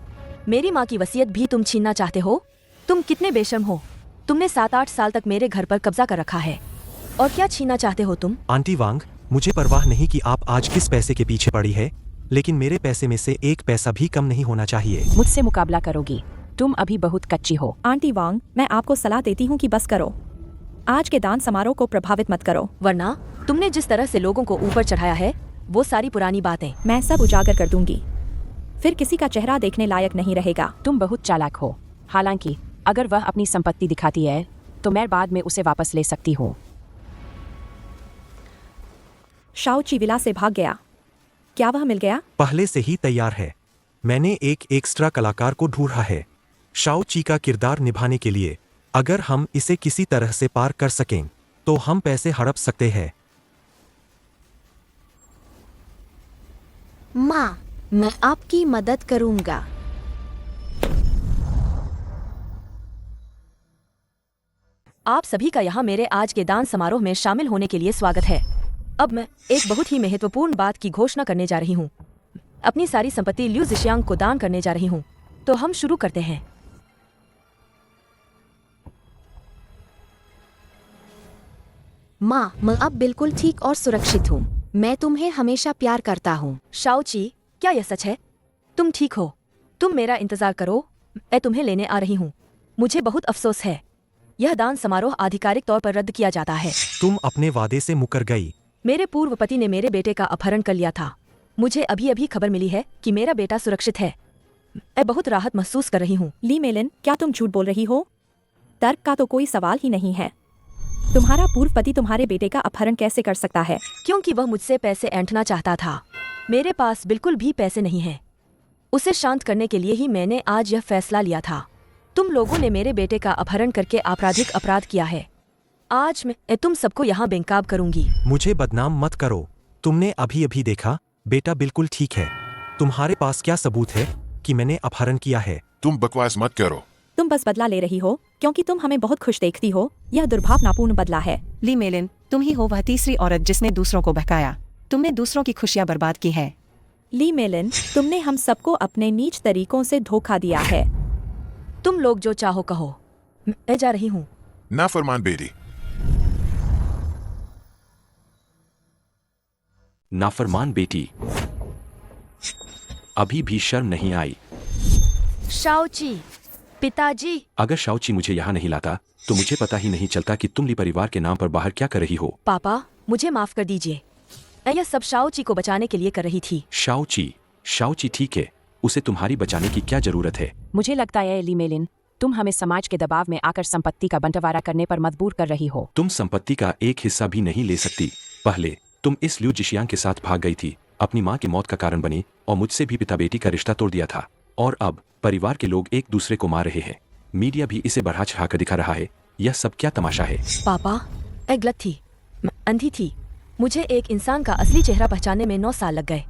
मेरी माँ की वसीयत भी तुम छीनना चाहते हो? तुम कितने बेशर्म हो। तुमने 7-8 साल तक मेरे घर पर कब्जा कर रखा है, और क्या छीनना चाहते हो तुम? आंटी वांग, मुझे परवाह नहीं कि आप आज किस पैसे के पीछे पड़ी है, लेकिन मेरे पैसे में से एक पैसा भी कम नहीं होना चाहिए। मुझसे मुकाबला करोगी? तुम अभी बहुत कच्ची हो। आंटी वांग, मैं आपको सलाह देती हूँ कि बस करो। आज के दान समारोह को प्रभावित मत करो, वरना तुमने जिस तरह से लोगों को ऊपर चढ़ाया है, वो सारी पुरानी बातें मैं सब उजागर कर दूंगी। फिर किसी का चेहरा देखने लायक नहीं रहेगा। तुम बहुत चालाक हो। हालांकि अगर वह अपनी संपत्ति दिखाती है तो मैं बाद में उसे वापस ले सकती हूँ। शाओची विला से भाग गया। क्या वह मिल गया? पहले से ही तैयार है। मैंने एक एक्स्ट्रा कलाकार को ढूंढा है शाओची का किरदार निभाने के लिए। अगर हम इसे किसी तरह से पार कर सकें तो हम पैसे हड़प सकते हैं। माँ, मैं आपकी मदद करूंगा। आप सभी का यहाँ मेरे आज के दान समारोह में शामिल होने के लिए स्वागत है। अब मैं एक बहुत ही महत्वपूर्ण बात की घोषणा करने जा रही हूँ। अपनी सारी संपत्ति लियू जिशियांग को दान करने जा रही हूँ। तो हम शुरू करते हैं। माँ, मैं अब बिल्कुल ठीक और सुरक्षित हूँ। मैं तुम्हें हमेशा प्यार करता हूँ। शाओची, क्या यह सच है? तुम ठीक हो? तुम मेरा इंतजार करो, मैं तुम्हें लेने आ रही हूँ। मुझे बहुत अफसोस है, यह दान समारोह आधिकारिक तौर पर रद्द किया जाता है। तुम अपने वादे से मुकर गई। मेरे पूर्व पति ने मेरे बेटे का अपहरण कर लिया था। मुझे अभी अभी खबर मिली है कि मेरा बेटा सुरक्षित है। मैं बहुत राहत महसूस कर रही हूँ। ली मेलिन, क्या तुम झूठ बोल रही हो? तर्क का तो कोई सवाल ही नहीं है। तुम्हारा पूर्व पति तुम्हारे बेटे का अपहरण कैसे कर सकता है? क्योंकि वह मुझसे पैसे ऐंठना चाहता था। मेरे पास बिल्कुल भी पैसे नहीं हैं। उसे शांत करने के लिए ही मैंने आज यह फैसला लिया था। तुम लोगों ने मेरे बेटे का अपहरण करके आपराधिक अपराध किया है। आज मैं तुम सबको यहाँ बेनकाब करूंगी। मुझे बदनाम मत करो। तुमने अभी अभी देखा, बेटा बिल्कुल ठीक है। तुम्हारे पास क्या सबूत है कि मैंने अपहरण किया है? तुम बकवास मत करो। तुम बस बदला ले रही हो क्योंकि तुम हमें बहुत खुश देखती हो। यह दुर्भावनापूर्ण बदला है। ली मेलिन, तुम ही हो वह तीसरी औरत जिसने दूसरों को बहकाया। तुमने दूसरों की खुशियां बर्बाद की हैं। ली मेलिन, तुमने हम सबको अपने नीच तरीकों से धोखा दिया है। तुम लोग जो चाहो कहो, मैं जा रही हूँ। नाफरमान बेटी। नाफरमान बेटी, अभी भी शर्म नहीं आई? शाओची, पिताजी। अगर शाओची मुझे यहाँ नहीं लाता तो मुझे पता ही नहीं चलता कि तुम ली परिवार के नाम पर बाहर क्या कर रही हो। पापा, मुझे माफ कर दीजिए। मैं यह सब शाओची को बचाने के लिए कर रही थी। शाओची ठीक है, उसे तुम्हारी बचाने की क्या जरूरत है? मुझे लगता है ली मेलिन, तुम हमें समाज के दबाव में आकर संपत्ति का बंटवारा करने पर मजबूर कर रही हो। तुम संपत्ति का एक हिस्सा भी नहीं ले सकती। पहले तुम इस ल्यू जिशियांग के साथ भाग गई थी, अपनी माँ की मौत का कारण बनी और मुझसे भी पिता बेटी का रिश्ता तोड़ दिया था। और अब परिवार के लोग एक दूसरे को मार रहे हैं। मीडिया भी इसे बढ़ा चढ़ाकर दिखा रहा है। यह सब क्या तमाशा है? पापा, मैं गलत थी, मैं अंधी थी। मुझे एक इंसान का असली चेहरा पहचानने में 9 साल लग गए।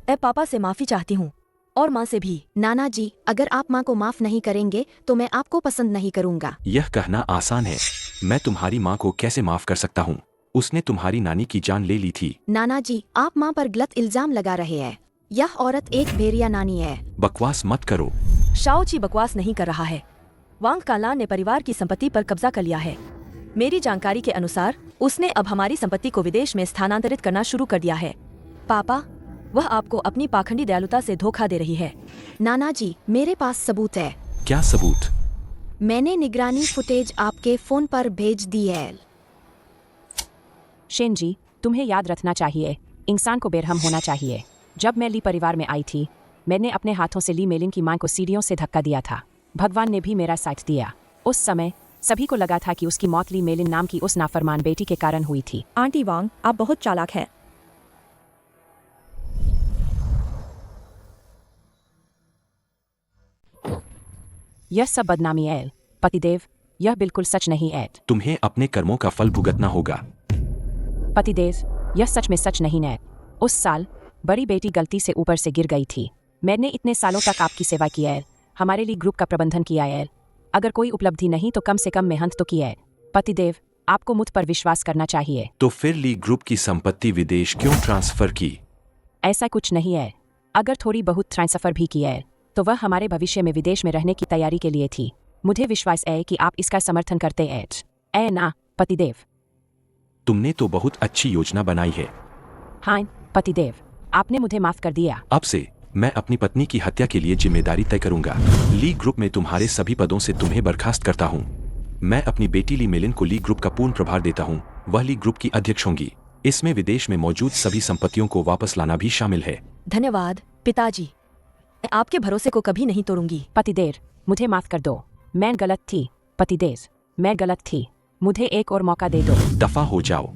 मैं पापा से माफी चाहती हूँ और माँ से भी। नाना जी, अगर आप माँ को माफ नहीं करेंगे तो मैं आपको पसंद नहीं करूँगा। यह कहना आसान है। मैं तुम्हारी माँ को कैसे माफ कर सकता हूँ? उसने तुम्हारी नानी की जान ले ली थी। नाना जी, आप माँ पर गलत इल्जाम लगा रहे हैं। यह औरत एक भेड़िया नानी है। बकवास मत करो। शाओची बकवास नहीं कर रहा है। वांग कालान ने परिवार की संपत्ति पर कब्जा कर लिया है। मेरी जानकारी के अनुसार उसने अब हमारी संपत्ति को विदेश में स्थानांतरित करना शुरू कर दिया है। पापा, वह आपको अपनी पाखंडी दयालुता से धोखा दे रही है। नाना जी, मेरे पास सबूत है। क्या सबूत? मैंने निगरानी फुटेज आपके फोन पर भेज दी है। शेन जी, तुम्हें याद रखना चाहिए, इंसान को बेरहम होना चाहिए। जब मैं ली परिवार में आई थी, मैंने अपने हाथों से ली मेलिन की मां को सीढ़ियों से धक्का दिया था। भगवान ने भी मेरा साथ दिया। उस समय सभी को लगा था कि उसकी मौत ली मेलिन नाम की उस नाफरमान बेटी के कारण हुई थी। आंटी वांग, आप बहुत चालाक हैं। यह सब बदनामी है पतिदेव, यह बिल्कुल सच नहीं है। तुम्हें अपने कर्मों का फल भुगतना होगा। पतिदेव, यह सच में सच नहीं है। उस साल बड़ी बेटी गलती से ऊपर से गिर गई थी। मैंने इतने सालों तक आपकी सेवा की है, हमारे लिए ग्रुप का प्रबंधन किया है। अगर कोई उपलब्धि नहीं तो कम से कम मेहनत तो की है। पतिदेव, आपको मुझ पर विश्वास करना चाहिए। तो फिर ली ग्रुप की संपत्ति विदेश क्यों ट्रांसफर की? ऐसा कुछ नहीं है। अगर थोड़ी बहुत ट्रांसफर भी की है तो वह हमारे भविष्य में विदेश में रहने की तैयारी के लिए थी। मुझे विश्वास है कि आप इसका समर्थन करते हैं। ऐ ना पतिदेव। तुमने तो बहुत अच्छी योजना बनाई है। हाँ पतिदेव, आपने मुझे माफ कर दिया। अब से मैं अपनी पत्नी की हत्या के लिए जिम्मेदारी तय करूंगा। ली ग्रुप में तुम्हारे सभी पदों से तुम्हें बर्खास्त करता हूँ। मैं अपनी बेटी ली मेलिन को ली ग्रुप का पूर्ण प्रभार देता हूँ। वह ली ग्रुप की अध्यक्ष होंगी। इसमें विदेश में मौजूद सभी संपत्तियों को वापस लाना भी शामिल है। धन्यवाद पिताजी, मैं आपके भरोसे को कभी नहीं तोड़ूंगी। पतिदेव, मुझे माफ कर दो। मैं गलत थी। पतिदेव, मैं गलत थी। मुझे एक और मौका दे दो। दफा हो जाओ।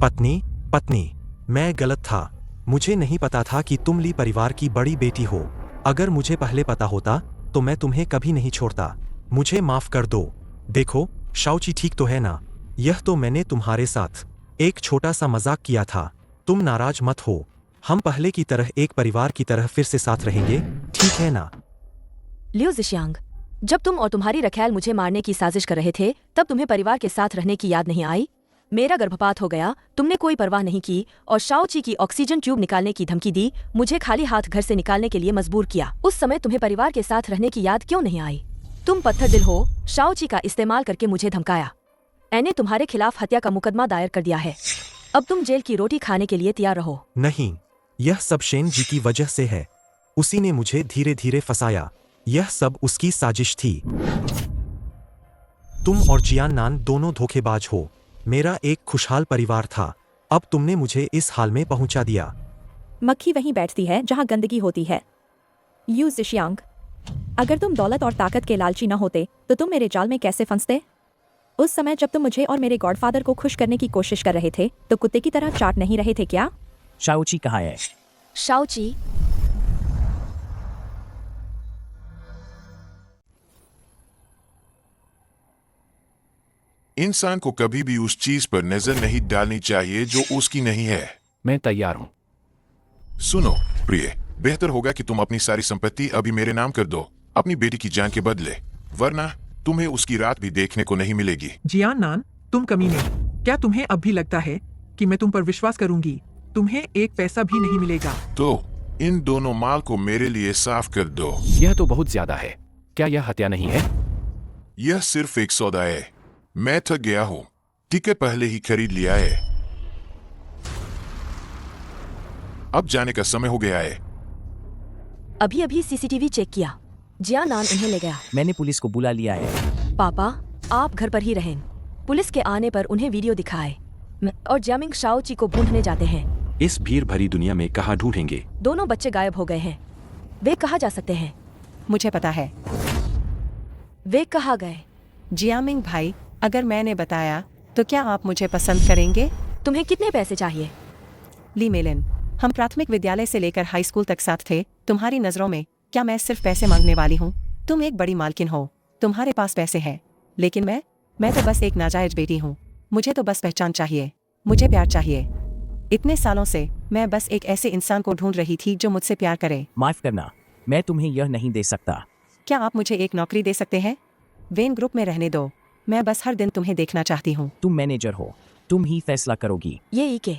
पत्नी, मैं गलत था। मुझे नहीं पता था कि तुम ली परिवार की बड़ी बेटी हो। अगर मुझे पहले पता होता तो मैं तुम्हें कभी नहीं छोड़ता। मुझे माफ कर दो। देखो, शाओची ठीक तो है ना? यह तो मैंने तुम्हारे साथ एक छोटा सा मजाक किया था। तुम नाराज मत हो। हम पहले की तरह एक परिवार की तरह फिर से साथ रहेंगे, ठीक है ना? लियो जिशियांग, जब तुम और तुम्हारी रखैल मुझे मारने की साजिश कर रहे थे तब तुम्हें परिवार के साथ रहने की याद नहीं आई? मेरा गर्भपात हो गया, तुमने कोई परवाह नहीं की और शाओची की ऑक्सीजन ट्यूब निकालने की धमकी दी। मुझे खाली हाथ घर से निकालने के लिए मजबूर किया। उस समय तुम्हें परिवार के साथ रहने की याद क्यों नहीं आई? तुम पत्थर दिल हो। शाओची का इस्तेमाल करके मुझे धमकाया। मैंने तुम्हारे खिलाफ हत्या का मुकदमा दायर कर दिया है। अब तुम जेल की रोटी खाने के लिए तैयार रहो। नहीं, यह सब शेन जी की वजह से है। उसी ने मुझे धीरे धीरे फंसाया। यह सब उसकी साजिश थी। तुम और जियान नान दोनों धोखेबाज हो। मेरा एक खुशहाल परिवार था, अब तुमने मुझे इस हाल में पहुंचा दिया। मक्खी वहीं बैठती है जहां गंदगी होती है। लियो जिशियांग, अगर तुम दौलत और ताकत के लालची न होते तो तुम मेरे जाल में कैसे फंसते? उस समय जब तुम मुझे और मेरे गॉडफादर को खुश करने की कोशिश कर रहे थे तो कुत्ते की तरह चाट नहीं रहे थे क्या? शाओची कहाँ है? शाओची, इंसान को कभी भी उस चीज पर नजर नहीं डालनी चाहिए जो उसकी नहीं है। मैं तैयार हूँ। सुनो प्रिय, बेहतर होगा कि तुम अपनी सारी संपत्ति अभी मेरे नाम कर दो, अपनी बेटी की जान के बदले, वरना तुम्हें उसकी रात भी देखने को नहीं मिलेगी। जियान नान, तुम कमीने, क्या तुम्हें अब भी लगता है कि मैं तुम पर विश्वास करूंगी? तुम्हें एक पैसा भी नहीं मिलेगा। तो इन दोनों माल को मेरे लिए साफ कर दो। यह तो बहुत ज्यादा है। क्या यह हत्या नहीं है? यह सिर्फ एक सौदा है। मैं थक गया हूँ, टिकट पहले ही खरीद लिया है। अब जाने का समय हो गया है। अभी अभी सीसीटीवी चेक किया, जियान नान उन्हें ले गया। मैंने पुलिस को बुला लिया है। पापा, आप घर पर ही रहें। पुलिस के आने पर उन्हें वीडियो दिखाए। मैं और जामिंग शाओची को ढूंढने जाते हैं। इस भीड़ भरी दुनिया में कहाँ ढूंढेंगे? दोनों बच्चे गायब हो गए हैं। वे कहाँ जा सकते हैं? मुझे पता है। वे कहाँ गए? जियामिंग भाई, अगर मैंने बताया तो क्या आप मुझे पसंद करेंगे? तुम्हें कितने पैसे चाहिए? ली मेलिन, हम प्राथमिक विद्यालय से लेकर हाई स्कूल तक साथ थे। तुम्हारी नजरों में क्या मैं सिर्फ पैसे मांगने वाली हूँ? तुम एक बड़ी मालकिन हो, तुम्हारे पास पैसे हैं, लेकिन मैं तो बस एक नाजायज बेटी हूँ। मुझे तो बस पहचान चाहिए, मुझे प्यार चाहिए। इतने सालों से मैं बस एक ऐसे इंसान को ढूंढ रही थी जो मुझसे प्यार करे। माफ करना, मैं तुम्हें यह नहीं दे सकता। क्या आप मुझे एक नौकरी दे सकते हैं? वेन ग्रुप में रहने दो, मैं बस हर दिन तुम्हें देखना चाहती हूँ। तुम मैनेजर हो, तुम ही फैसला करोगी। ये ईके,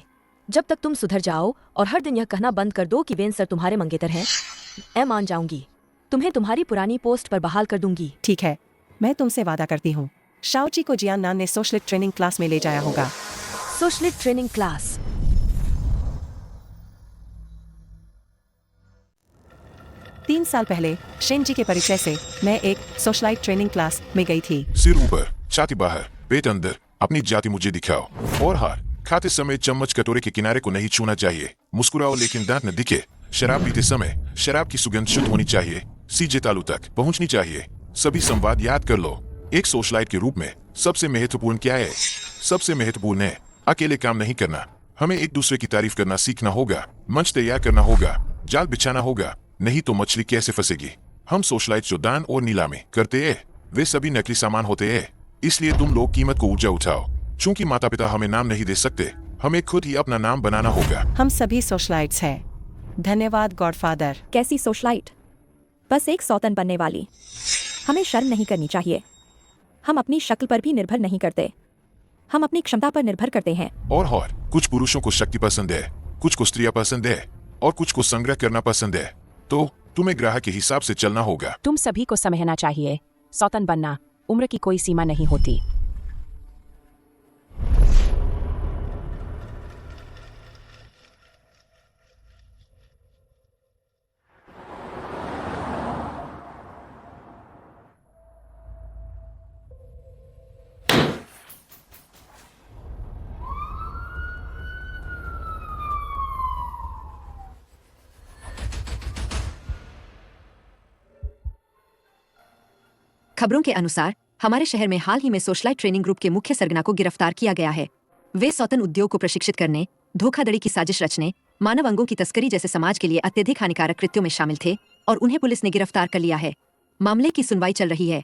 जब तक तुम सुधर जाओ और हर दिन यह कहना बंद कर दो कि वेन सर तुम्हारे मंगेतर हैं, मैं मान जाऊंगी। तुम्हें तुम्हारी पुरानी पोस्ट पर बहाल कर दूंगी। ठीक है, मैं तुमसे वादा करती हूँ। शाओची को जियान नान ने सोशलिस्ट ट्रेनिंग क्लास में ले जाया होगा। Socialist training class? 3 साल पहले शेनजी के परिचय से मैं एक सोशलाइट ट्रेनिंग क्लास में गई थी। सिर ऊपर, छाती बाहर, पेट अंदर, अपनी जाति मुझे दिखाओ। और हार खाते समय चम्मच कटोरे के किनारे को नहीं छूना चाहिए। मुस्कुराओ लेकिन दांत न दिखे। शराब पीते समय शराब की सुगंध शुद्ध होनी चाहिए, सीजे तालू तक पहुंचनी चाहिए। सभी संवाद याद कर लो। एक सोशलाइट के रूप में सबसे महत्वपूर्ण क्या है? सबसे महत्वपूर्ण है अकेले काम नहीं करना। हमें एक दूसरे की तारीफ करना सीखना होगा, मंच तैयार करना होगा, जाल बिछाना होगा, नहीं तो मछली कैसे फंसेगी। हम सोशलाइट जो दान और नीलामी करते हैं वे सभी नकली सामान होते हैं, इसलिए तुम लोग कीमत को ऊंचा उठाओ। चूंकि माता पिता हमें नाम नहीं दे सकते, हमें खुद ही अपना नाम बनाना होगा। हम सभी सोशलाइट्स हैं। धन्यवाद गॉडफादर। कैसी सोशलाइट? बस एक सौतन बनने वाली। हमें शर्म नहीं करनी चाहिए। हम अपनी शक्ल पर भी निर्भर नहीं करते, हम अपनी क्षमता पर निर्भर करते हैं। और कुछ पुरुषों को शक्ति पसंद है, कुछ को स्त्रियां पसंद है और कुछ को संग्रह करना पसंद है। तो तुम्हें ग्राहक के हिसाब से चलना होगा। तुम सभी को समझना चाहिए, सौतन बनना उम्र की कोई सीमा नहीं होती। खबरों के अनुसार हमारे शहर में हाल ही में सोशलाइट ट्रेनिंग ग्रुप के मुख्य सरगना को गिरफ्तार किया गया है। वे सौतन उद्योग को प्रशिक्षित करने, धोखाधड़ी की साजिश रचने, मानव अंगों की तस्करी जैसे समाज के लिए अत्यधिक हानिकारक कृत्यों में शामिल थे और उन्हें पुलिस ने गिरफ्तार कर लिया है। मामले की सुनवाई चल रही है।